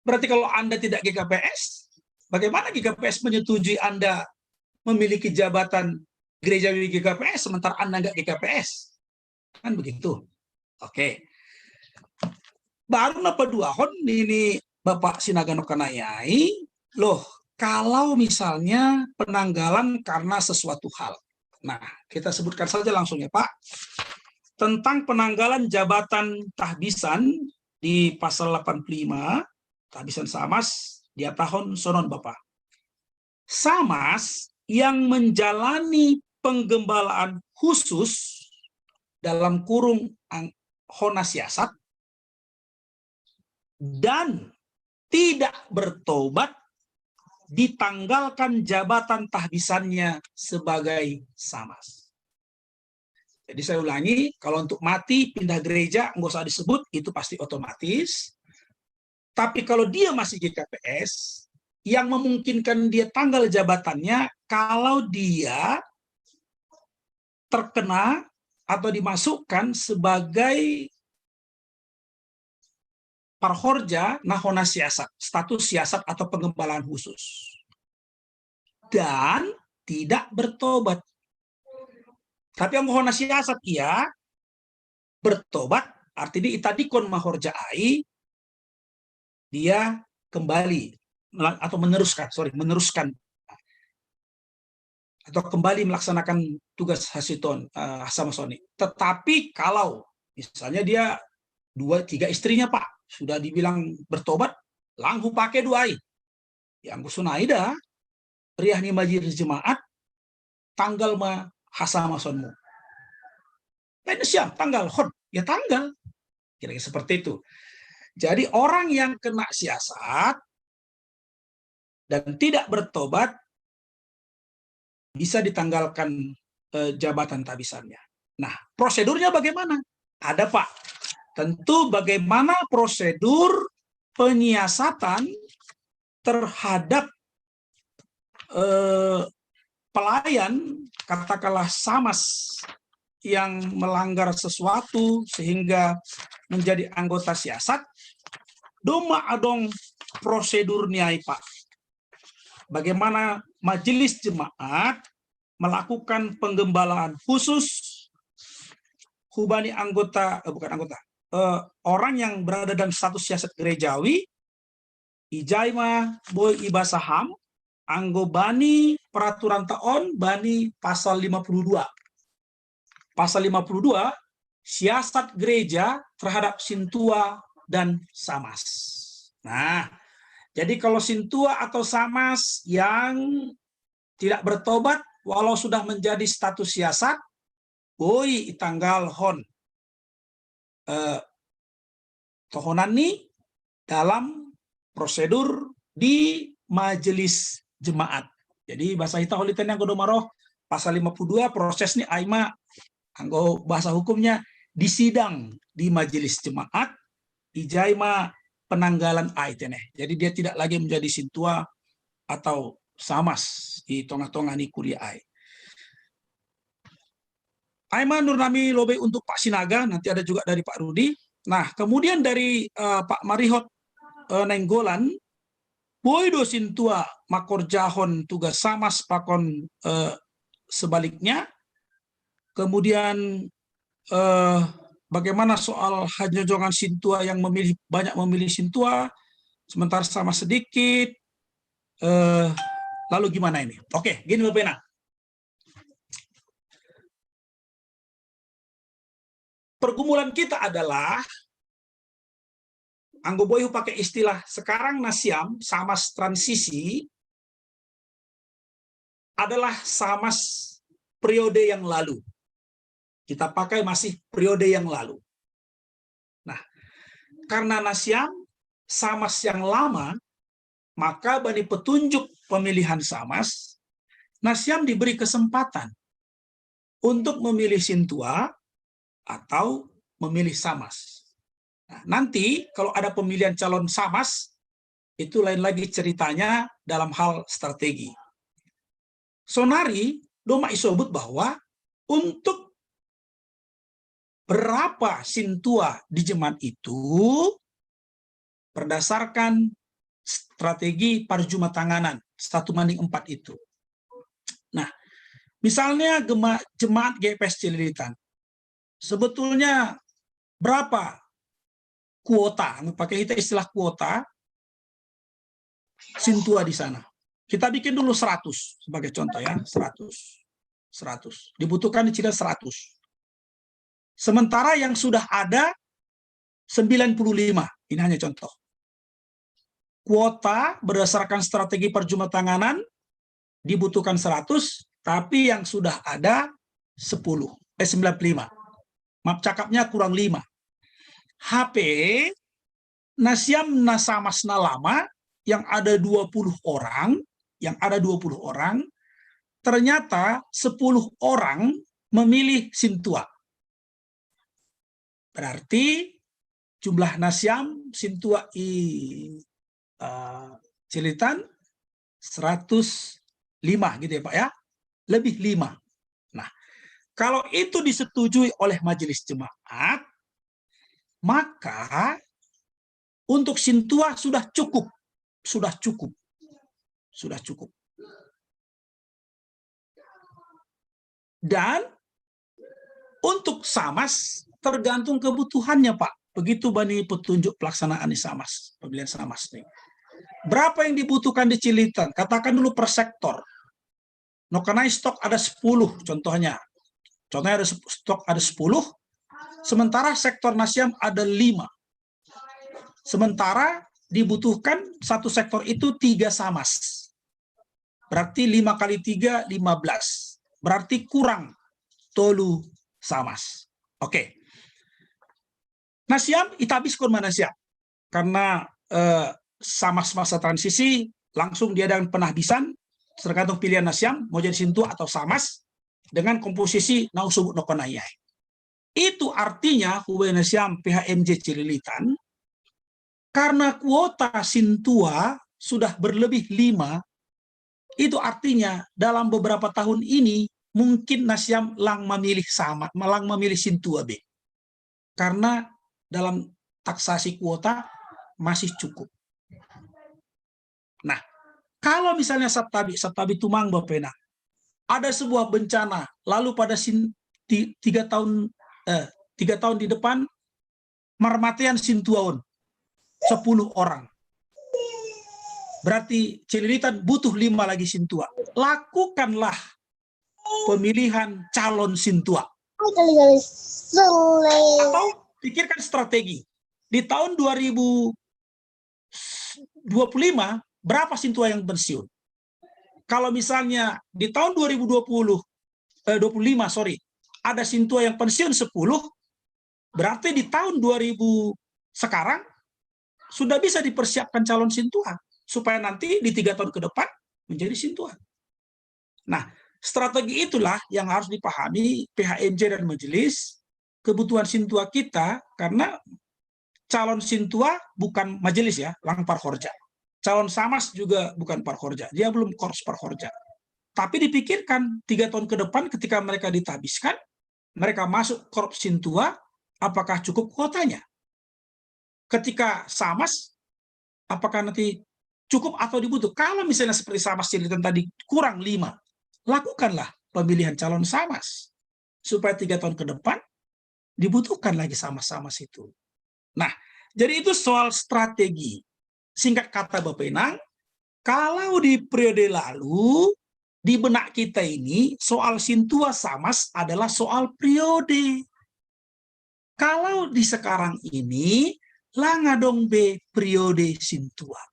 Berarti kalau Anda tidak GKPS, bagaimana GKPS menyetujui Anda memiliki jabatan gerejawi GKPS sementara Anda nggak GKPS? Kan begitu. Oke. Baru napa dua hon ini Bapak Sinaga Nukanayai, loh, kalau misalnya penanggalan karena sesuatu hal. Nah, kita sebutkan saja langsung ya Pak. Tentang penanggalan jabatan tahbisan di pasal 85, tahbisan Samas, dia tahun sonon Bapak. Samas yang menjalani penggembalaan khusus dalam kurung hona siasat dan tidak bertobat ditanggalkan jabatan tahbisannya sebagai Samas. Jadi saya ulangi, kalau untuk mati pindah gereja nggak usah disebut, itu pasti otomatis. Tapi kalau dia masih GKPS, yang memungkinkan dia tanggal jabatannya kalau dia terkena atau dimasukkan sebagai parhorja nahona siasat, status siasat atau pengembalaan khusus. Dan tidak bertobat. Tapi yang nahona siasat ia bertobat, artinya itadikon mahorjaai, dia kembali atau meneruskan atau kembali melaksanakan tugas hasiton Samasoni. Tetapi kalau misalnya dia 2-3 istrinya Pak sudah dibilang bertobat, langsung pakai duai. Yang kusunaida riah ni majelis jemaat tanggal ma hasamasonmu. Siang tanggal hon ya tanggal. Kira-kira seperti itu. Jadi orang yang kena siasat dan tidak bertobat bisa ditanggalkan jabatan tahbisannya. Nah, prosedurnya bagaimana? Ada Pak. Tentu bagaimana prosedur penyiasatan terhadap pelayan, katakanlah Samas yang melanggar sesuatu sehingga menjadi anggota siasat, doma adong prosedurnya Pak. bagaimana majelis jemaat melakukan penggembalaan khusus hubani orang yang berada dalam status siasat gerejawi, ijaima boy ibasaham, anggo bani peraturan taon bani pasal 52. Pasal 52, siasat gereja terhadap sintua dan samas. Nah, jadi kalau sintua atau samas yang tidak bertobat walau sudah menjadi status siasat, boy tanggal hon tohonan nih dalam prosedur di majelis jemaat. Jadi bahasa kita holiten yang godomaroh pasal 52 proses nih aima anggo bahasa hukumnya disidang di majelis jemaat ijaima penanggalan aiteneh. Jadi dia tidak lagi menjadi sintua atau samas di tengah-tengah nih kuliah ai. Aima Nurnami Lobe untuk Pak Sinaga, nanti ada juga dari Pak Rudi. Nah, kemudian dari Pak Marihot Nenggolan, Boydo Sintua Makor Jahon tugas samas pakon sebaliknya. Kemudian bagaimana soal hajojongan Sintua yang banyak memilih Sintua, sementara sama sedikit. Lalu gimana ini? Oke, gini Bapak Ena. Pergumulan kita adalah Anggo Boyu pakai istilah sekarang nasiam samas transisi adalah samas periode yang lalu. Kita pakai masih periode yang lalu. Nah, karena nasiam samas yang lama, maka bani petunjuk pemilihan samas, nasiam diberi kesempatan untuk memilih sintua atau memilih samas. Nah, nanti kalau ada pemilihan calon samas, itu lain lagi ceritanya dalam hal strategi. Sonari, doma isobut bahwa untuk berapa sintua di jemaat itu berdasarkan strategi parjumatanganan 1/4 itu. Nah, misalnya jemaat GPS Cililitan, sebetulnya berapa kuota, pakai kita istilah kuota sintua di sana. Kita bikin dulu 100 sebagai contoh ya, 100. Dibutuhkan di Cililitan 100. Sementara yang sudah ada 95. Ini hanya contoh. Kuota berdasarkan strategi perjumatanganan dibutuhkan 100, tapi yang sudah ada 95. Maaf cakapnya kurang 5. HP nasiam nasamasna lama yang ada 20 orang, ternyata 10 orang memilih sintua. Berarti jumlah nasiam sintua Cililitan 105 gitu ya Pak ya. Lebih 5. Nah, kalau itu disetujui oleh majelis jemaat, maka untuk sintua sudah cukup. Dan untuk samas tergantung kebutuhannya Pak. Begitu bani petunjuk pelaksanaan di samas, pemilihan samas nih. Berapa yang dibutuhkan di Cililitan? Katakan dulu per sektor. Nokanai stok ada 10 contohnya. Contohnya ada stok ada 10, sementara sektor nasiam ada 5. Sementara dibutuhkan satu sektor itu 3 samas. Berarti 5 kali 3, 15. Berarti kurang 3 samas. Oke. Nasiam itabis kon manasiam. Karena samas masa transisi langsung diadakan penahbisan tergantung pilihan nasiam mau jadi sintua atau samas dengan komposisi nausubut nokonayai. Itu artinya hubungan nasiam PHMJ Cililitan karena kuota sintua sudah berlebih 5, itu artinya dalam beberapa tahun ini mungkin nasiam lang memilih sintua B. Karena dalam taksasi kuota masih cukup. Nah, Kalau misalnya Sabtabi tumang Bapena, ada sebuah bencana, lalu pada 3 tahun di depan marmatian sintuaon 10 orang. Berarti Celilitan butuh 5 lagi sintua. Lakukanlah pemilihan calon sintua. Atau pikirkan strategi. Di tahun 2025 berapa sintua yang pensiun? Kalau misalnya di tahun 25 ada sintua yang pensiun 10, berarti di tahun 2000 sekarang sudah bisa dipersiapkan calon sintua supaya nanti di 3 tahun ke depan menjadi sintua. Nah, strategi itulah yang harus dipahami PHMJ dan majelis, kebutuhan sintua kita, karena calon sintua bukan majelis ya, lang parhorja. Calon samas juga bukan parhorja, dia belum korps parhorja. Tapi dipikirkan 3 tahun ke depan ketika mereka ditabiskan, mereka masuk korps sintua, apakah cukup kuotanya? Ketika samas, apakah nanti cukup atau dibutuh? Kalau misalnya seperti samas Celilitan tadi kurang 5, lakukanlah pemilihan calon samas supaya 3 tahun ke depan dibutuhkan lagi samas-samas itu. Nah, jadi itu soal strategi. Singkat kata Bapak Enang, kalau di periode lalu di benak kita ini soal sintua samas adalah soal periode. Kalau di sekarang ini langadong be periode sintua,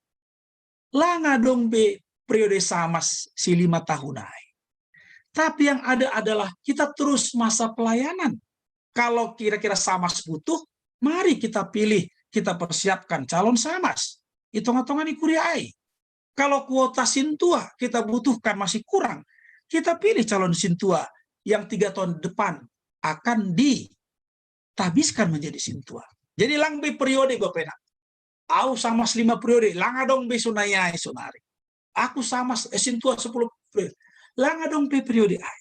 langadong be periode samas si 5 tahun. Tapi yang ada adalah kita terus masa pelayanan. Kalau kira-kira samas butuh, mari kita pilih, kita persiapkan calon samas. Hitung-hitungan di kuriai. Kalau kuota sintua kita butuhkan masih kurang, kita pilih calon sintua yang 3 tahun depan akan ditabiskan menjadi sintua. Jadi lang be periode Bapak Enang. Aku samas 5 periode, langadong be sunayai sunari. Aku samas sintua 10 periode. Langadong be periode ai.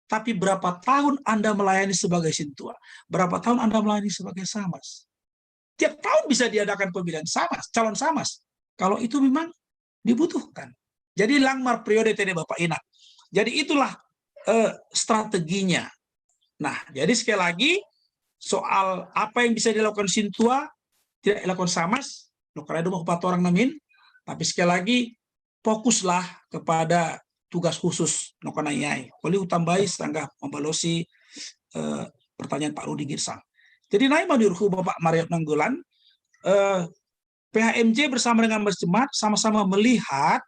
Tapi berapa tahun Anda melayani sebagai sintua? Berapa tahun Anda melayani sebagai samas? Tiap tahun bisa diadakan pemilihan samas, calon samas. Kalau itu memang dibutuhkan. Jadi langmar periode tadi Bapak Enang. Jadi itulah strateginya. Nah, jadi sekali lagi soal apa yang bisa dilakukan sintua, tidak dilakukan samas, karena itu mau 4 orang namin. Tapi sekali lagi fokuslah kepada tugas khusus nokanayai. Boleh utambai sanggah membalosi pertanyaan Pak Rudi Girsang. Jadi naik madiruhu Bapak Mario Nanggolan, PHMJ bersama dengan Jemaat sama-sama melihat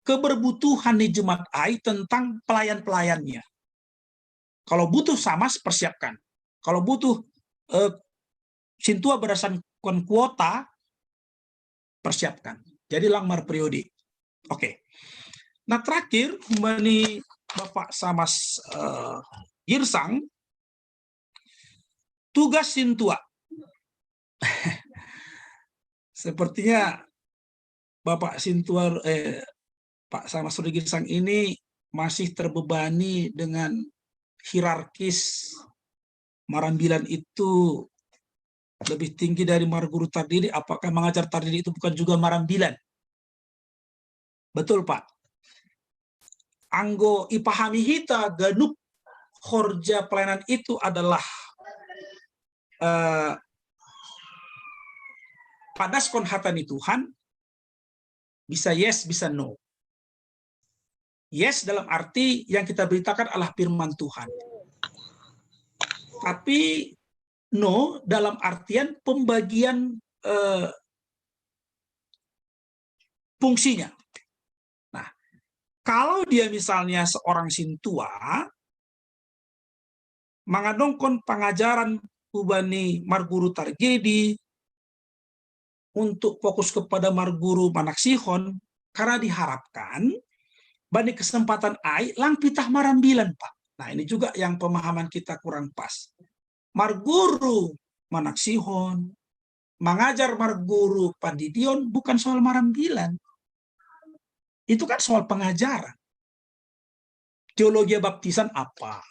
keberbutuhan di Jemaat AI tentang pelayan-pelayannya. Kalau butuh samas, persiapkan. Kalau butuh sintua berdasarkan kuota, persiapkan. Jadi langmar periode. Oke. Nah terakhir, kembali Bapak Samas Girsang, tugas sintua. Sepertinya Bapak Sintua, Pak Samas Girsang ini masih terbebani dengan hierarkis Marambilan itu lebih tinggi dari Marguru Tardidi. Apakah mengajar Tardidi itu bukan juga Marambilan? Betul Pak. Anggo ipahami hita ganup horja pelayanan itu adalah padaskon hatani Tuhan, bisa yes, bisa no. Yes dalam arti yang kita beritakan adalah firman Tuhan. Tapi no dalam artian pembagian fungsinya. Nah, kalau dia misalnya seorang sintua, mangadongkon pengajaran ubani Marguru Targedi untuk fokus kepada Marguru Manaksihon, karena diharapkan bani kesempatan ai lang pitah Marambilan Pak. Nah ini juga yang pemahaman kita kurang pas. Marguru Manaksihon mengajar Marguru Pandidion bukan soal Marambilan. Itu kan soal pengajaran. Teologi baptisan apa?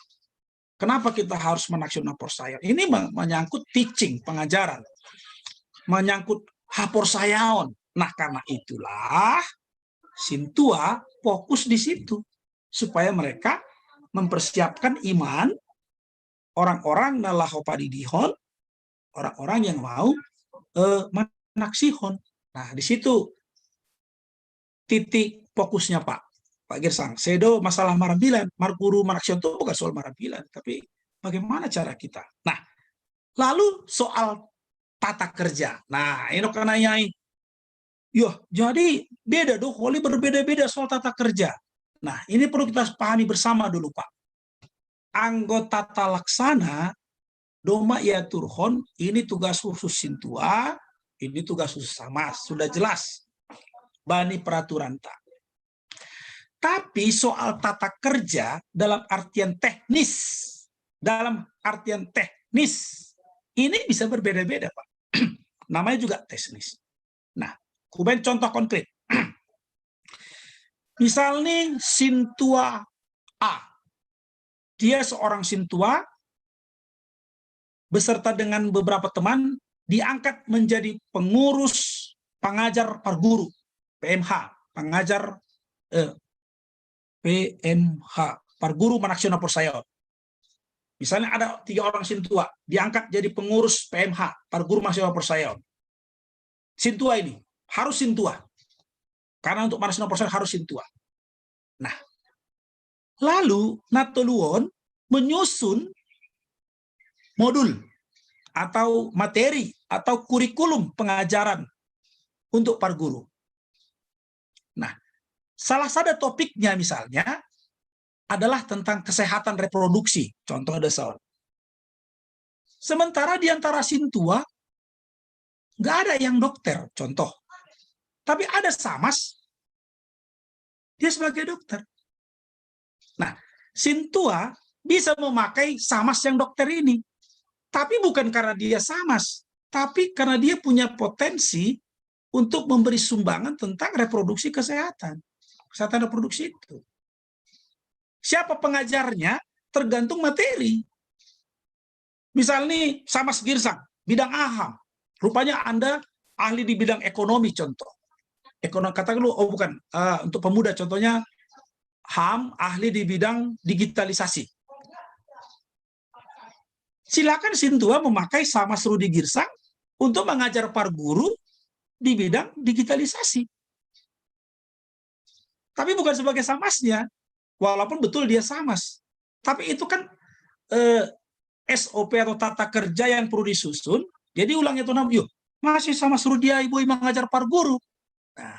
Kenapa kita harus menaksir naporsayon? Ini menyangkut teaching, pengajaran. Menyangkut haporsayon. Nah karena itulah Sintua fokus di situ supaya mereka mempersiapkan iman orang-orang nalahopadidihon, orang-orang yang mau manaksihon. Nah, di situ titik fokusnya Pak Girsang. Sedo masalah marambilan, marguru manaksihon itu bukan soal marambilan, tapi bagaimana cara kita. Nah, lalu soal tata kerja. Nah, ini kanayai. Jadi beda dong, Holi berbeda-beda soal tata kerja. Nah, ini perlu kita pahami bersama dulu, Pak. Anggota tata laksana, doma ya turhon, ini tugas khusus Sintua, ini tugas khusus Samas, sudah jelas. Bani peraturan tak. Tapi soal tata kerja dalam artian teknis, ini bisa berbeda-beda, Pak. Namanya juga teknis. Nah, kuben contoh konkret. Misalnya Sintua A. Dia seorang Sintua beserta dengan beberapa teman diangkat menjadi pengurus pengajar parguru, PMH, pengajar PMH, parguru manaksiyona Porsayon. Misalnya ada 3 orang Sintua diangkat jadi pengurus PMH, parguru manaksiyona Porsayon. Sintua ini harus Sintua. Karena untuk manaksiyona Porsayon harus Sintua. Nah, lalu Natoluon menyusun modul atau materi atau kurikulum pengajaran untuk parguru. Nah, salah satu topiknya misalnya adalah tentang kesehatan reproduksi, contoh dasar. Sementara di antara Sintua nggak ada yang dokter, contoh. Tapi ada Samas, dia sebagai dokter. Nah, Sintua bisa memakai Samas yang dokter ini. Tapi bukan karena dia Samas, tapi karena dia punya potensi untuk memberi sumbangan tentang reproduksi kesehatan reproduksi itu. Siapa pengajarnya tergantung materi. Misalnya Samas Girsang, bidang aham. Rupanya Anda ahli di bidang ekonomi, contoh. Ekonomi, katakan lu, oh bukan, untuk pemuda contohnya HAM, ahli di bidang digitalisasi. Silakan Sintua memakai Samas Rudi Girsang untuk mengajar parguru di bidang digitalisasi. Tapi bukan sebagai Samasnya, walaupun betul dia Samas. Tapi itu kan SOP atau tata kerja yang perlu disusun. Jadi ulangnya itu yuk, masih Samas Rudi ibu mengajar parguru. Nah,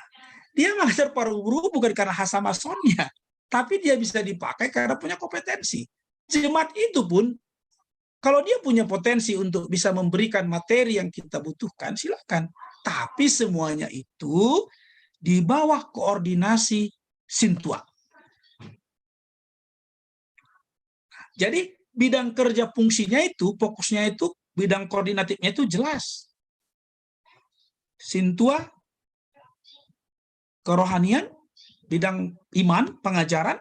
dia mengajar parguru bukan karena hasamasonnya, tapi dia bisa dipakai karena punya kompetensi. Jemaat itu pun kalau dia punya potensi untuk bisa memberikan materi yang kita butuhkan, silakan. Tapi semuanya itu di bawah koordinasi Sintua. Jadi bidang kerja fungsinya itu, fokusnya itu, bidang koordinatifnya itu jelas. Sintua, kerohanian, bidang iman, pengajaran,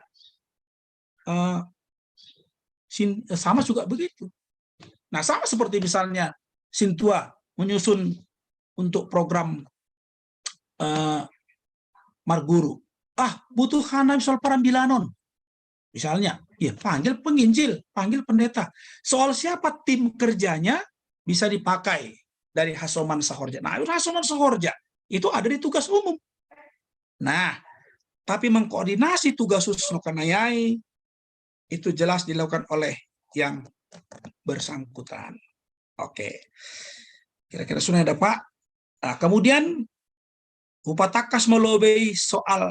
sama juga begitu. Nah, sama seperti misalnya Sintua menyusun untuk program Marguru. Butuh hanam soal parambilanon. Misalnya, ya panggil penginjil, panggil pendeta. Soal siapa tim kerjanya bisa dipakai dari Hasoman Sahorja. Nah, Hasoman Sahorja itu ada di tugas umum. Nah, tapi mengkoordinasi tugas khusus Nokanayai itu jelas dilakukan oleh yang bersangkutan. Oke. Kira-kira sudah ada, Pak. Nah, kemudian Upatakas melobei soal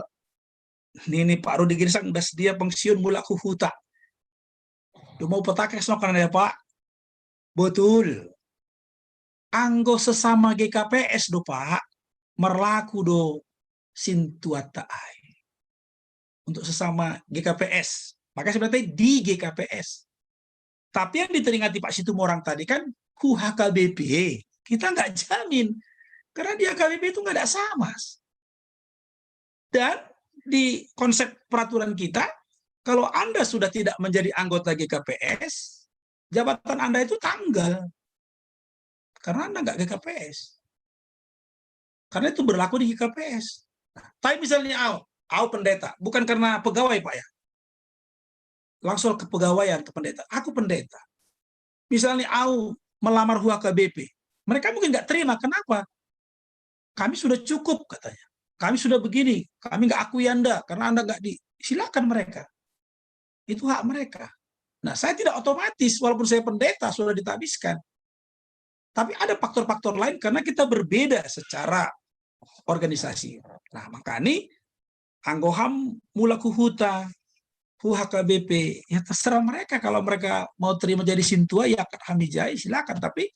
ini Pak Rudi Girsang udah sedia pensiun mula kuhuta. Mau Upatakas no karena ya Pak. Betul. Anggo sesama GKPS do Pak merlaku do sintuatai. Untuk sesama GKPS. Makanya sebenarnya di GKPS. Tapi yang diteringati Pak Situmorang tadi kan HKBP. Kita nggak jamin. Karena di HKBP itu nggak ada Samas. Dan di konsep peraturan kita, kalau Anda sudah tidak menjadi anggota GKPS, jabatan Anda itu tanggal. Karena Anda nggak GKPS. Karena itu berlaku di GKPS. Nah, tapi misalnya Aku pendeta, bukan karena pegawai Pak ya. Langsung ke pegawaian ke pendeta. Aku pendeta. Misalnya aku melamar HKBP, mereka mungkin nggak terima. Kenapa? Kami sudah cukup katanya. Kami sudah begini. Kami nggak akui Anda karena Anda nggak di. Silakan mereka. Itu hak mereka. Nah, saya tidak otomatis walaupun saya pendeta sudah ditabiskan. Tapi ada faktor-faktor lain karena kita berbeda secara organisasi. Nah, makanya anggoham mula kuhuta, HKBP, ya terserah mereka. Kalau mereka mau terima jadi sintua, ya kami jai, silakan. Tapi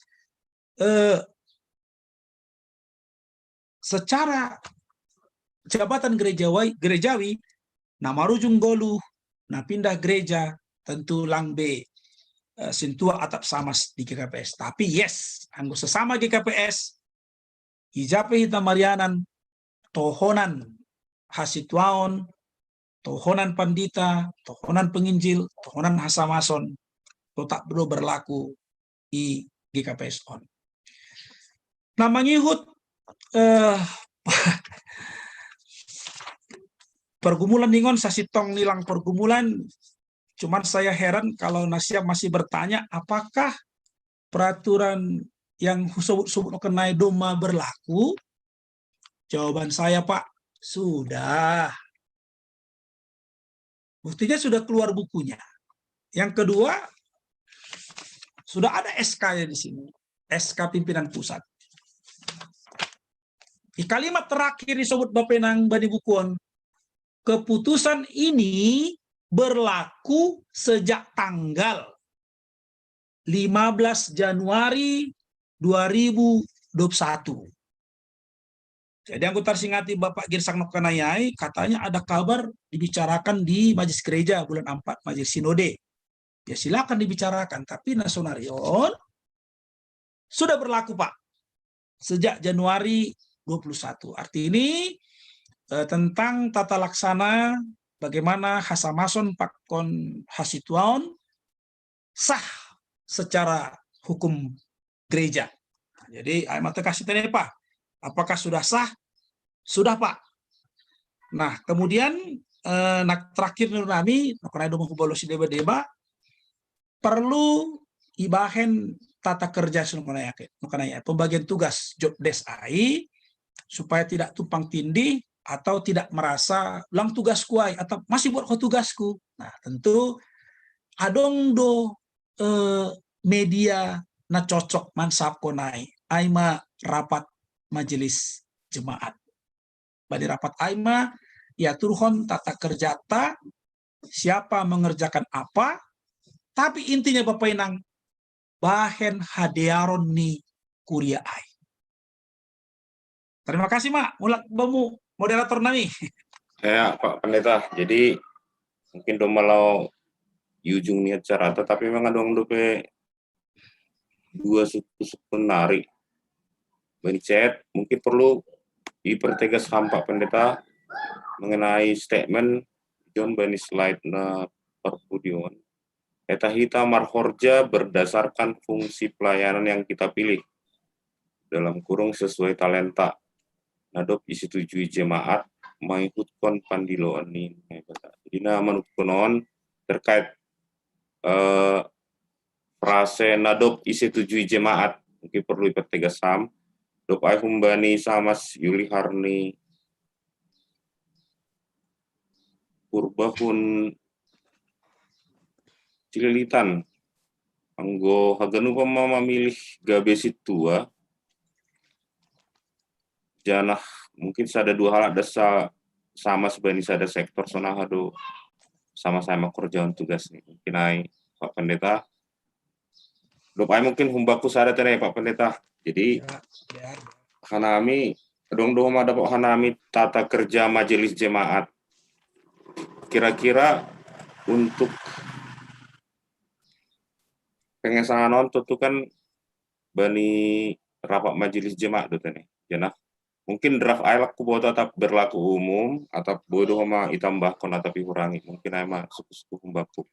secara jabatan gerejawi, nama rujung golu, nah pindah gereja, tentu langbe sintua atap samas di GKPS. Tapi yes, anggo sesama GKPS, ijape hita marianan, tohonan hasituaon, tohonan pandita, tohonan penginjil, tohonan hasamason, tetap belum berlaku di GKPS on. Nah, mengihut pergumulan ningon sasitong nilang pergumulan, cuman saya heran kalau Nasiap masih bertanya apakah peraturan yang sebut kenai doma berlaku. Jawaban saya Pak, sudah. Buktinya sudah keluar bukunya. Yang kedua, sudah ada SK-nya di sini. SK pimpinan pusat. Di kalimat terakhir disebut Bapenang Bani Bukuon, keputusan ini berlaku sejak tanggal 15 Januari 2021. Jadi anggota singati Bapak Girsang Nokanayai, katanya ada kabar dibicarakan di Majelis Gereja bulan 4, Majelis Sinode. Ya silakan dibicarakan, tapi Nasonarion sudah berlaku Pak sejak Januari 21. Arti ini tentang tata laksana bagaimana Hasamason Pakon Hasituaon sah secara hukum gereja. Jadi mata kasih tanya Pak, apakah sudah sah? Sudah Pak. Nah kemudian terakhir nami karena domong kubolosi deba perlu ibahen tata kerja senukanaya pembagian tugas job desk AI supaya tidak tumpang tindih atau tidak merasa ulang tugas kuai atau masih buat tugasku. Nah tentu adong do media na cocok mansap konai aima rapat majelis jemaat. Badi rapat aima ya turhon tata kerja ta siapa mengerjakan apa, tapi intinya Bapak Inang bahen hadearon ni kuria ai. Terima kasih Mak, mulak bamu moderator nami. Ya Pak Pendeta, jadi mungkin domalau ujung niat cara, tetapi memang ada dope dua suku penari. Bencet mungkin perlu dipertegas Pak Pendeta mengenai statement John Bani slide na perpudion. Eta hita marhorja berdasarkan fungsi pelayanan yang kita pilih dalam kurung sesuai talenta. Nadop disetujui jemaat mengikutkan pandiloan ini. Jadi nama konon terkait frase nadop disetujui jemaat mungkin perlu dipertegas sam. Dop ai humbani samas Yuli Harni Purbahun Cililitan anggo haganu pama memilih gabesit tua janah mungkin ada dua hal ada sama sebenarnya ada sektor sonah hado sama-sama kerjaan tugas nih mungkin ai Pak Pendeta dopai mungkin humbaku sada tene Pak Pendeta jadi hanami dong ada Pak hanami tata kerja majelis jemaat kira-kira untuk pengesahan tentu kan bani rapat majelis jemaat tuh tene janah mungkin draft ailak kubo tetap berlaku umum atau bodoh sama itambahkan atau dikurangi mungkin emang suku-suku humbaku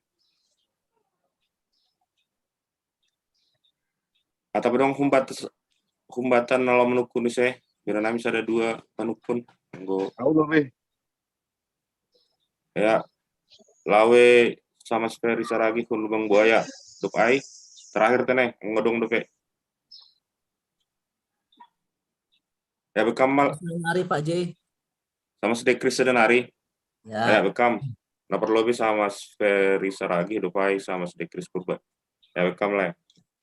atau bedong humbatan dalam menukun saya biar nami ada dua menukun tahu lebih Ya, lawe sama Ferry Saragi kun Lubang Buaya. Duk ai terakhir teneh ngodong dupe. Ya bekam mal Hari Pak J. sama Sedekris Sedenari. Ya Ya. bekam. Nah perlu lebih sama Ferry Saragi dupai sama Sedekris Purba. Ya bekam lah.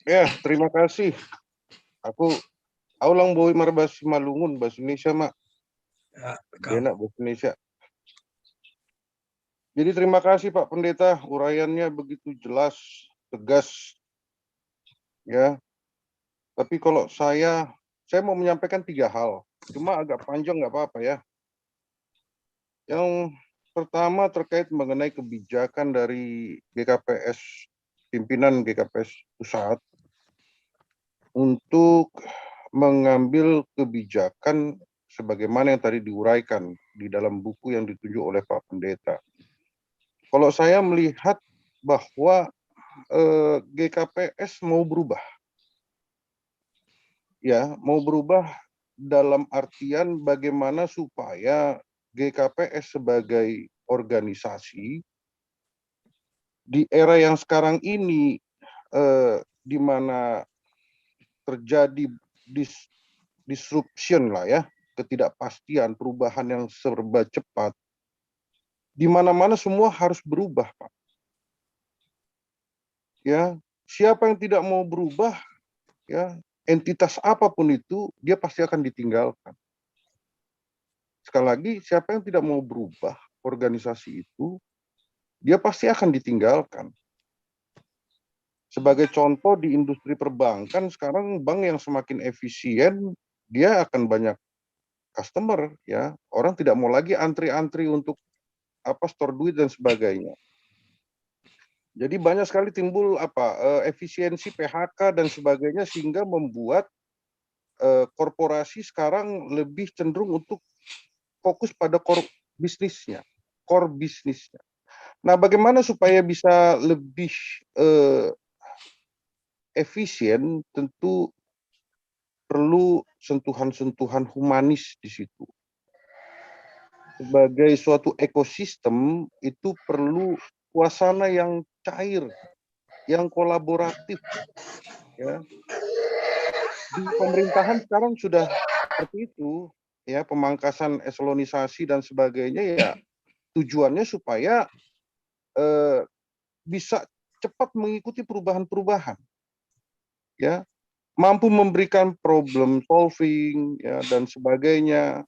Ya, terima kasih. Aku aulang boy marbas Malungun bahasa Indonesia mak. Ya, Enak bahasa Indonesia. Jadi terima kasih Pak Pendeta, uraiannya begitu jelas, tegas, ya. Tapi kalau saya mau menyampaikan 3 hal, cuma agak panjang nggak apa-apa ya. Yang pertama terkait mengenai kebijakan dari GKPS, pimpinan GKPS pusat untuk mengambil kebijakan sebagaimana yang tadi diuraikan di dalam buku yang ditunjuk oleh Pak Pendeta. Kalau saya melihat bahwa GKPS mau berubah, ya mau berubah dalam artian bagaimana supaya GKPS sebagai organisasi di era yang sekarang ini di mana terjadi disruption lah ya, ketidakpastian, perubahan yang serba cepat, di mana-mana semua harus berubah, Pak. Ya, siapa yang tidak mau berubah, ya, entitas apapun itu, dia pasti akan ditinggalkan. Sekali lagi, siapa yang tidak mau berubah organisasi itu, dia pasti akan ditinggalkan. Sebagai contoh di industri perbankan, sekarang bank yang semakin efisien, dia akan banyak customer, ya. Orang tidak mau lagi antri-antri untuk store duit dan sebagainya. Jadi banyak sekali timbul efisiensi PHK dan sebagainya sehingga membuat korporasi sekarang lebih cenderung untuk fokus pada core bisnisnya. Nah, bagaimana supaya bisa lebih efisien, tentu perlu sentuhan-sentuhan humanis di situ. Sebagai suatu ekosistem itu perlu suasana yang cair, yang kolaboratif, ya. Di pemerintahan sekarang sudah seperti itu, ya, pemangkasan eselonisasi dan sebagainya, ya tujuannya supaya bisa cepat mengikuti perubahan-perubahan, ya, mampu memberikan problem solving, ya, dan sebagainya.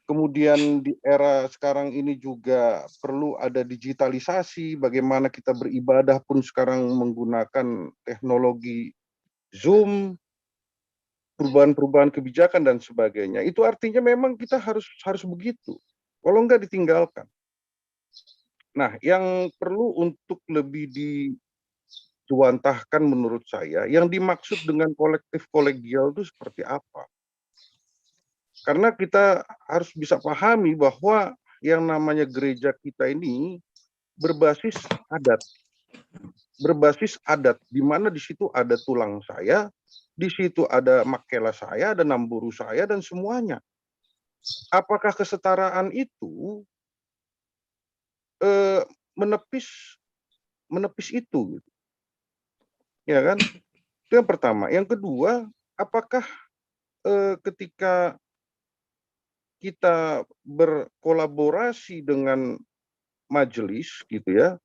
Kemudian di era sekarang ini juga perlu ada digitalisasi, bagaimana kita beribadah pun sekarang menggunakan teknologi Zoom, perubahan-perubahan kebijakan dan sebagainya. Itu artinya memang kita harus begitu. Kalau enggak ditinggalkan. Nah, yang perlu untuk lebih dijuantahkan menurut saya, yang dimaksud dengan kolektif kolegial itu seperti apa? Karena kita harus bisa pahami bahwa yang namanya gereja kita ini berbasis adat. Berbasis adat, di mana di situ ada tulang saya, di situ ada makela saya, ada namburu saya, dan semuanya. Apakah kesetaraan itu menepis itu? Ya kan? Itu yang pertama. Yang kedua, apakah ketika kita berkolaborasi dengan majelis gitu ya,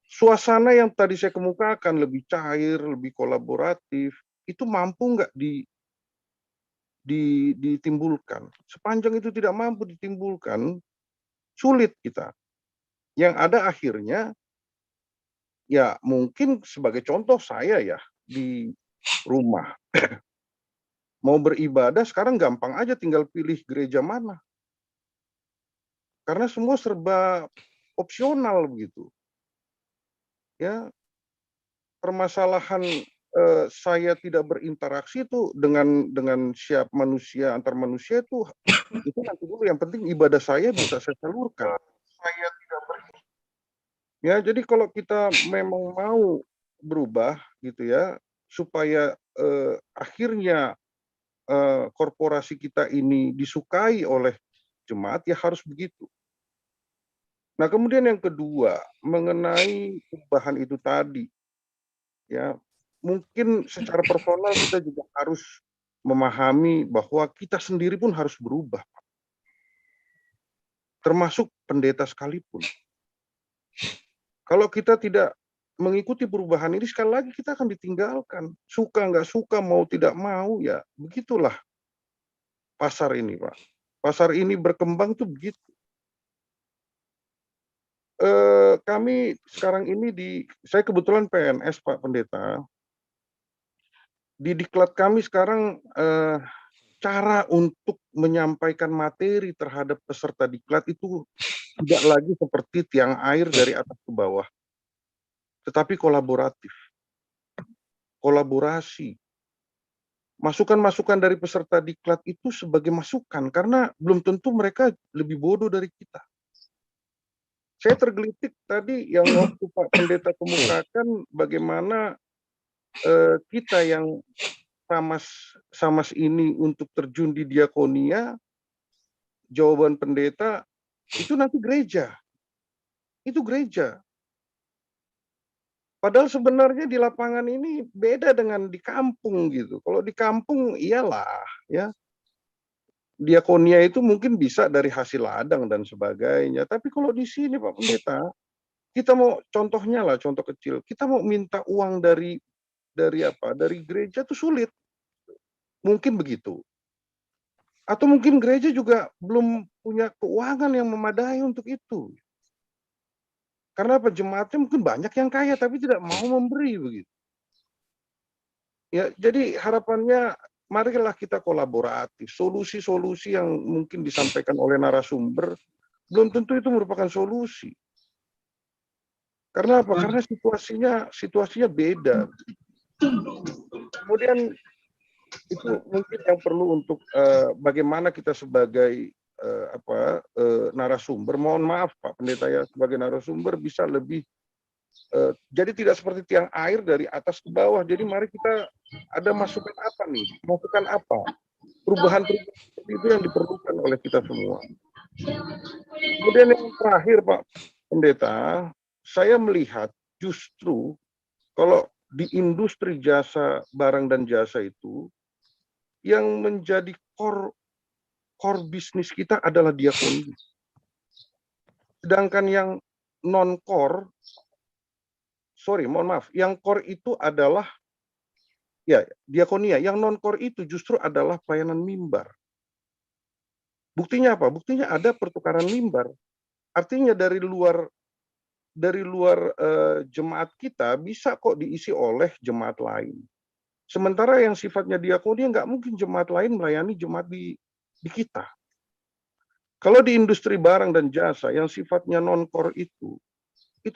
suasana yang tadi saya kemukakan lebih cair, lebih kolaboratif, itu mampu nggak ditimbulkan? Sepanjang itu tidak mampu ditimbulkan, sulit kita. Yang ada akhirnya, ya mungkin sebagai contoh saya ya, di rumah, mau beribadah sekarang gampang aja tinggal pilih gereja mana. Karena semua serba opsional begitu. Ya, permasalahan saya tidak berinteraksi itu dengan siap manusia, antar manusia itu nanti dulu, yang penting ibadah saya bisa saya salurkan. Saya tidak ya, jadi kalau kita memang mau berubah gitu ya, supaya akhirnya korporasi kita ini disukai oleh jemaat, ya harus begitu. Nah, kemudian yang kedua, mengenai perubahan itu tadi, ya, mungkin secara personal kita juga harus memahami bahwa kita sendiri pun harus berubah, termasuk pendeta sekalipun. Kalau kita tidak mengikuti perubahan ini, sekali lagi kita akan ditinggalkan. Suka nggak suka, mau tidak mau, ya begitulah pasar ini, Pak. Pasar ini berkembang tuh begitu. Kami sekarang ini saya kebetulan PNS, Pak Pendeta. Di diklat kami sekarang cara untuk menyampaikan materi terhadap peserta diklat itu tidak lagi seperti tiang air dari atas ke bawah, tetapi kolaboratif, kolaborasi. Masukan-masukan dari peserta diklat itu sebagai masukan, karena belum tentu mereka lebih bodoh dari kita. Saya tergelitik tadi yang waktu Pak Pendeta kemukakan bagaimana kita yang samas ini untuk terjun di diakonia, jawaban pendeta itu nanti gereja. Itu gereja. Padahal sebenarnya di lapangan ini beda dengan di kampung gitu. Kalau di kampung iyalah ya. Diakonia itu mungkin bisa dari hasil ladang dan sebagainya. Tapi kalau di sini Pak Pendeta, kita mau contohnya lah, contoh kecil. Kita mau minta uang dari gereja itu sulit. Mungkin begitu. Atau mungkin gereja juga belum punya keuangan yang memadai untuk itu. Karena apa? Jemaatnya mungkin banyak yang kaya tapi tidak mau memberi begitu. Ya, jadi harapannya marilah kita kolaboratif. Solusi-solusi yang mungkin disampaikan oleh narasumber belum tentu itu merupakan solusi. Karena apa? Karena situasinya beda. Kemudian itu mungkin yang perlu untuk bagaimana kita sebagai narasumber, mohon maaf Pak Pendeta ya, sebagai narasumber bisa lebih jadi tidak seperti tiang air dari atas ke bawah. Jadi mari kita ada masukan apa nih? Masukan apa? Perubahan seperti itu yang diperlukan oleh kita semua. Kemudian yang terakhir Pak Pendeta, saya melihat justru kalau di industri jasa barang dan jasa itu yang menjadi core bisnis kita adalah diakoni. Sedangkan yang non-core, yang core itu adalah ya diakonia, yang non-core itu justru adalah pelayanan mimbar. Buktinya apa? Buktinya ada pertukaran mimbar. Artinya dari luar jemaat kita bisa kok diisi oleh jemaat lain. Sementara yang sifatnya diakonia nggak mungkin jemaat lain melayani jemaat di kita. Kalau di industri barang dan jasa yang sifatnya non-core itu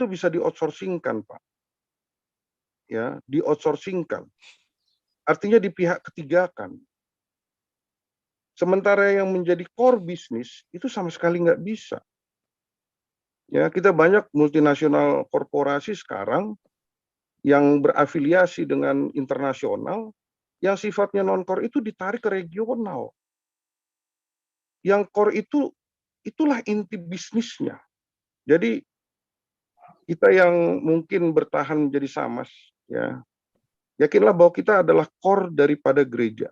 bisa di-outsourcing-kan, Pak. Ya, di-outsourcing-kan. Artinya di pihak ketiga kan. Sementara yang menjadi core bisnis itu sama sekali nggak bisa. Ya, kita banyak multinasional korporasi sekarang yang berafiliasi dengan internasional, yang sifatnya non-core itu ditarik ke regional. Yang core itulah inti bisnisnya. Jadi kita yang mungkin bertahan menjadi samas, ya, yakinlah bahwa kita adalah core daripada gereja.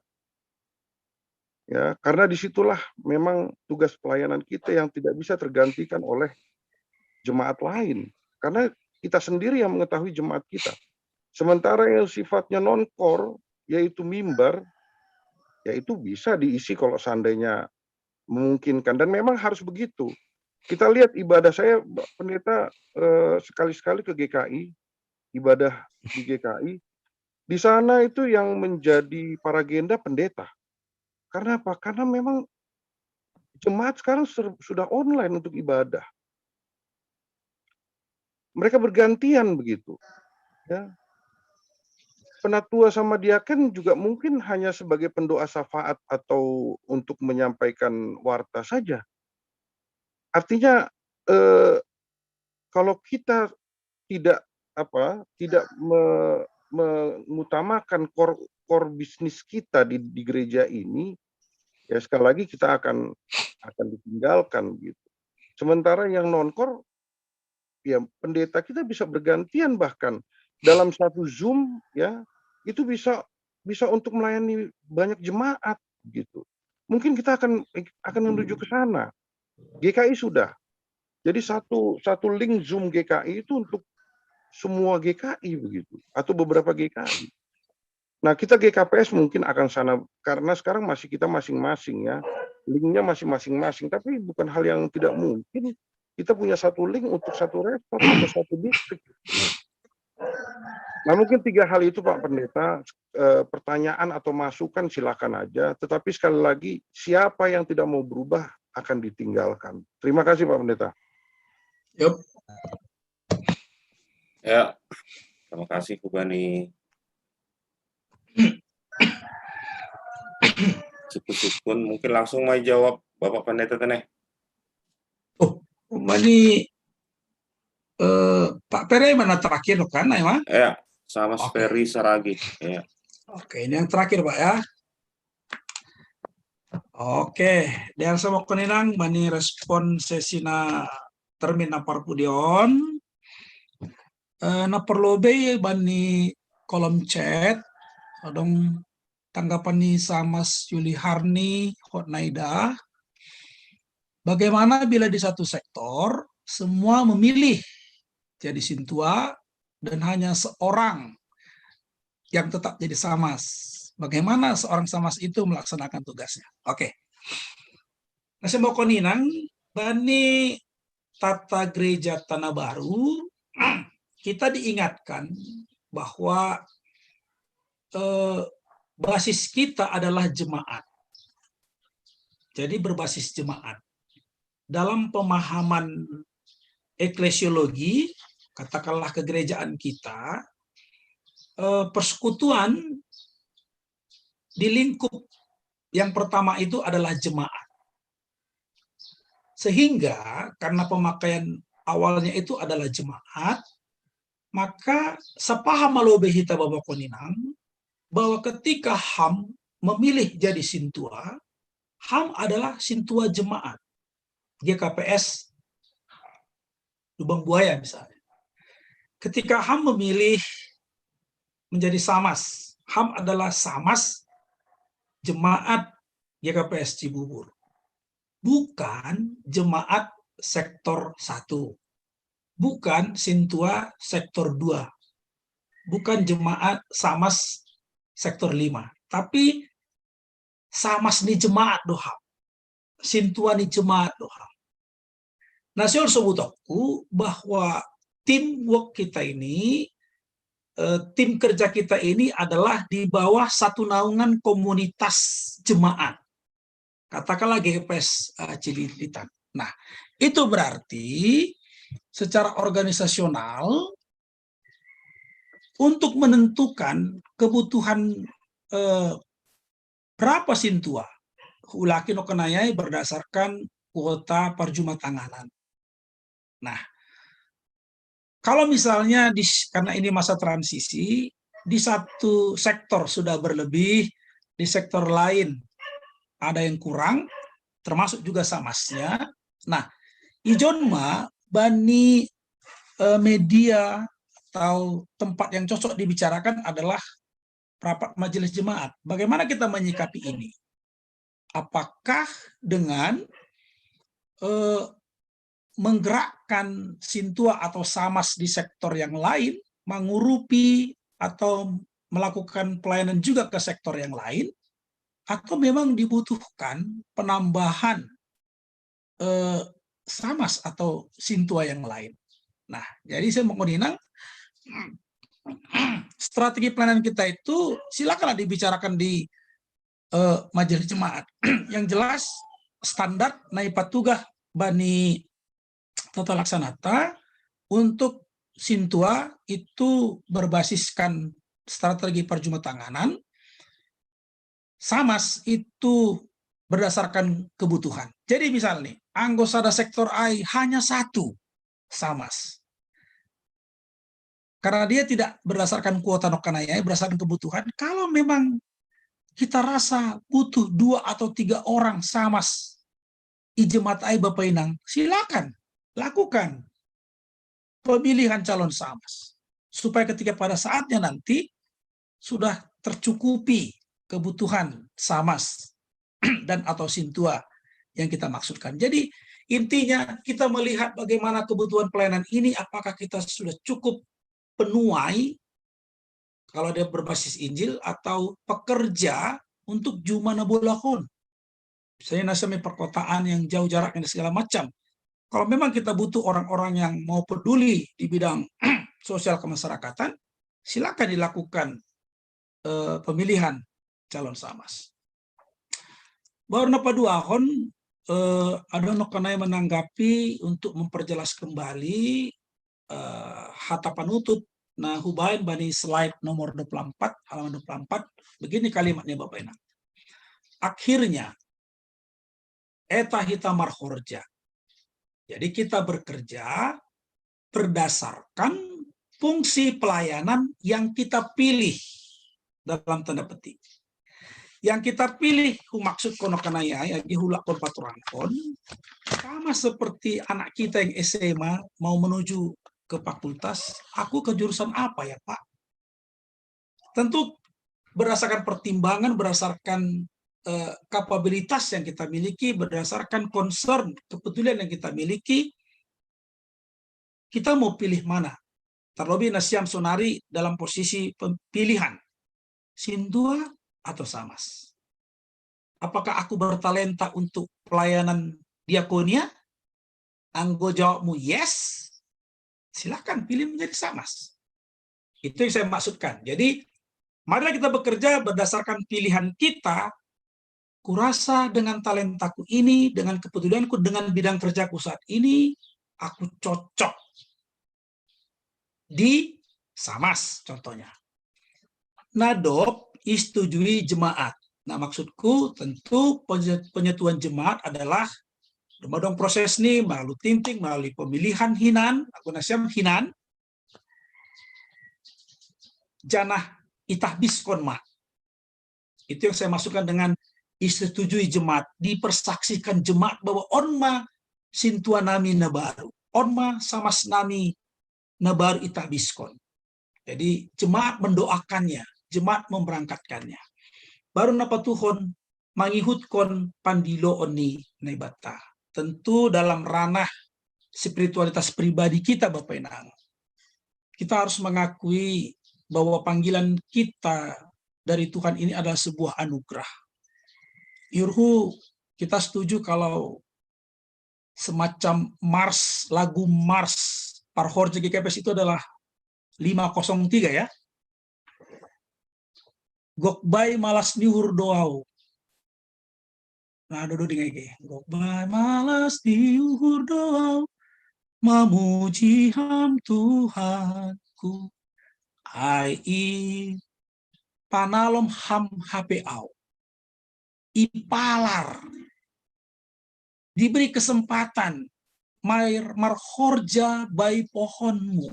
Ya, karena disitulah memang tugas pelayanan kita yang tidak bisa tergantikan oleh jemaat lain. Karena kita sendiri yang mengetahui jemaat kita. Sementara yang sifatnya non-core, yaitu mimbar, yaitu bisa diisi kalau seandainya memungkinkan. Dan memang harus begitu. Kita lihat ibadah saya, pendeta sekali-sekali ke GKI, ibadah di GKI, di sana itu yang menjadi paragenda pendeta. Karena apa? Karena memang jemaat sekarang sudah online untuk ibadah. Mereka bergantian begitu. Ya. Penatua sama diaken juga mungkin hanya sebagai pendoa syafaat atau untuk menyampaikan warta saja. Artinya kalau kita tidak mengutamakan core bisnis kita di gereja ini, ya sekali lagi kita akan ditinggalkan gitu. Sementara yang non-core ya pendeta kita bisa bergantian, bahkan dalam satu Zoom ya itu bisa untuk melayani banyak jemaat gitu. Mungkin kita akan menuju ke sana. GKI sudah. Jadi satu link Zoom GKI itu untuk semua GKI begitu, atau beberapa GKI. Nah, kita GKPS mungkin akan sana karena sekarang kita masing-masing ya, linknya masih masing-masing, tapi bukan hal yang tidak mungkin kita punya satu link untuk satu resort atau satu distrik. Nah, mungkin 3 hal itu Pak Pendeta, pertanyaan atau masukan silakan aja, tetapi sekali lagi siapa yang tidak mau berubah akan ditinggalkan. Terima kasih Pak Pendeta. Yup. Ya, terima kasih Kubani. Sukun mungkin langsung mau jawab Bapak Pendeta Teneh. Kubani Pak Pere mana terakhir kan, Emang? Ya, sama Ferry Saragi. Ya. Oke, ini yang terakhir Pak ya. Oke, dan sama keninang bani respon sesina termina parpudion. Na perlobe bani kolom chat, adong tanggapan nih sama Yuli Harni, Hotnaida. Bagaimana bila di satu sektor semua memilih jadi sintua dan hanya seorang yang tetap jadi samas? Bagaimana seorang samas itu melaksanakan tugasnya? Oke. Nah, saya koninang bani tata gereja Tanah Baru, kita diingatkan bahwa basis kita adalah jemaat. Jadi berbasis jemaat. Dalam pemahaman eklesiologi, katakanlah kegerejaan kita, persekutuan di lingkup yang pertama itu adalah jemaat. Sehingga karena pemakaian awalnya itu adalah jemaat, maka sepaham malobehita Bapak Koninang bahwa ketika HAM memilih jadi sintua, HAM adalah sintua jemaat. GKPS Lubang Buaya misalnya. Ketika HAM memilih menjadi samas, HAM adalah samas jemaat GKPS Cibubur. Bukan jemaat sektor 1. Bukan sintua sektor 2. Bukan jemaat samas sektor 5. Tapi samas ni jemaat doha. Sintua ni jemaat doha. Nah, saya harus sebut aku bahwa teamwork kita ini, tim kerja kita ini adalah di bawah satu naungan komunitas jemaat. Katakanlah GKPS Cililitan. Nah, itu berarti secara organisasional untuk menentukan kebutuhan berapa sintua, ulaki no kenayai berdasarkan kuota perjumatanganan. Nah, kalau misalnya karena ini masa transisi, di satu sektor sudah berlebih, di sektor lain ada yang kurang, termasuk juga samasnya. Nah, ijonma bani media atau tempat yang cocok dibicarakan adalah rapat majelis jemaat. Bagaimana kita menyikapi ini? Apakah dengan menggerakkan sintua atau samas di sektor yang lain, mengurupi atau melakukan pelayanan juga ke sektor yang lain, atau memang dibutuhkan penambahan samas atau sintua yang lain. Nah, jadi saya menguninang strategi pelayanan kita itu silakanlah dibicarakan di majelis jemaat. Yang jelas standar naipatugah bani tata laksanata untuk sintua itu berbasiskan strategi perjumatanganan, samas itu berdasarkan kebutuhan. Jadi misalnya anggota sektor A hanya satu samas. Karena dia tidak berdasarkan kuota nokanaya, berdasarkan kebutuhan. Kalau memang kita rasa butuh 2 atau 3 orang samas ijemat ai Bapak Inang, silakan lakukan. pemilihan calon Samas. Supaya ketika pada saatnya nanti sudah tercukupi kebutuhan Samas dan atau Sintua yang kita maksudkan. Jadi intinya kita melihat bagaimana kebutuhan pelayanan ini, apakah kita sudah cukup penuai kalau dia berbasis Injil atau pekerja untuk Jumana Bolakon. Misalnya nasami perkotaan yang jauh jaraknya segala macam. Kalau memang kita butuh orang-orang yang mau peduli di bidang sosial kemasyarakatan, silakan dilakukan pemilihan calon Samas. Baru napa duahon ada nokanai menanggapi untuk memperjelas kembali hata panutup. Nah, hubain bani slide nomor 24, halaman 24, begini kalimatnya Bapak Ibu. Akhirnya, eta hita marhorja. Jadi kita bekerja berdasarkan fungsi pelayanan yang kita pilih dalam tanda petik. Yang kita pilih, maksud kono kanaya, ya dihulak kon paturangkon, sama seperti anak kita yang SMA mau menuju ke fakultas, aku ke jurusan apa ya Pak? Tentu berdasarkan pertimbangan, berdasarkan kapabilitas yang kita miliki, berdasarkan concern, kepedulian yang kita miliki, kita mau pilih mana? Terlebih Nasyam Sonari dalam posisi pilihan, Sintua atau Samas. Apakah aku bertalenta untuk pelayanan diakonia? Anggo jawabmu yes, silakan pilih menjadi Samas. Itu yang saya maksudkan. Jadi, marilah kita bekerja berdasarkan pilihan kita. Kurasa dengan talentaku ini, dengan kepedulianku, dengan bidang kerjaku saat ini, aku cocok di Samas, contohnya. Nadop istujui jemaat. Nah, maksudku tentu penyetuan jemaat adalah dong proses ini melalui tinting, melalui pemilihan hinan, aku nasyam hinan, janah itah biskon ma. Itu yang saya masukkan dengan disetujui jemaat, dipersaksikan jemaat bahwa onma sintua nami nabaru, onma samas nami nabaru itah biskon. Jadi jemaat mendoakannya, jemaat memberangkatkannya. Baru napa Tuhon mangihutkan pandilo oni nebata. Tentu dalam ranah spiritualitas pribadi kita Bapak Inang. Kita harus mengakui bahwa panggilan kita dari Tuhan ini adalah sebuah anugerah. Yurhu, kita setuju kalau semacam Mars, lagu Mars Parhorja GKPS itu adalah 503 ya. Gokbai malas niur doau. Nah, duduk dengan ini. Gokbai malas niur doau, memuji ham Tuhanku. Ai panalom ham HPAU. Ipalar. Diberi kesempatan marhorja bai pohonmu.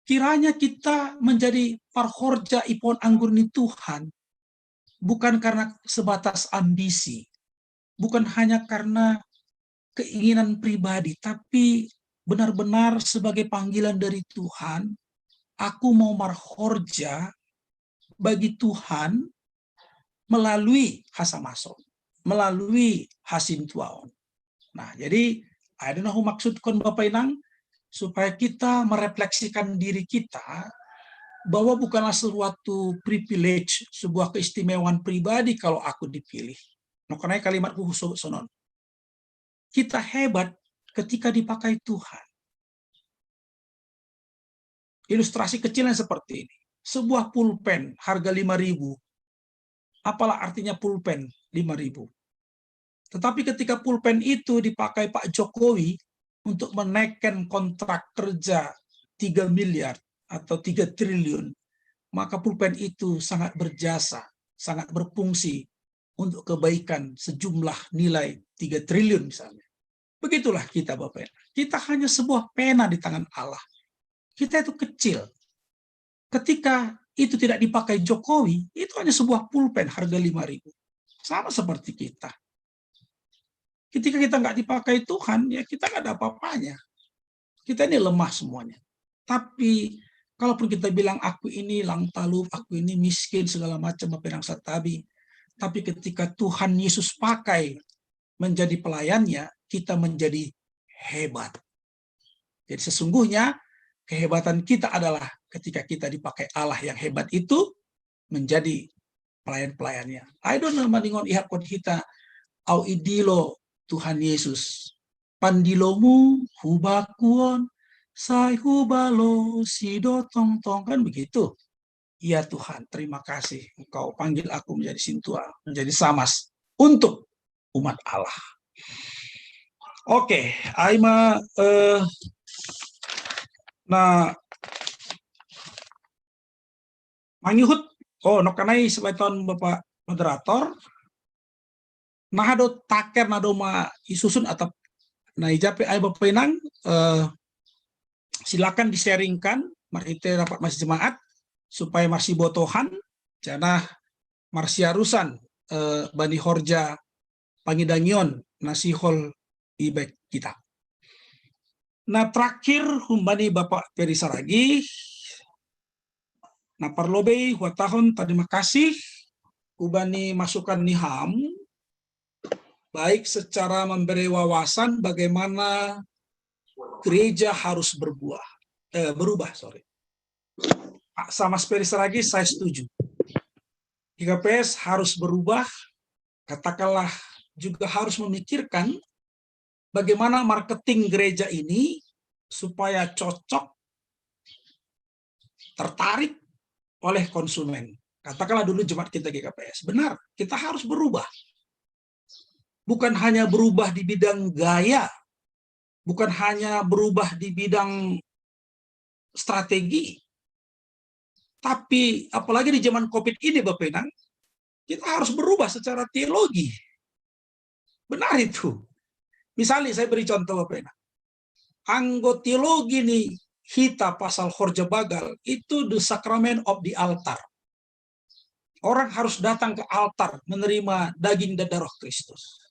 Kiranya kita menjadi parhorja ipon anggur ni Tuhan, bukan karena sebatas ambisi, bukan hanya karena keinginan pribadi, tapi benar-benar sebagai panggilan dari Tuhan, aku mau marhorja bagi Tuhan melalui hasamason, melalui hasintuaon. Nah, jadi ada maksud kon Bapak Inang, supaya kita merefleksikan diri kita bahwa bukanlah suatu privilege, sebuah keistimewaan pribadi kalau aku dipilih. Nah, karena kalimat khusus sonon. Kita hebat ketika dipakai Tuhan. Ilustrasi kecilnya seperti ini. Sebuah pulpen harga 5.000. Apalah artinya pulpen 5.000? Tetapi ketika pulpen itu dipakai Pak Jokowi untuk menaikkan kontrak kerja 3 miliar atau 3 triliun, maka pulpen itu sangat berjasa, sangat berfungsi untuk kebaikan sejumlah nilai 3 triliun misalnya. Begitulah kita Bapak. Kita hanya sebuah pena di tangan Allah. Kita itu kecil. Ketika itu tidak dipakai Jokowi, itu hanya sebuah pulpen harga 5.000. Sama seperti kita. Ketika kita nggak dipakai Tuhan, ya kita nggak ada apa-apanya. Kita ini lemah semuanya. Tapi kalaupun kita bilang aku ini lang talub, aku ini miskin segala macam apa yang satabi, tapi ketika Tuhan Yesus pakai menjadi pelayannya, kita menjadi hebat. Jadi sesungguhnya kehebatan kita adalah ketika kita dipakai Allah yang hebat itu menjadi pelayan-pelayannya. I don't know maningon ihakon kita au idilo Tuhan Yesus. Pandilomu hubakuon sai hubalo sido tong tong, kan begitu. Ya Tuhan, terima kasih Engkau panggil aku menjadi sintua, menjadi samas untuk umat Allah. Oke, Aima nah mangihut nokanai sebagai tahun Bapak moderator nah do taker nado ma isusun atau nah ijape ai Bapak Inang silakan di-sharingkan marite rapat masjid jemaat supaya masih botohan jana marsiarusan bani horja pangidangion nasihol ibek kita. Nah terakhir humbani Bapak Peri Saragi nah parlobe huat tahun terima kasih ubani masukan niham baik secara memberi wawasan bagaimana gereja harus berubah. Sama Peri Saragi saya setuju. GKPS harus berubah, katakanlah juga harus memikirkan bagaimana marketing gereja ini supaya cocok, tertarik oleh konsumen. Katakanlah dulu jemaat kita GKPS. Benar, kita harus berubah. Bukan hanya berubah di bidang gaya, bukan hanya berubah di bidang strategi, tapi apalagi di zaman COVID ini Bapak Inang, kita harus berubah secara teologi. Benar itu. Misalnya saya beri contoh Bapak Inang. Anggota teologi nih, Hita pasal Horja Bagal, itu the sacrament of the altar. Orang harus datang ke altar menerima daging dan darah Kristus.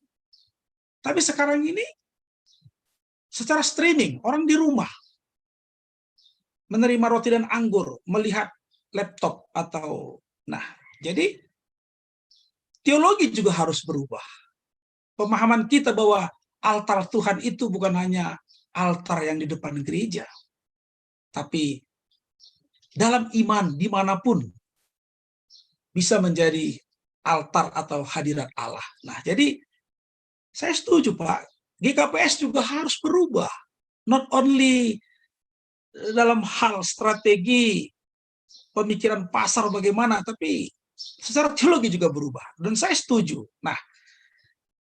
Tapi sekarang ini, secara streaming, orang di rumah, menerima roti dan anggur, melihat laptop atau, nah, jadi teologi juga harus berubah. Pemahaman kita bahwa altar Tuhan itu bukan hanya altar yang di depan gereja, tapi dalam iman dimanapun bisa menjadi altar atau hadirat Allah. Nah, jadi saya setuju Pak, GKPS juga harus berubah. Not only dalam hal strategi pemikiran pasar bagaimana, tapi secara teologi juga berubah. Dan saya setuju. Nah,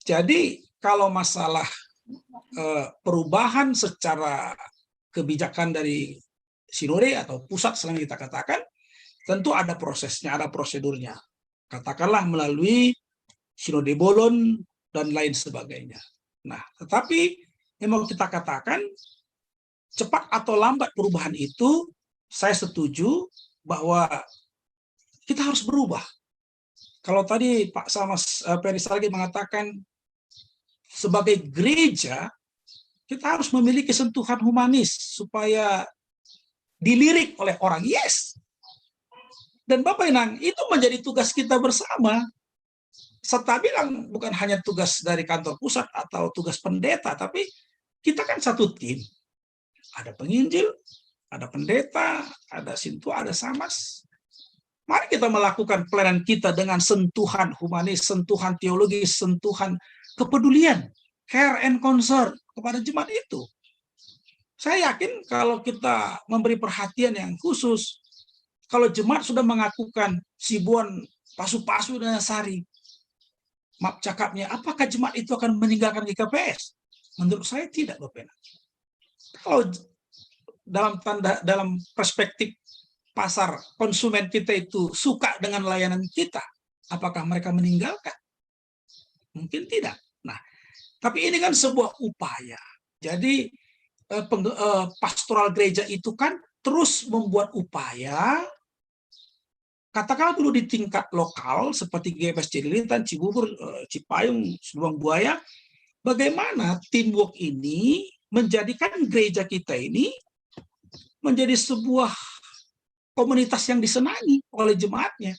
jadi kalau masalah perubahan secara kebijakan dari sinode atau pusat selain kita katakan, tentu ada prosesnya, ada prosedurnya. Katakanlah melalui sinode bolon dan lain sebagainya. Nah, tetapi yang mau kita katakan, cepat atau lambat perubahan itu, saya setuju bahwa kita harus berubah. Kalau tadi Pak Samas Peri Saragi mengatakan, sebagai gereja, kita harus memiliki sentuhan humanis supaya dilirik oleh orang. Yes. Dan Bapak Inang, itu menjadi tugas kita bersama. Serta bilang bukan hanya tugas dari kantor pusat atau tugas pendeta, tapi kita kan satu tim. Ada penginjil, ada pendeta, ada sintua, ada samas. Mari kita melakukan pelayanan kita dengan sentuhan humanis, sentuhan teologis, sentuhan kepedulian, care and concern kepada jemaat itu. Saya yakin kalau kita memberi perhatian yang khusus, kalau jemaat sudah mengakukan sibuan pasu-pasu dan sari, maaf cakapnya, apakah jemaat itu akan meninggalkan GKPS? Menurut saya tidak, Bapak. Kalau dalam perspektif pasar konsumen kita itu suka dengan layanan kita, apakah mereka meninggalkan? Mungkin tidak. Nah, tapi ini kan sebuah upaya. Jadi pastoral gereja itu kan terus membuat upaya. Katakanlah dulu di tingkat lokal seperti GKPS Cililitan, Cibubur, Cipayung, Subang Buaya, bagaimana teamwork ini menjadikan gereja kita ini menjadi sebuah komunitas yang disenangi oleh jemaatnya.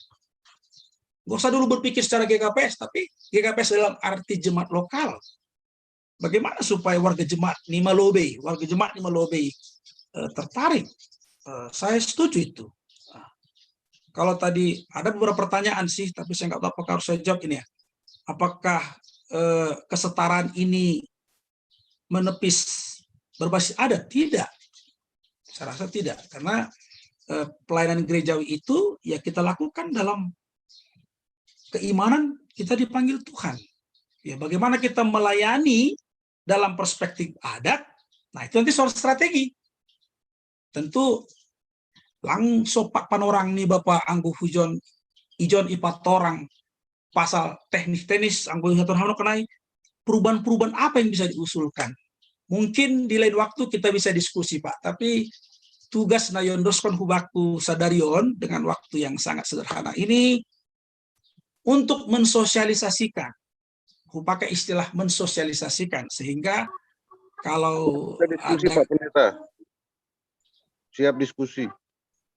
Gak usah dulu berpikir secara GKPS, tapi GKPS dalam arti jemaat lokal. Bagaimana supaya warga jemaat ini melobei, tertarik? Saya setuju itu. Kalau tadi ada beberapa pertanyaan sih, tapi saya nggak tahu apakah harus saya jawab ini ya. Apakah kesetaraan ini menepis berbasis adat? Tidak. Saya rasa tidak, karena pelayanan gerejawi itu ya kita lakukan dalam keimanan kita dipanggil Tuhan. Ya, bagaimana kita melayani dalam perspektif adat, nah itu nanti soal strategi. Tentu langsung Pak Panorang nih Bapak Anggo Hujon Ijon Ipatorang pasal teknis Anggo Hujon kenai perubahan-perubahan apa yang bisa diusulkan. Mungkin di lain waktu kita bisa diskusi Pak, tapi tugas Nayondoskon Hubaku Sadarion dengan waktu yang sangat sederhana ini untuk mensosialisasikan, pakai istilah mensosialisasikan, sehingga kalau diskusi ada... Pak Pendeta. Siap diskusi.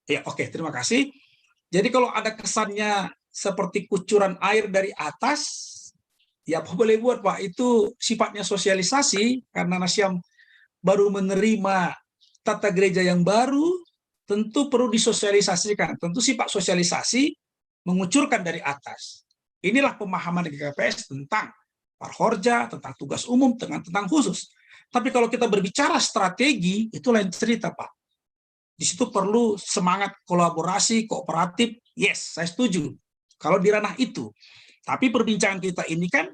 Ya, oke, terima kasih. Jadi kalau ada kesannya seperti kucuran air dari atas, ya apa boleh buat Pak, itu sifatnya sosialisasi, karena Nasyam baru menerima tata gereja yang baru, tentu perlu disosialisasikan. Tentu sifat sosialisasi mengucurkan dari atas. Inilah pemahaman GKPS tentang parhorja, tentang tugas umum, tentang khusus. Tapi kalau kita berbicara strategi, itu lain cerita Pak. Di situ perlu semangat kolaborasi, kooperatif. Yes, saya setuju. Kalau di ranah itu. Tapi perbincangan kita ini kan,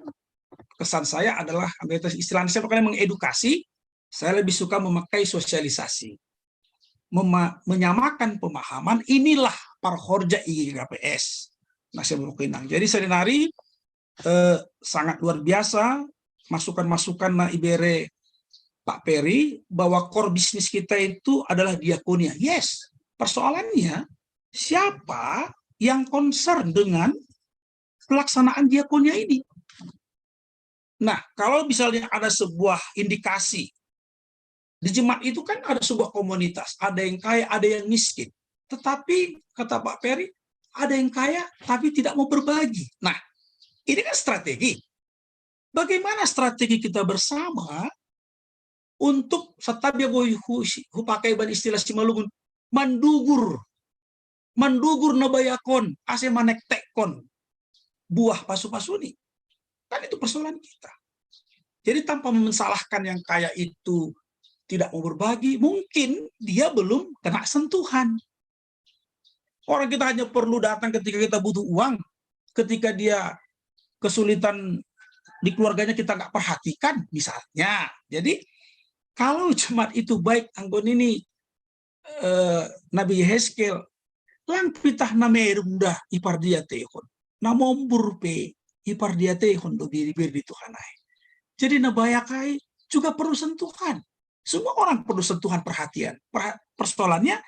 kesan saya adalah, istilahnya saya pakai mengedukasi, saya lebih suka memakai sosialisasi. Menyamakan pemahaman, inilah parhorja IGKPS. Jadi Serenari sangat luar biasa, masukan-masukan na Ibere Pak Peri, bahwa core bisnis kita itu adalah diakonia. Yes, persoalannya siapa yang concern dengan pelaksanaan diakonia ini? Nah, kalau misalnya ada sebuah indikasi, di jemaat itu kan ada sebuah komunitas, ada yang kaya, ada yang miskin. Tetapi, kata Pak Peri, ada yang kaya tapi tidak mau berbagi. Nah, ini kan strategi. Bagaimana strategi kita bersama untuk setabia pakai ban istilah Simalungun mandugur nabayakon ase manektekon buah pasu-pasuni. Kan itu persoalan kita. Jadi tanpa mensalahkan yang kaya itu tidak mau berbagi, mungkin dia belum kena sentuhan. Orang kita hanya perlu datang ketika kita butuh uang, ketika dia kesulitan di keluarganya kita nggak perhatikan, misalnya. Jadi kalau jemaat itu baik, anggon ini Nabi Yehezkel, lang pitah namerunda ipar dia tehon, namombur pe ipar dia tehon do biri-biri di Tuhanai. Jadi nabayakai juga perlu sentuhan. Semua orang perlu sentuhan perhatian. Persoalannya,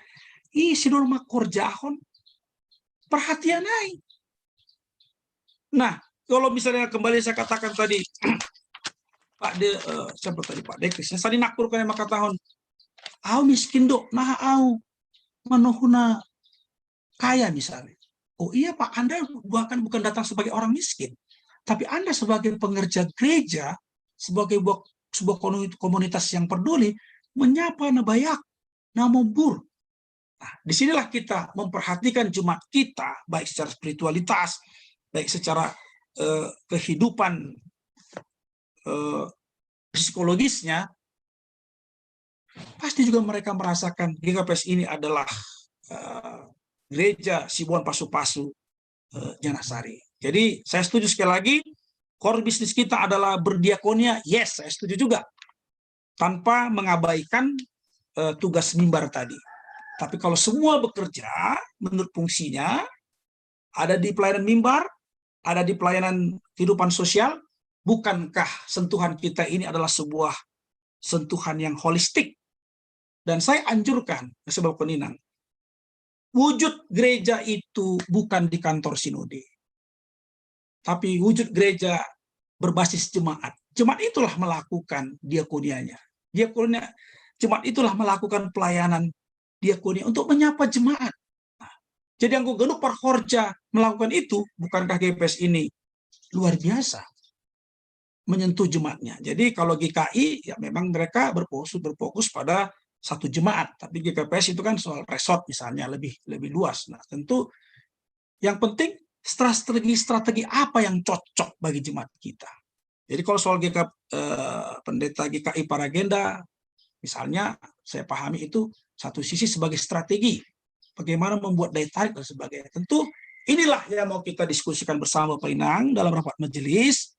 sidol makor jahon, perhatian naik. Nah, kalau misalnya kembali saya katakan tadi, siapa tadi Pak Dekris, tadi nakurkan yang maka tahun, au miskin dok, nah au manohuna kaya misalnya. Oh iya Pak, Anda bukan datang sebagai orang miskin, tapi Anda sebagai pengerja gereja, sebagai sebuah komunitas yang peduli, menyapa nabayak, namobur. Nah, disinilah kita memperhatikan jemaat kita, baik secara spiritualitas, baik secara kehidupan psikologisnya, pasti juga mereka merasakan GKPS ini adalah gereja Sibuan Pasu-Pasu Janasari. Jadi saya setuju sekali lagi, core bisnis kita adalah berdiakonia. Yes, saya setuju juga. Tanpa mengabaikan tugas mimbar tadi. Tapi kalau semua bekerja menurut fungsinya, ada di pelayanan mimbar, ada di pelayanan kehidupan sosial, bukankah sentuhan kita ini adalah sebuah sentuhan yang holistik? Dan saya anjurkan, sebab peninang, wujud gereja itu bukan di kantor sinode, tapi wujud gereja berbasis jemaat. Jemaat itulah melakukan diakonianya. Diakonia jemaat itulah melakukan pelayanan diakonia untuk menyapa jemaat. Nah, jadi anggo genuk parhorja melakukan itu, bukankah GPS ini luar biasa menyentuh jemaatnya. Jadi kalau GKI ya memang mereka berfokus pada satu jemaat, tapi GKPS itu kan soal resort misalnya lebih luas. Nah, tentu yang penting strategi apa yang cocok bagi jemaat kita. Jadi kalau soal pendeta GKI Paragenda, misalnya saya pahami itu satu sisi sebagai strategi, bagaimana membuat daya tarik dan sebagainya. Tentu inilah yang mau kita diskusikan bersama Pak Inang dalam rapat majelis,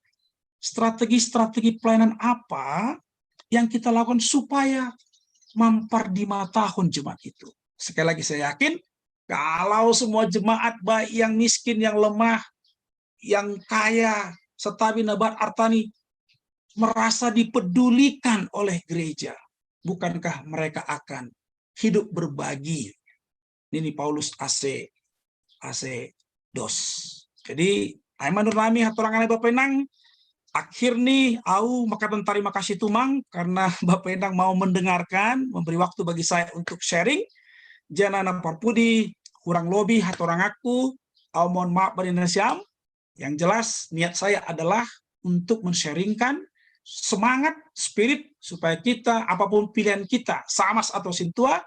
strategi-strategi pelayanan apa yang kita lakukan supaya mampar 5 tahun jemaat itu. Sekali lagi saya yakin, kalau semua jemaat baik yang miskin, yang lemah, yang kaya, setabi nabat artani, merasa dipedulikan oleh gereja, bukankah mereka akan hidup berbagi? Ini Paulus AC dos. Jadi, Aiman Nurlami hatorangan Bapak Enang, akhir nih, maka terima kasih tumang karena Bapak Endang mau mendengarkan, memberi waktu bagi saya untuk sharing. Jangan parpudi, kurang lebih hatorang aku, mohon maaf beri nasiam. Yang jelas niat saya adalah untuk men-sharingkan semangat, spirit, supaya kita, apapun pilihan kita, Samas atau Sintua,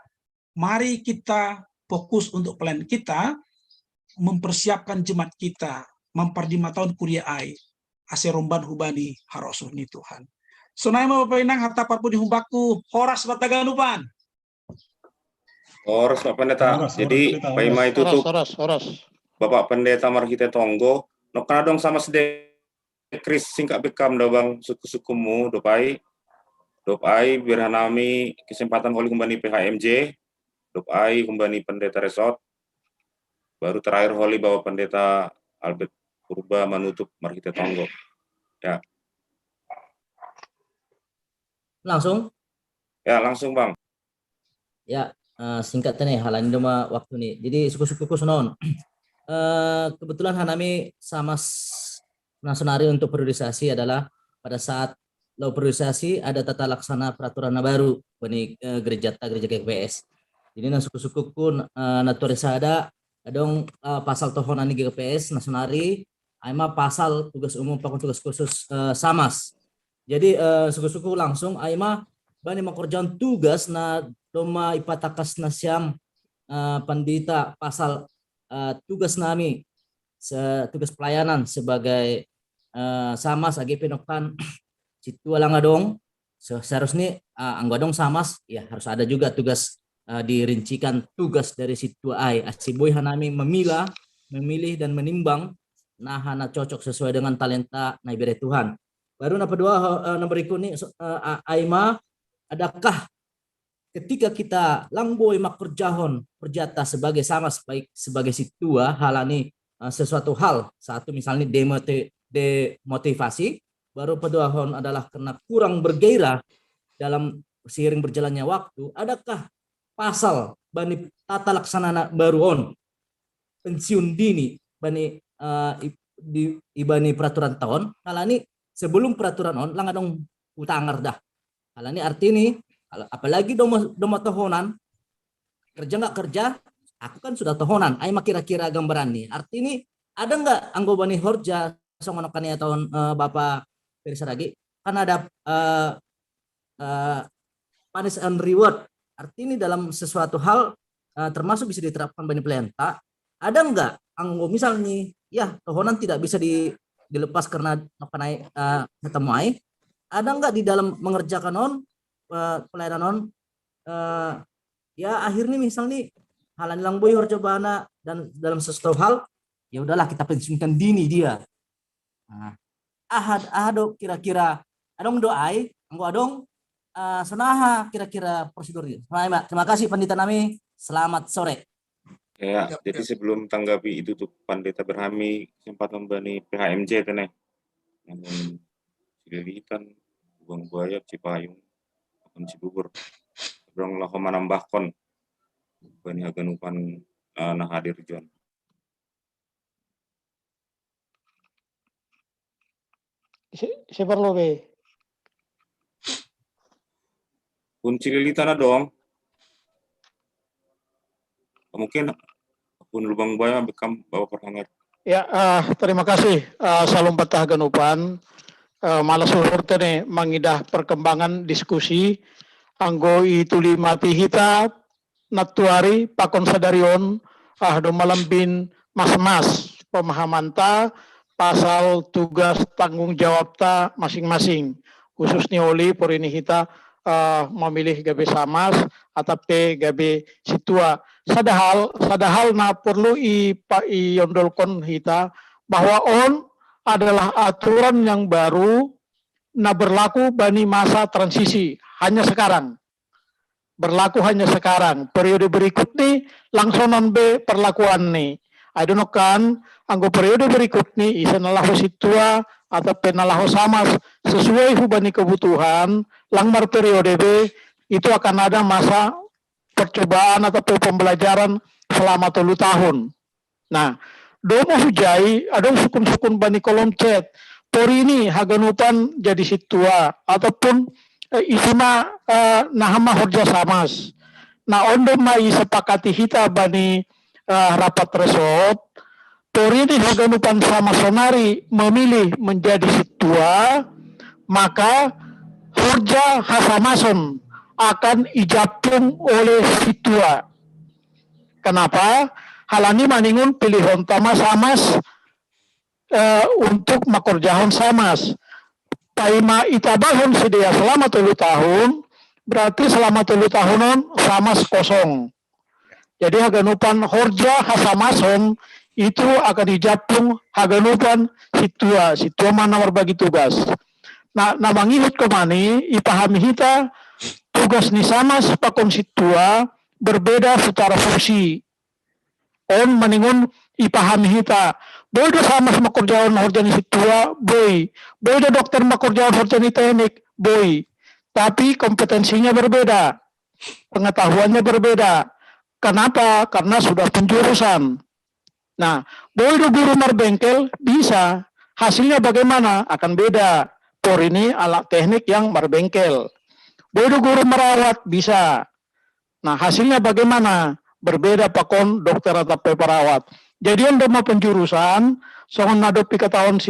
mari kita fokus untuk pelayanan kita, mempersiapkan jemaat kita, mampar 5 tahun kuliah ai, aseromban hubani harosuh ni Tuhan. Sunai Bapak Inang harta parpudi humbaku, horas bataganupan. Horas Pak Pendeta. Jadi Pak Ima itu tuh Bapak Pendeta Marhite Tonggo, no kana dong sama sede Kris singkat bekam do bang suku-sukumu dopai birhanami kesempatan holi kumbani PHMJ, dopai kumbani Pendeta Resort, baru terakhir holi Bapak Pendeta Albert Purba menutup Marhite Tonggo. Ya. Langsung? Ya, langsung Bang. Ya, singkatnya nih, halan doma waktu nih. Jadi suku-suku sonon. Kebetulan Hanami sama nasionari untuk periodisasi adalah pada saat lo periodisasi ada tata laksana peraturan baru bani gereja GKPS. Jadi na suku-suku kun naturalisada adong pasal tohonan GKPS nasionari aima pasal tugas umum pakun tugas khusus Samas. Jadi suku-suku langsung aima bani makorjan tugas na doma ipatakas nasyam pandita pasal tugas nami tugas pelayanan sebagai Samas AGP Nokan situ lang adong seharusnya anggadong Samas ya harus ada juga tugas dirincikan tugas dari situ ai asiboy hanami memilih dan menimbang nah hana cocok sesuai dengan talenta na ibere Tuhan. Baru na kedua nomor ikuni aima adakah ketika kita langboy makerjahon perjata sebagai Samas baik sebagai situa halani sesuatu hal satu misalnya demotivasi baru pedoahon adalah karena kurang bergairah dalam seiring berjalannya waktu adakah pasal bani tata laksana baru on pensiun dini bani ibani peraturan tahun halani sebelum peraturan on langadong utangar dah halani arti ini apalagi domo tohonan kerja nggak kerja aku kan sudah tohonan ai kira-kira gambaran nih arti ini ada nggak anggobani horja songonokania tahun Bapak Pirsaragi kan ada punish and reward arti ini dalam sesuatu hal termasuk bisa diterapkan bani pelenta ada nggak anggo misalnya ya tohonan tidak bisa dilepas karena nokanai ketemu ai ada nggak di dalam mengerjakan on pelayanan ya akhirnya misalnya halan lang boy horjobana dan dalam sesuatu hal ya udahlah kita pensiunkan dini dia. Nah, ahado kira-kira adong doai anggo adong senaha kira-kira prosedurnya. Terima kasih Pandita nami. Selamat sore. Ya, jadi sebelum tanggapi itu tuh Pandita Berhami sempat membani PHMJ teneh. Yang Cililitan, Buang Buaya, Cipayung, Cibubur. Berang lah menambahkan bani aganupan nah hadir John. Si perlu be. Pun Cililitan dong. Mungkin pun Lubang Buaya bekam Bapak Perhangat. Ya, terima kasih. Salam patah ganupan. Malah suhur tene mangidah perkembangan diskusi. Anggo itu mati hita natuari pakon sadarion do malambin mas-mas pemahaman pasal tugas tanggung jawab masing-masing. Khususnya oli por ini kita memilih gabe samas atau gabe situa. Sadahal na perlu iondolkon kita bahwa on adalah aturan yang baru na berlaku bani masa transisi hanya sekarang. Berlaku hanya sekarang. Periode berikut nih langsung be perlakuan nih. I don't know kan, anggo periode berikut nih isa nalahu situa atau penalahu samas sesuai hubani kebutuhan langmar periode B itu akan ada masa percobaan atau pembelajaran selama 3 tahun. Nah, domo hujai adong sukun-sukun bani kolom chat. Pori ini haganupan jadi situa ataupun isima nahama horja samas. Nah, ondo mai sepakati hita bani rapat resort. Pori ini haganupan sama sonari memilih menjadi situa, maka horja hasamason akan ijapung oleh situa. Kenapa? Halani maningun pilihan tama samas untuk makorjahon samas. Paima itabahon sedia selama 3 tahun, berarti selama 3 tahunan samas kosong. Jadi haganupan horja hasamason itu akan dijapung haganupan situa mana berbagi tugas. Nah, namangihut kemani ipahami hita tugas ni samas pakon situa berbeda secara fungsi. On maningun ipahami hita. Boy do sama makorjaon horjani situa, boy do dokter makorjaon horjani teknik, boy. Tapi kompetensinya berbeda, pengetahuannya berbeda. Kenapa? Karena sudah penjurusan. Nah, boy do guru marbengkel bisa, hasilnya bagaimana? Akan beda. Por ini alat teknik yang marbengkel. Boy do guru merawat bisa. Nah, hasilnya bagaimana? Berbeda pakon dokter atau perawat. Jadi yang doma penjurusan, soal nadopi ketahuan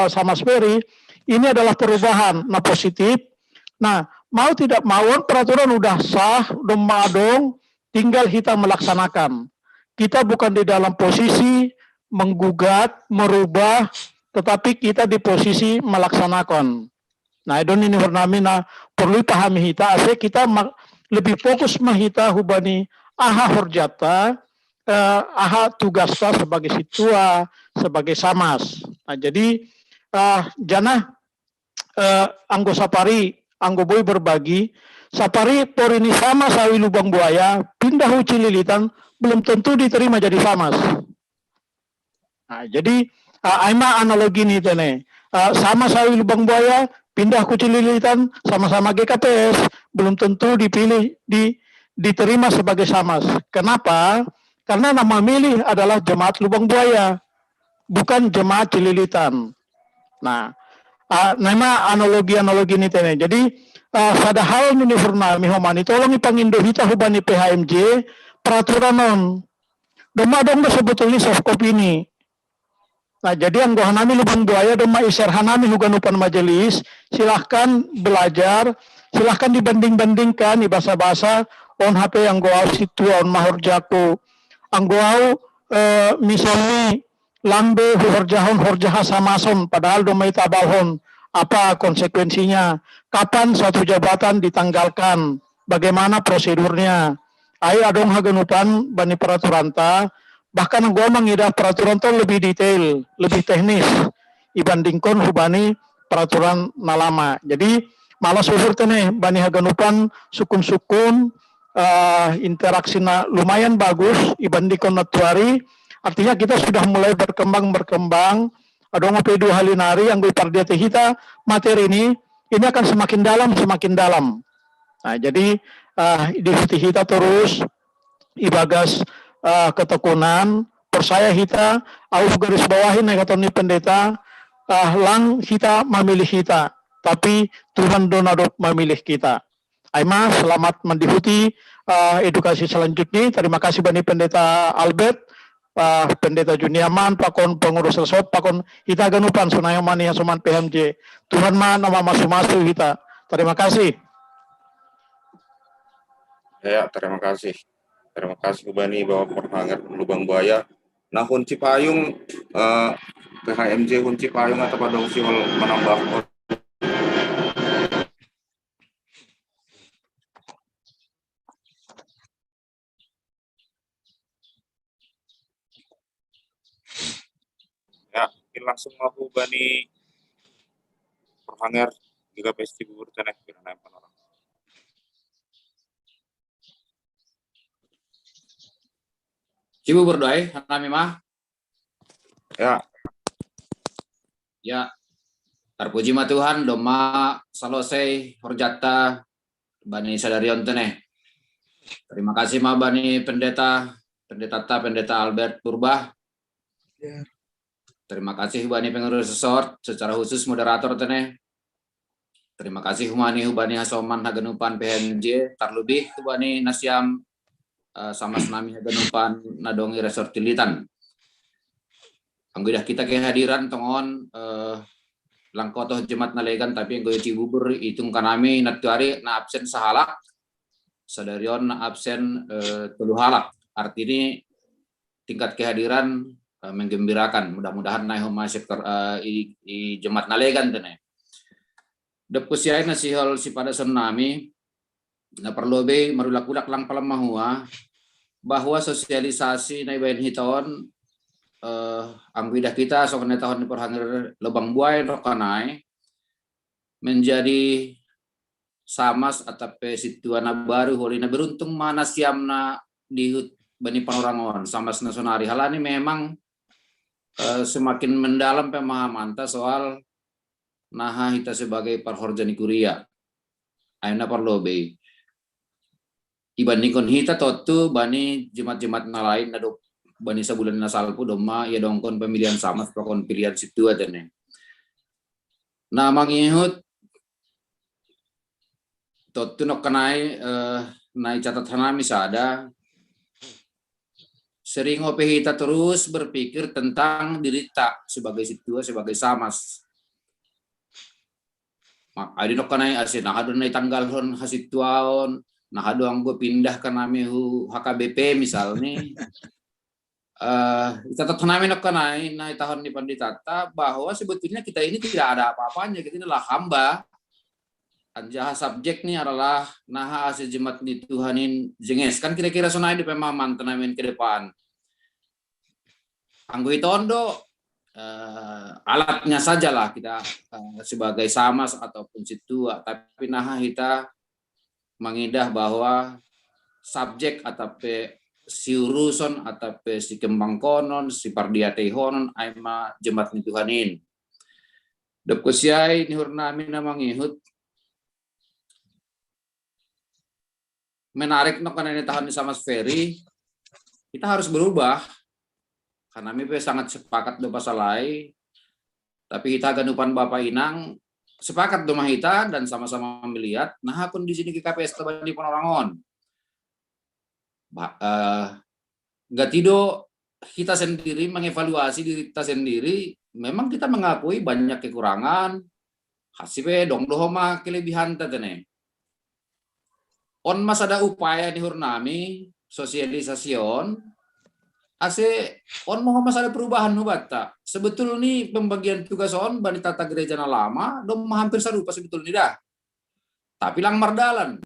sama Speri, ini adalah perubahan, nah positif. Nah, mau tidak mau peraturan udah sah, doma dong, tinggal kita melaksanakan. Kita bukan di dalam posisi menggugat, merubah, tetapi kita di posisi melaksanakan. Nah, ini bernama perlu pahami hita, kita lebih fokus mahita hubani aha horjata, aha tugasnya sebagai situa, sebagai samas. Nah, jadi jana anggo sapari, anggo boy berbagi, sapari por ini sama sawi Lubang Buaya, pindah Cililitan, belum tentu diterima jadi samas. Nah, jadi aima analogi nih tene, sama sawi Lubang Buaya, pindah ke Cililitan, sama-sama GKPS, belum tentu dipilih, diterima sebagai samas. Kenapa? Karena nama milih adalah Jemaat Lubang Buaya, bukan Jemaat Cililitan. Nah, nama analogi ini tene. Jadi, sadahal ini Furnami Homani, tolong ipangindo hita hubani PHMJ, peraturan non. Doma dong sebetulnya soft copy ini. Nah, jadi anggo hanami Lubang Buaya, doma iser hanami huganupan majelis, silahkan belajar, silahkan dibanding-bandingkan, di bahasa-bahasa, on HP yang goau situ, on mahor jaku, anggoau misalnya lambe horjah samason padahal domai tabalhon, apa konsekuensinya, kapan suatu jabatan ditanggalkan, bagaimana prosedurnya. Ai adong haganupan bani peraturan ta, bahkan anggo mengidah peraturan to lebih detail, lebih teknis ibandingkan hubani peraturan nalama. Jadi malah suhur tene bani haganupan sukun-sukun interaksinya lumayan bagus ibandingkan natuari, artinya kita sudah mulai berkembang. Ada ngopi 2 halinari yang berpardiate kita materi ini akan semakin dalam. Nah, jadi diskusi kita terus ibagas ketekunan percaya kita au garis bawahin nekatoni pendeta lang kita memilih kita, tapi Tuhan donadok memilih kita. Aima, selamat mendikuti edukasi selanjutnya. Terima kasih Bani Pendeta Albert, Pak Pendeta Juniaman, Pakon pengurus resort, Pakon kita ganupan sunayomani Hasoman PMJ. Tuhan nama masuk kita. Terima kasih. Ya, terima kasih. Terima kasih Bani Bapak Perhangat Lubang Buaya. Nah, kunci payung PHMJ kunci payung atau pada usul menambah ya, langsung aku Bani Perhangat juga pasti bubur tanah kirana panorama. Ibu berdoa, kami mah. Ya. Ya. Terpuji ma Tuhan, doma salosei horjata Bani Sadarion teneh. Terima kasih ma Bani Pendeta Albert Purba. Ya. Terima kasih Bani pengurus resort, secara khusus moderator teneh. Terima kasih Bani Hasoman Hagenupan PMJ, terlebih Bani Nasyam sama senami Hagenupan Nadongi Resort Tilitan. Anggudah kita kehadiran tongon langkotoh jemaat nalegan tapi anggo cibubur hitung kanami natuari na absen sahalak sadarion na absen telu halak. Artinya tingkat kehadiran menggembirakan. Mudah-mudahan naik homa sektor i jemaat nalegan tene. Depusiai nasihol si pada sonami na perlu be marulak-ulak lang palamahua bahwa sosialisasi na ibain hiton angguidah kita soalnya tahun perhangir Lubang Buaya rokanai menjadi samas atau situana baru holina beruntung mana siamna di Bani Panorangon samas nasionari halani memang semakin mendalam pemahaman ta soal naha kita sebagai parhorjani kuria aina parlobe ibandingkan hita totu Bani jemaat-jemaat lain nado Bani sabulan nasalpu doma ya dongkon pemilihan sama pakon pilihan situ atene. Nah mangihut totu nok kanai nai catatan misada sering opehita terus berpikir tentang diri tak sebagai situ sebagai samas. Mak adi nok kanai asin nah adu nai tanggal hon hasituaon nah adu anggo pindah ke namehu HKBP misalnya. Catatan kami naik tahun di Panditata bahwa sebetulnya kita ini tidak ada apa-apanya, kita inilah hamba. Anjah subjeknya adalah naha asil jemaat di Tuhanin jenges kan kira-kira sonai di pemahaman tenamin ke depan. Anggo itondo alatnya sajalah kita sebagai samas ataupun situa, tapi naha kita mengidah bahwa subjek atau si uruson atau si kembang konon si pardiate honon aima jemaat ni Tuhanin dep kusiai ni hurnami namang ihut menarik no karena ini tahun di sama Ferry kita harus berubah karena kami sangat sepakat do pasalai tapi kita ganupan Bapak Inang sepakat do mahita dan sama-sama melihat nah akun di sini KPS Bani Panorangon nggak tido kita sendiri mengevaluasi diri kita sendiri memang kita mengakui banyak kekurangan hasibe dong dohoma kelebihan tetene on mas ada upaya di hurnami sosialisasion ase on mau mas ada perubahan hubata sebetulnya nih pembagian tugas on Bani tata gereja lama dong hampir serupa sebetulnya dah tapi lang mardalan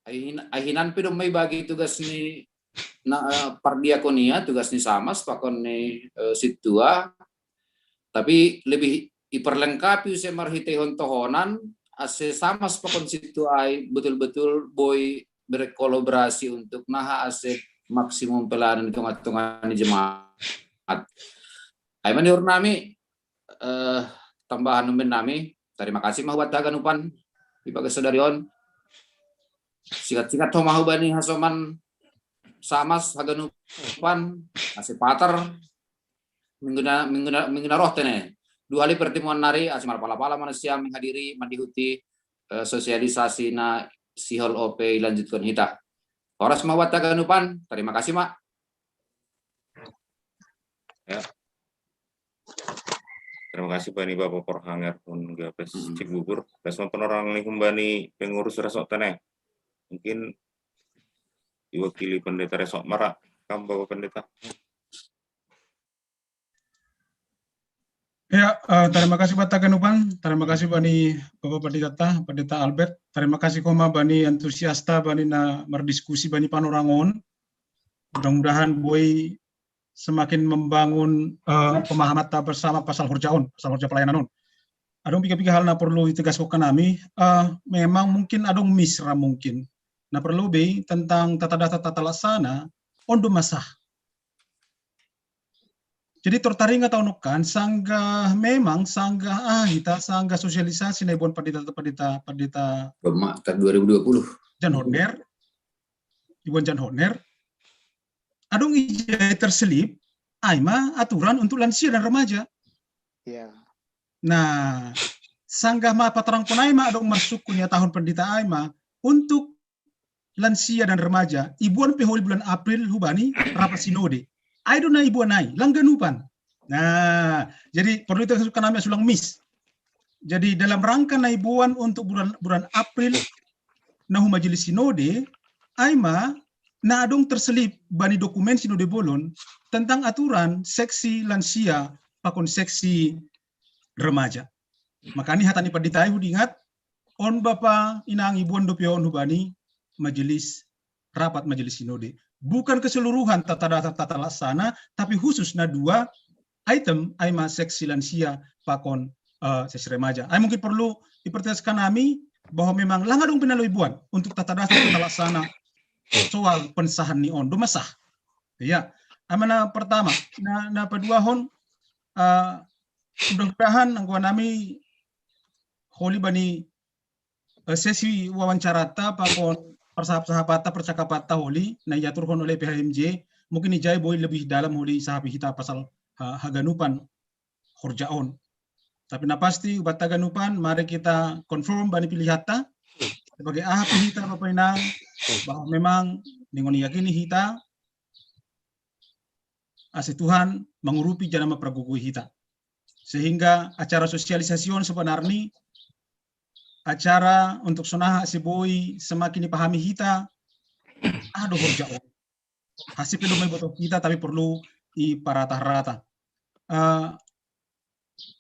ahinan pe dong may bagi tugas ni na pardiakonia tugas ni samas pakon ni situa tapi lebih diperlengkapi se marhitehon tohonan ase samas pakon situa ay betul-betul boy berkolaborasi untuk naha ase maksimum pelayanan tungan-tungan di jemaat ay maniur nami tambahan numen nami terima kasih mahubat taganupan ibaga sadarion sikat-sikat homahu Bani Hasoman samas haganupan asih pater minguna roh tene 2 kali pertemuan nari asimar pala-pala manusia menghadiri mendihuti sosialisasi na sihol OP lanjutkan hita. Horas mawat taganupan. Terima kasih, Mak. Ya. Terima kasih Bani Bapak Porhanger pun GKPS Cibubur. Resma penorang nih Bani pengurus resort teneh. Mungkin diwakili pendeta resort Marak. Kamu Bapak Pendeta. Ya, terima kasih Pak Taganupan, terima kasih Bani Bapak Pendeta Albert, terima kasih Koma Bani antusiasta Bani na berdiskusi Bani Panorangon. Mudah-mudahan Boy semakin membangun pemahaman ta bersama pasal hurja pelayanan on. Adong pika-pika hal na perlu ditegaskan kami, memang mungkin adong misra mungkin. Na perlu be tentang tata laksana ondo masah. Jadi tertarik atau nukan sanggah hita sanggah sosialisasi na ibon pendeta Bermak 2020 Jan Horner ibon Jan Horner adong ijai terselip aima aturan untuk lansia dan remaja. Ya. Nah, sanggah ma patarang punaima adong masuknya tahun pendeta aima untuk lansia dan remaja ibuan peholi bulan April hubani rapat sinode. Ayo na ibu nai langganupan. Nah, jadi perlu itu kami sulang miss. Jadi dalam rangka naibuan untuk bulan April nahu majelis sinode, aima na adong terselip bani dokumen sinode bolon tentang aturan seksi lansia pakon seksi remaja. Makanya hatani pendeta diingat on bapa inang ibuan dopion hubani rapat majelis sinode. Bukan keseluruhan tata laksana, tapi khusus na 2 item aima seksi lansia pakon seksi remaja. Ay mungkin perlu dipertegaskan kami bahwa memang langadong pinaloibuan untuk tata laksana soal pensahan ni on masah. Ya, amana pertama na paduahon mudah-mudahan angkuan nami holi bani sesi wawancara ta pakon persahabat percakapan holi na iaturkan oleh PHMJ mungkin ijai boy lebih dalam holi sahabi kita pasal haganupan horjaon. Tapi na pasti ubat taganupan mari kita confirm bani pilihata sebagai ahli kita Bapak Inang bahwa memang dengan yakini kita ase Tuhan mengurupi janama pragugui kita. Sehingga acara sosialisasi sebenarnya acara untuk sonaha si boy semakin dipahami kita aduh horjaon. Hasil pedomai botol kita tapi perlu di parata-rata.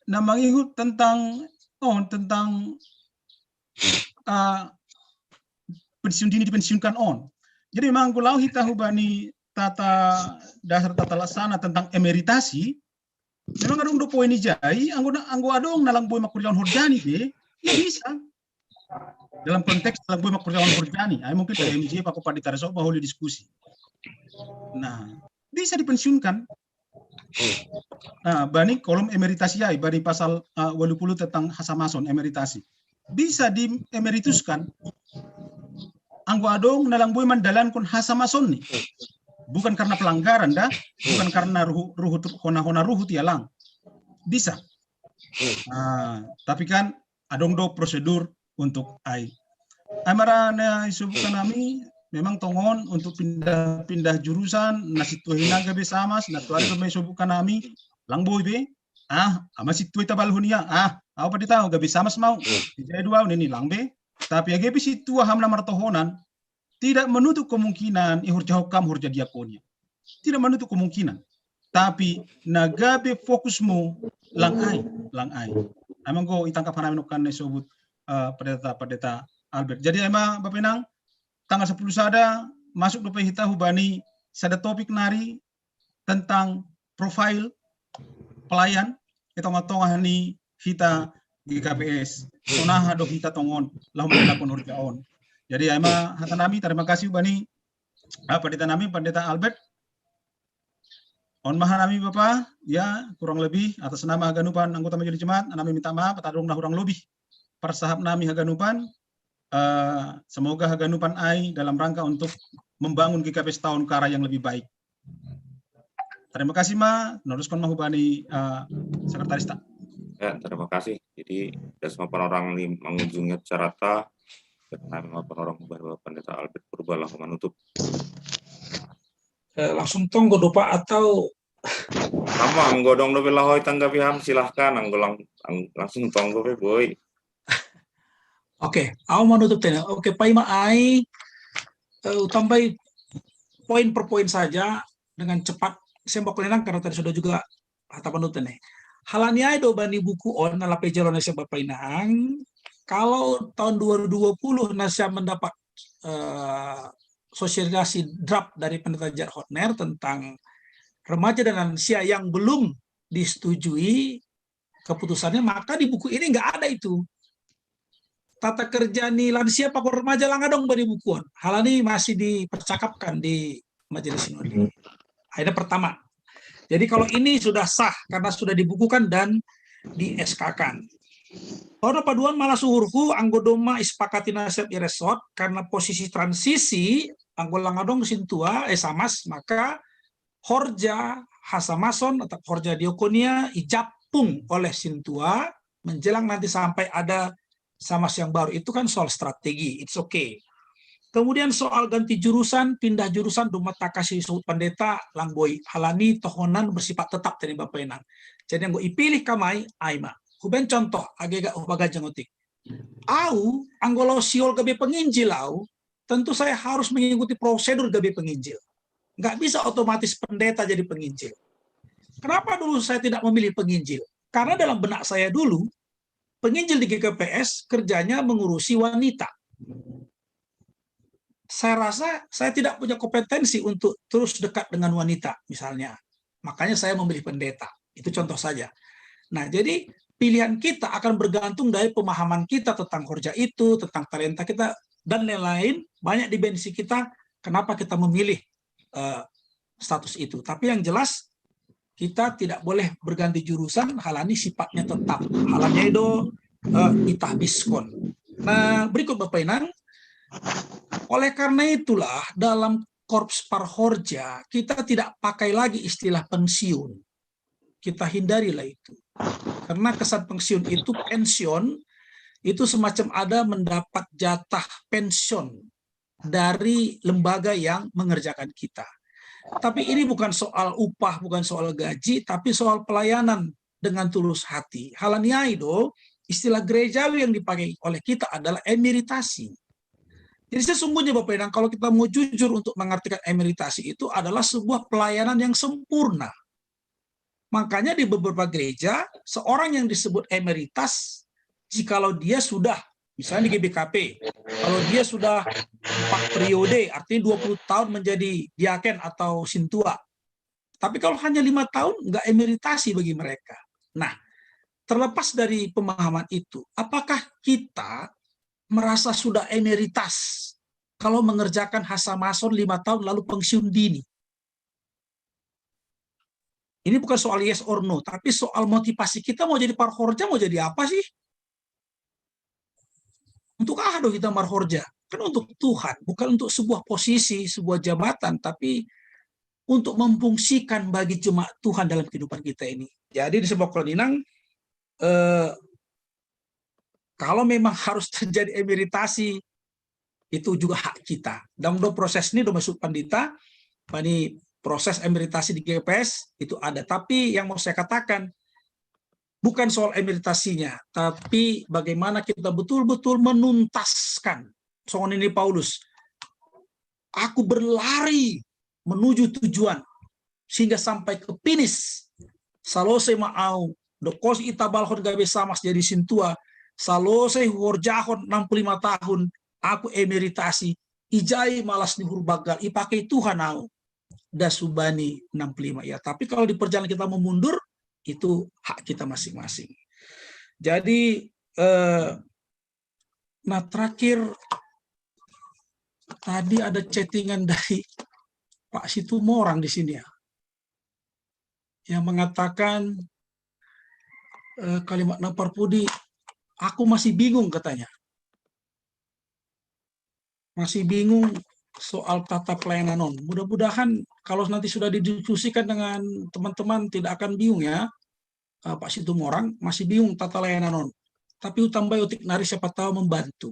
Namang ihut tentang pensiun dini dipensiunkan on. Jadi memang kalau kita hubani dasar tata laksana tentang emeritasi, memang ada do poin ijai, anggo adong nalang boy makurjaon horjani be, ya bisa. Dalam konteks dalam boy makurjaon horjani, ay mungkin dari MJ Pak Kupadi Taresok bahwa diskusi. Nah, bisa dipensiunkan. Nah, bani kolom emeritasi ya, bani pasal 80 tentang hasamason emeritasi. Bisa diemerituskan. Anggo adong nalang boy mandalan kun hasamason nih. Bukan karena pelanggaran dah, bukan karena ruhut hona ruhut tialang. Bisa. Nah, tapi kan adong do prosedur untuk ai. Amarana isubukan kami memang tongon untuk pindah jurusan nasi tuhina gabe sama natuari kami isubukan kami lang boy be ama si tuita balhunia apa ditahu gabe sama mau jadi 2 ini lang be tapi gabe si tua hamna martohonan tidak menutup kemungkinan ihurja hukam hurja diakonia tidak menutup kemungkinan tapi nagabe fokusmu lang ai amang go itangkap hanamin kan disebut pendeta Albert. Jadi emang Bapak Inang tanggal 10 sada masuk do hita hubani sada topik nari tentang profil pelayan kita ngatongah ni hita GKPS. Sonaha do hita tongon lahu melakon horjaon. Jadi emang hata nami terima kasih hubani pendeta nami pendeta Albert. On maha nami Bapak ya kurang lebih atas nama Haganupan anggota majelis jemaat nami minta maaf atadong na kurang lebih persahab nami Haganupan. Semoga Haganupan ai dalam rangka untuk membangun GKPS tahun kara yang lebih baik. Terima kasih Ma, meneruskan mahubani sekretaris tak. Ya, terima kasih. Jadi semua orang ini mengunjungi acara Kami maupun orang Bapak Pendeta Albert Purbalah menutup. Langsung tonggo dopa atau Sama anggodong do belahoy tanggapi ham silahkan langsung tonggo boy. Oke, aku menutup tanya. Oke, Pak Ima ai tambahi poin per poin saja dengan cepat. Saya mau kelenang karena tadi sudah juga kata penutup nih. Halania do bani buku on ala pejalo nasi Bapak Inang. Kalau tahun 2020 Nasya mendapat sosialisasi draft dari Pendeta Jar Hotner tentang remaja dan lansia yang belum disetujui keputusannya, maka di buku ini nggak ada itu. Tata kerja nih lansia pakor remaja langga dong bari bukuan. Hal ini masih dipercakapkan di majelis sinode. Akhirnya pertama. Jadi kalau ini sudah sah karena sudah dibukukan dan di-SK-kan. Kalau paduan malah suhurku anggodoma ispakati nasib iresot karena posisi transisi anggol langadong sintua samas maka horja hasamason atau horja diokonia ijapung oleh sintua menjelang nanti sampai ada samas yang baru itu kan soal strategi, it's okay. Kemudian soal ganti jurusan, pindah jurusan dumata kasih sebut pendeta langgoi halani tohonan bersifat tetap dari Bapak Enang. Jadi yang gue ipilih kamai aima. Kuben contoh agak upaga jengotik. Au anggolo siol gabe penginjil au, tentu saya harus mengikuti prosedur gabe penginjil. Nggak bisa otomatis pendeta jadi penginjil. Kenapa dulu saya tidak memilih penginjil? Karena dalam benak saya dulu penginjil di GKPS kerjanya mengurusi wanita. Saya rasa saya tidak punya kompetensi untuk terus dekat dengan wanita, misalnya. Makanya saya memilih pendeta. Itu contoh saja. Nah, jadi pilihan kita akan bergantung dari pemahaman kita tentang kerja itu, tentang talenta kita, dan lain-lain. Banyak dimensi kita, kenapa kita memilih status itu. Tapi yang jelas, kita tidak boleh berganti jurusan, halani sifatnya tetap. Halannya itu itah biskon. Nah, berikut Bapak Inang. Oleh karena itulah, dalam Korps Parhorja, kita tidak pakai lagi istilah pensiun. Kita hindarilah itu. Karena kesan pensiun itu, pensiun, itu semacam ada mendapat jatah pensiun dari lembaga yang mengerjakan kita. Tapi ini bukan soal upah, bukan soal gaji, tapi soal pelayanan dengan tulus hati. Halaniaido, istilah gerejawi yang dipakai oleh kita adalah emeritasi. Jadi sesungguhnya Bapak Inang, kalau kita mau jujur untuk mengartikan emeritasi itu adalah sebuah pelayanan yang sempurna. Makanya di beberapa gereja, seorang yang disebut emeritas, jikalau dia sudah, misalnya di GBKP, kalau dia sudah 4 periode, artinya 20 tahun menjadi diaken atau sintua. Tapi kalau hanya 5 tahun, nggak emeritasi bagi mereka. Nah, terlepas dari pemahaman itu, apakah kita merasa sudah emeritas kalau mengerjakan hasamason 5 tahun lalu pensiun dini? Ini bukan soal yes or no, tapi soal motivasi kita mau jadi parhorja, mau jadi apa sih? Untuk apa kita parhorja? Kan untuk Tuhan, bukan untuk sebuah posisi, sebuah jabatan, tapi untuk memfungsikan bagi jemaat Tuhan dalam kehidupan kita ini. Jadi di sebuah kelinang, kalau memang harus terjadi emeritasi, itu juga hak kita. Dalam proses ini, masuk pendeta, ini proses emeritasi di GKPS itu ada. Tapi yang mau saya katakan, bukan soal emeritasinya, tapi bagaimana kita betul-betul menuntaskan. Soal ini Paulus, aku berlari menuju tujuan, sehingga sampai ke finish. Salose ma'au, dokos itabalhon gabe samas jadi sintua, salose horjahon 65 tahun, aku emeritasi, ijai malas nihur bagal, ipakai Tuhan au. Dasubani 65 ya. Tapi kalau di perjalanan kita memundur, itu hak kita masing-masing. Jadi, nah terakhir tadi ada chattingan dari Pak Situmorang di sini ya, yang mengatakan kalimat Naparpudi, aku masih bingung katanya. Masih bingung soal tata pelayanan non. Mudah-mudahan kalau nanti sudah didiskusikan dengan teman-teman tidak akan bingung ya. Pak Situmorang masih bingung tata layanan non. Tapi utambah utik nari siapa tahu membantu.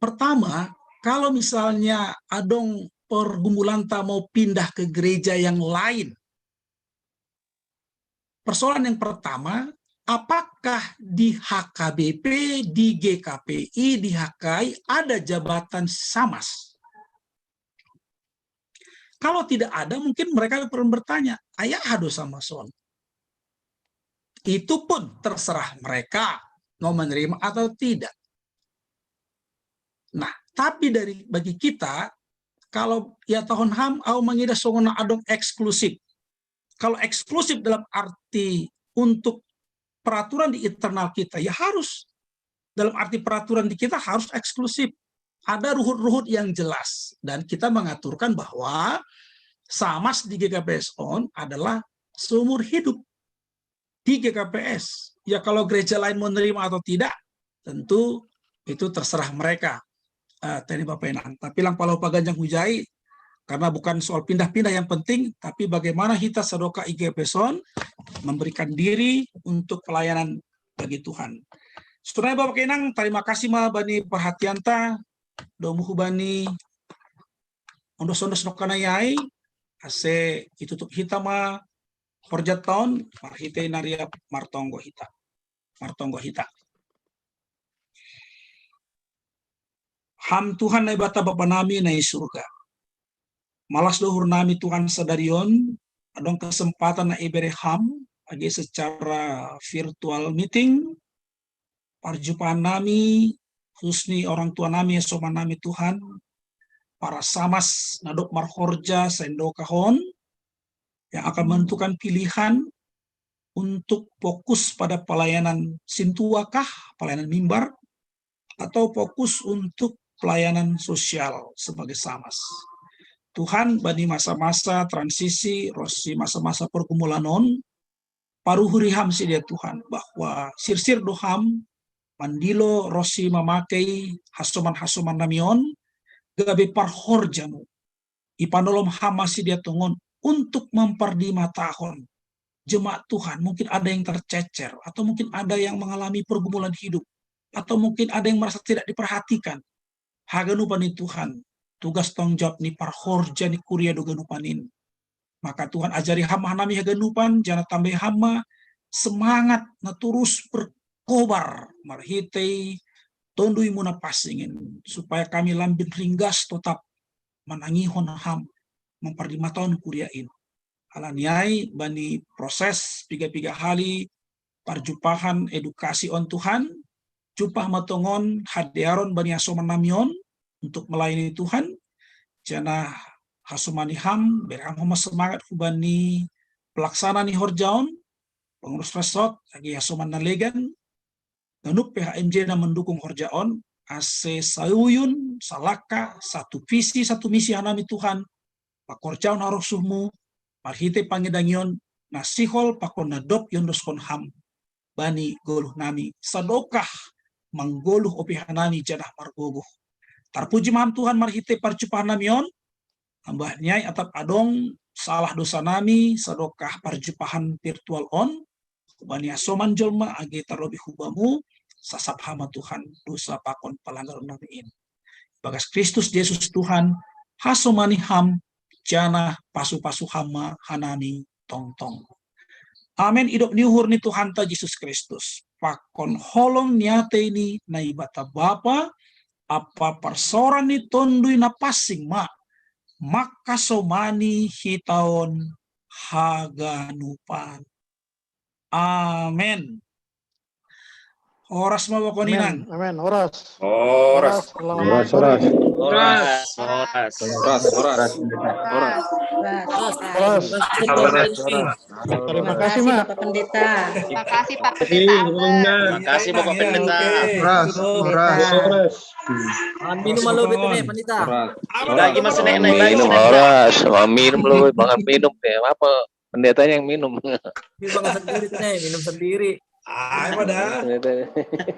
pertama, kalau misalnya adong pergumulan tak mau pindah ke gereja yang lain, persoalan yang pertama, apakah di HKBP, di GKPI, di HKI ada jabatan samas? Kalau tidak ada, mungkin mereka perlu bertanya, ayah hado samason. Itu pun terserah mereka mau menerima atau tidak. Nah, tapi bagi kita, kalau ya tahun ham, au mengida songona adong eksklusif. Kalau eksklusif dalam arti untuk peraturan di internal kita, ya harus. Dalam arti peraturan di kita harus eksklusif. Ada ruhut-ruhut yang jelas. Dan kita mengaturkan bahwa samas di GKPS On adalah seumur hidup di GKPS. Ya kalau gereja lain mau menerima atau tidak, tentu itu terserah mereka. Tadi Bapak Enang. Tapi lang palau paganjang hujai, karena bukan soal pindah-pindah yang penting, tapi bagaimana kita sadoka IGKPS On memberikan diri untuk pelayanan bagi Tuhan. Sebenarnya Bapak Enang, terima kasih ma bani perhatian ta, domuhu bani ondos-ondos nokanayai, ase itu tutup hita ma porjat tahun, marhite naria martonggo hita. Ham Tuhan na ibata Bapa nami na surga. Malas dohur nami Tuhan sadarion, adong kesempatan na ibere ham, agi secara virtual meeting, perjumpaan nami, khususnya orang tua nami, soman nami Tuhan, para samas nadok marhorja sendo kahon, yang akan menentukan pilihan untuk fokus pada pelayanan sintuakah, pelayanan mimbar, atau fokus untuk pelayanan sosial sebagai samas. Tuhan bani masa-masa transisi, rosi masa-masa pergumulanon, paruhuri ham si dia Tuhan, bahwa sirsir doham, mandilo rosi memakai hasoman-hasoman namion, gabe parhor jamu, ipanolom ham masih dia tungon, untuk memperdima tahun jemaat Tuhan. Mungkin ada yang tercecer, atau mungkin ada yang mengalami pergumulan hidup, atau mungkin ada yang merasa tidak diperhatikan. Haganupanin Tuhan, tugas tanggung jawab ni parhorja ni kuria doganupanin. Maka Tuhan ajari hama nami haganupan, jangan tambah hama semangat na terus berkobar marhitei tondui muna pasingin, supaya kami lambin ringgas tetap menangihon ham memperdima tahun kuriain. Alaniai bani proses piga-piga hali perjumpahan edukasi on Tuhan, jupah matongon hadiaron bani asoman namion untuk melayani Tuhan, jana hasumani ham berham homa semangat hubani pelaksana ni horjaon, pengurus resort lagi asoman nalegan, ganup PHMJ na mendukung horjaon, ase sayuyun salaka satu visi satu misi hanami Tuhan, pakorjaon harosuhmu marhite pangidangion nasihol pakon nadop yondoskon ham bani goluh nami sadokah manggoluh opihanami janah margogoh. Tarpuji maham Tuhan marhite parjumpahan namion, ambah nyai atap adong salah dosa nami sadokah parjumpahan virtual on, bani asoman jolma age tarobi hubamu sasap hama Tuhan dosa pakon pelanggaran namiin. Bagas Kristus Yesus Tuhan hasomani ham jana pasu-pasu hama hanami tong-tong. Amin. Idop niuhur ni Tuhan ta Yesus Kristus. Pakon holong niate ini na ibata Bapa, apa persoran ni tondui na pasing maka somani hitaon haganupan. Amin. Oras mawakoninan. Amin. Oras. Oras. Oras. Terima kasih Bapak Pendeta. Terima kasih Pak Pendeta. Terima kasih Bapak Pendeta. Oras. Minum malu betul nih Pendeta. Lagi masih naik Minum oras, minum lu, banget minum kayak apa? Pendetanya yang minum. Minum sendiri tuh nih, minum sendiri. Pada.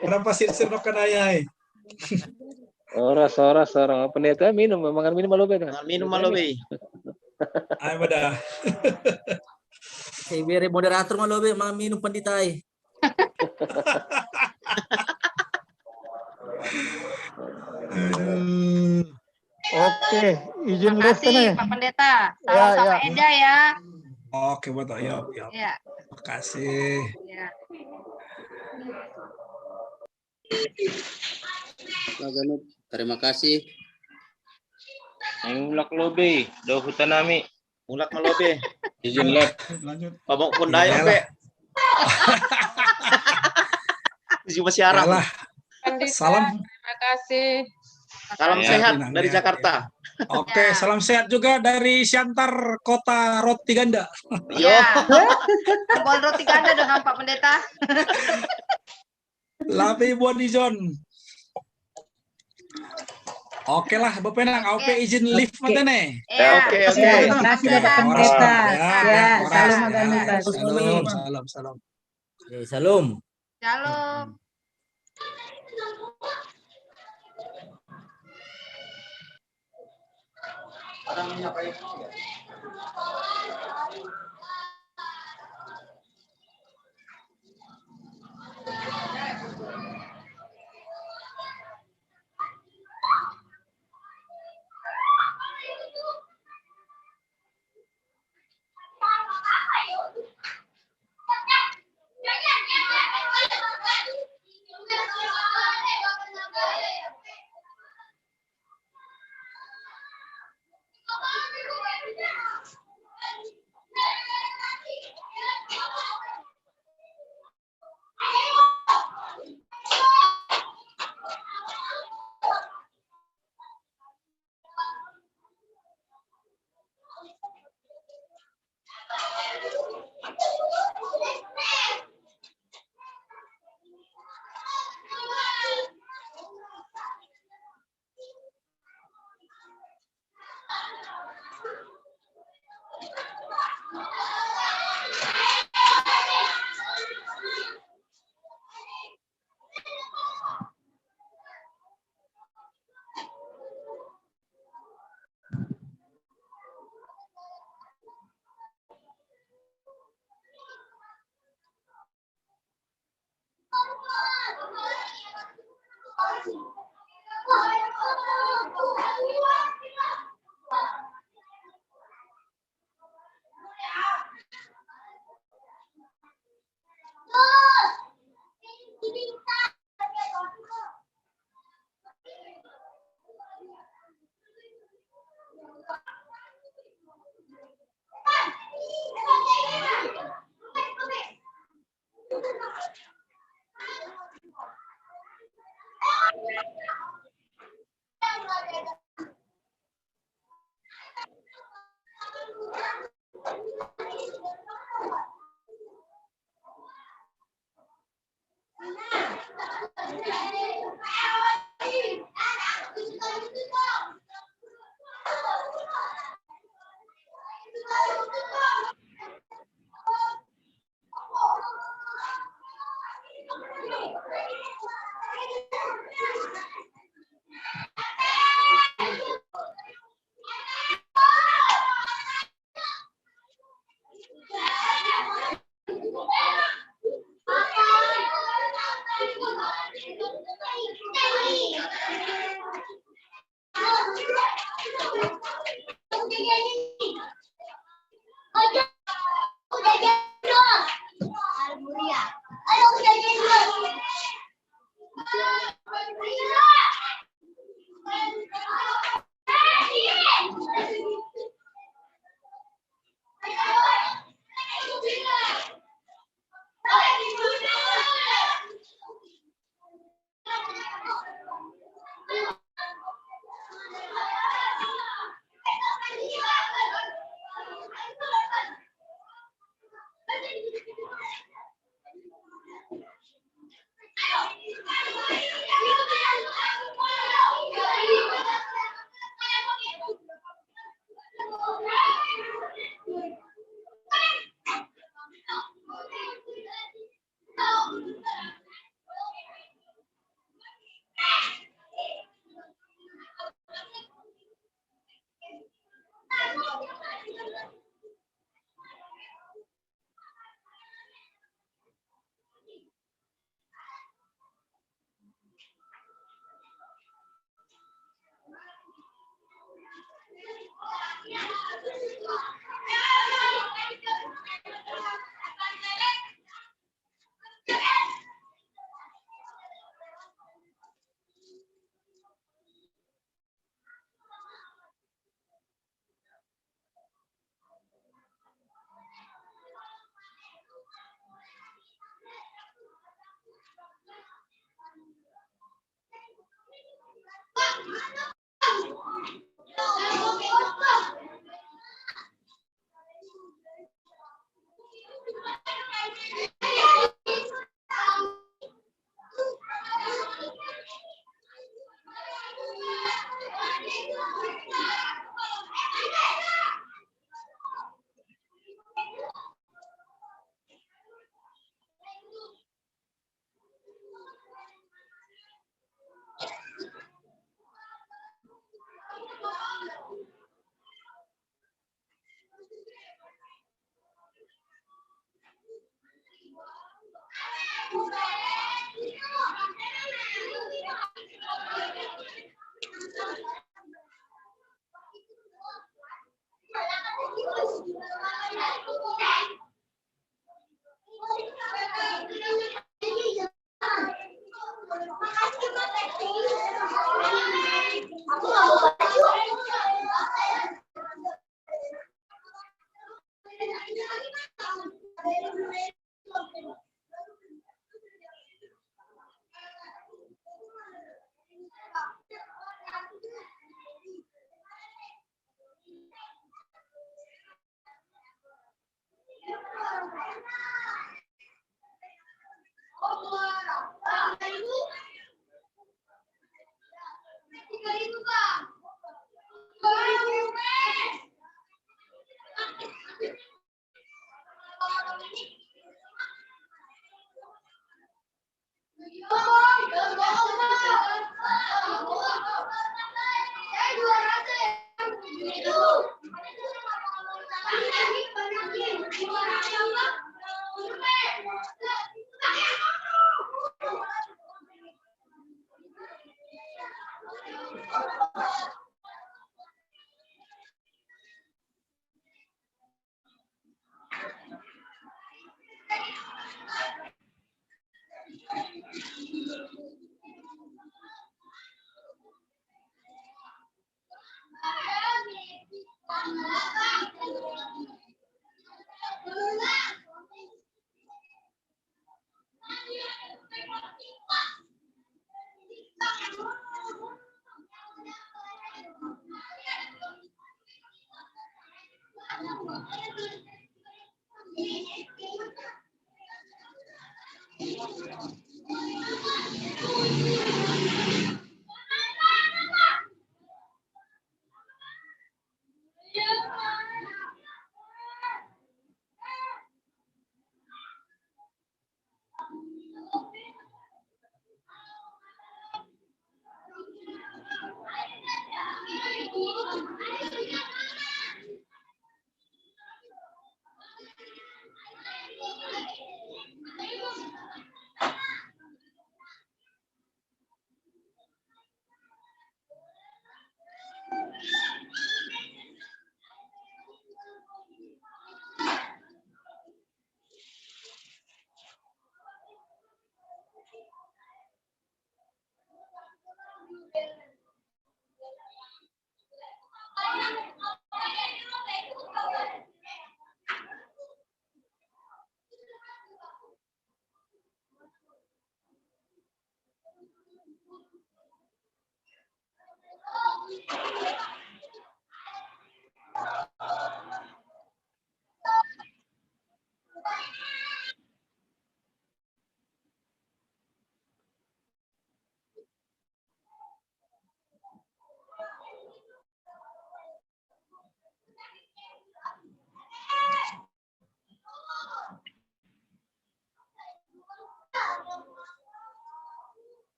Kenapa sih serokan ayai? Oras orang pendeta minum, makan minum malu be. Minum malu be. Ayo pada. Saya beri moderator malu be, makan minum pendeta. Oke, izin Terima lift kasih nih. Pak Pendeta. Ya, Salam sama ya. Eda ya. Oke, betul. Yuk. Ya. Terima kasih. Ya. Pak Ganut, terima kasih. Yang mulak lobe, do hutanami. Mulak melobe. Izin lab. Lanjut. Pabok Pundai oke. Izin masih Arab. Yalah. Pandita, Salam. terima kasih. Salam Ya. sehat Ya. dari Jakarta. Oke, salam sehat juga dari Siantar, kota roti ganda. Ya. Tombol roti ganda dengan Pak Pendeta. Labi buat Dijon. Oke lah, Bapak Nang, AOP izin lift mata nih. Ya. Oke. Terima kasih Bapak Pendeta. Ya, salam Aganutas. Salam. Oke, salam. Shalom.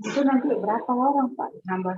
Itu nanti berapa orang Pak nambah?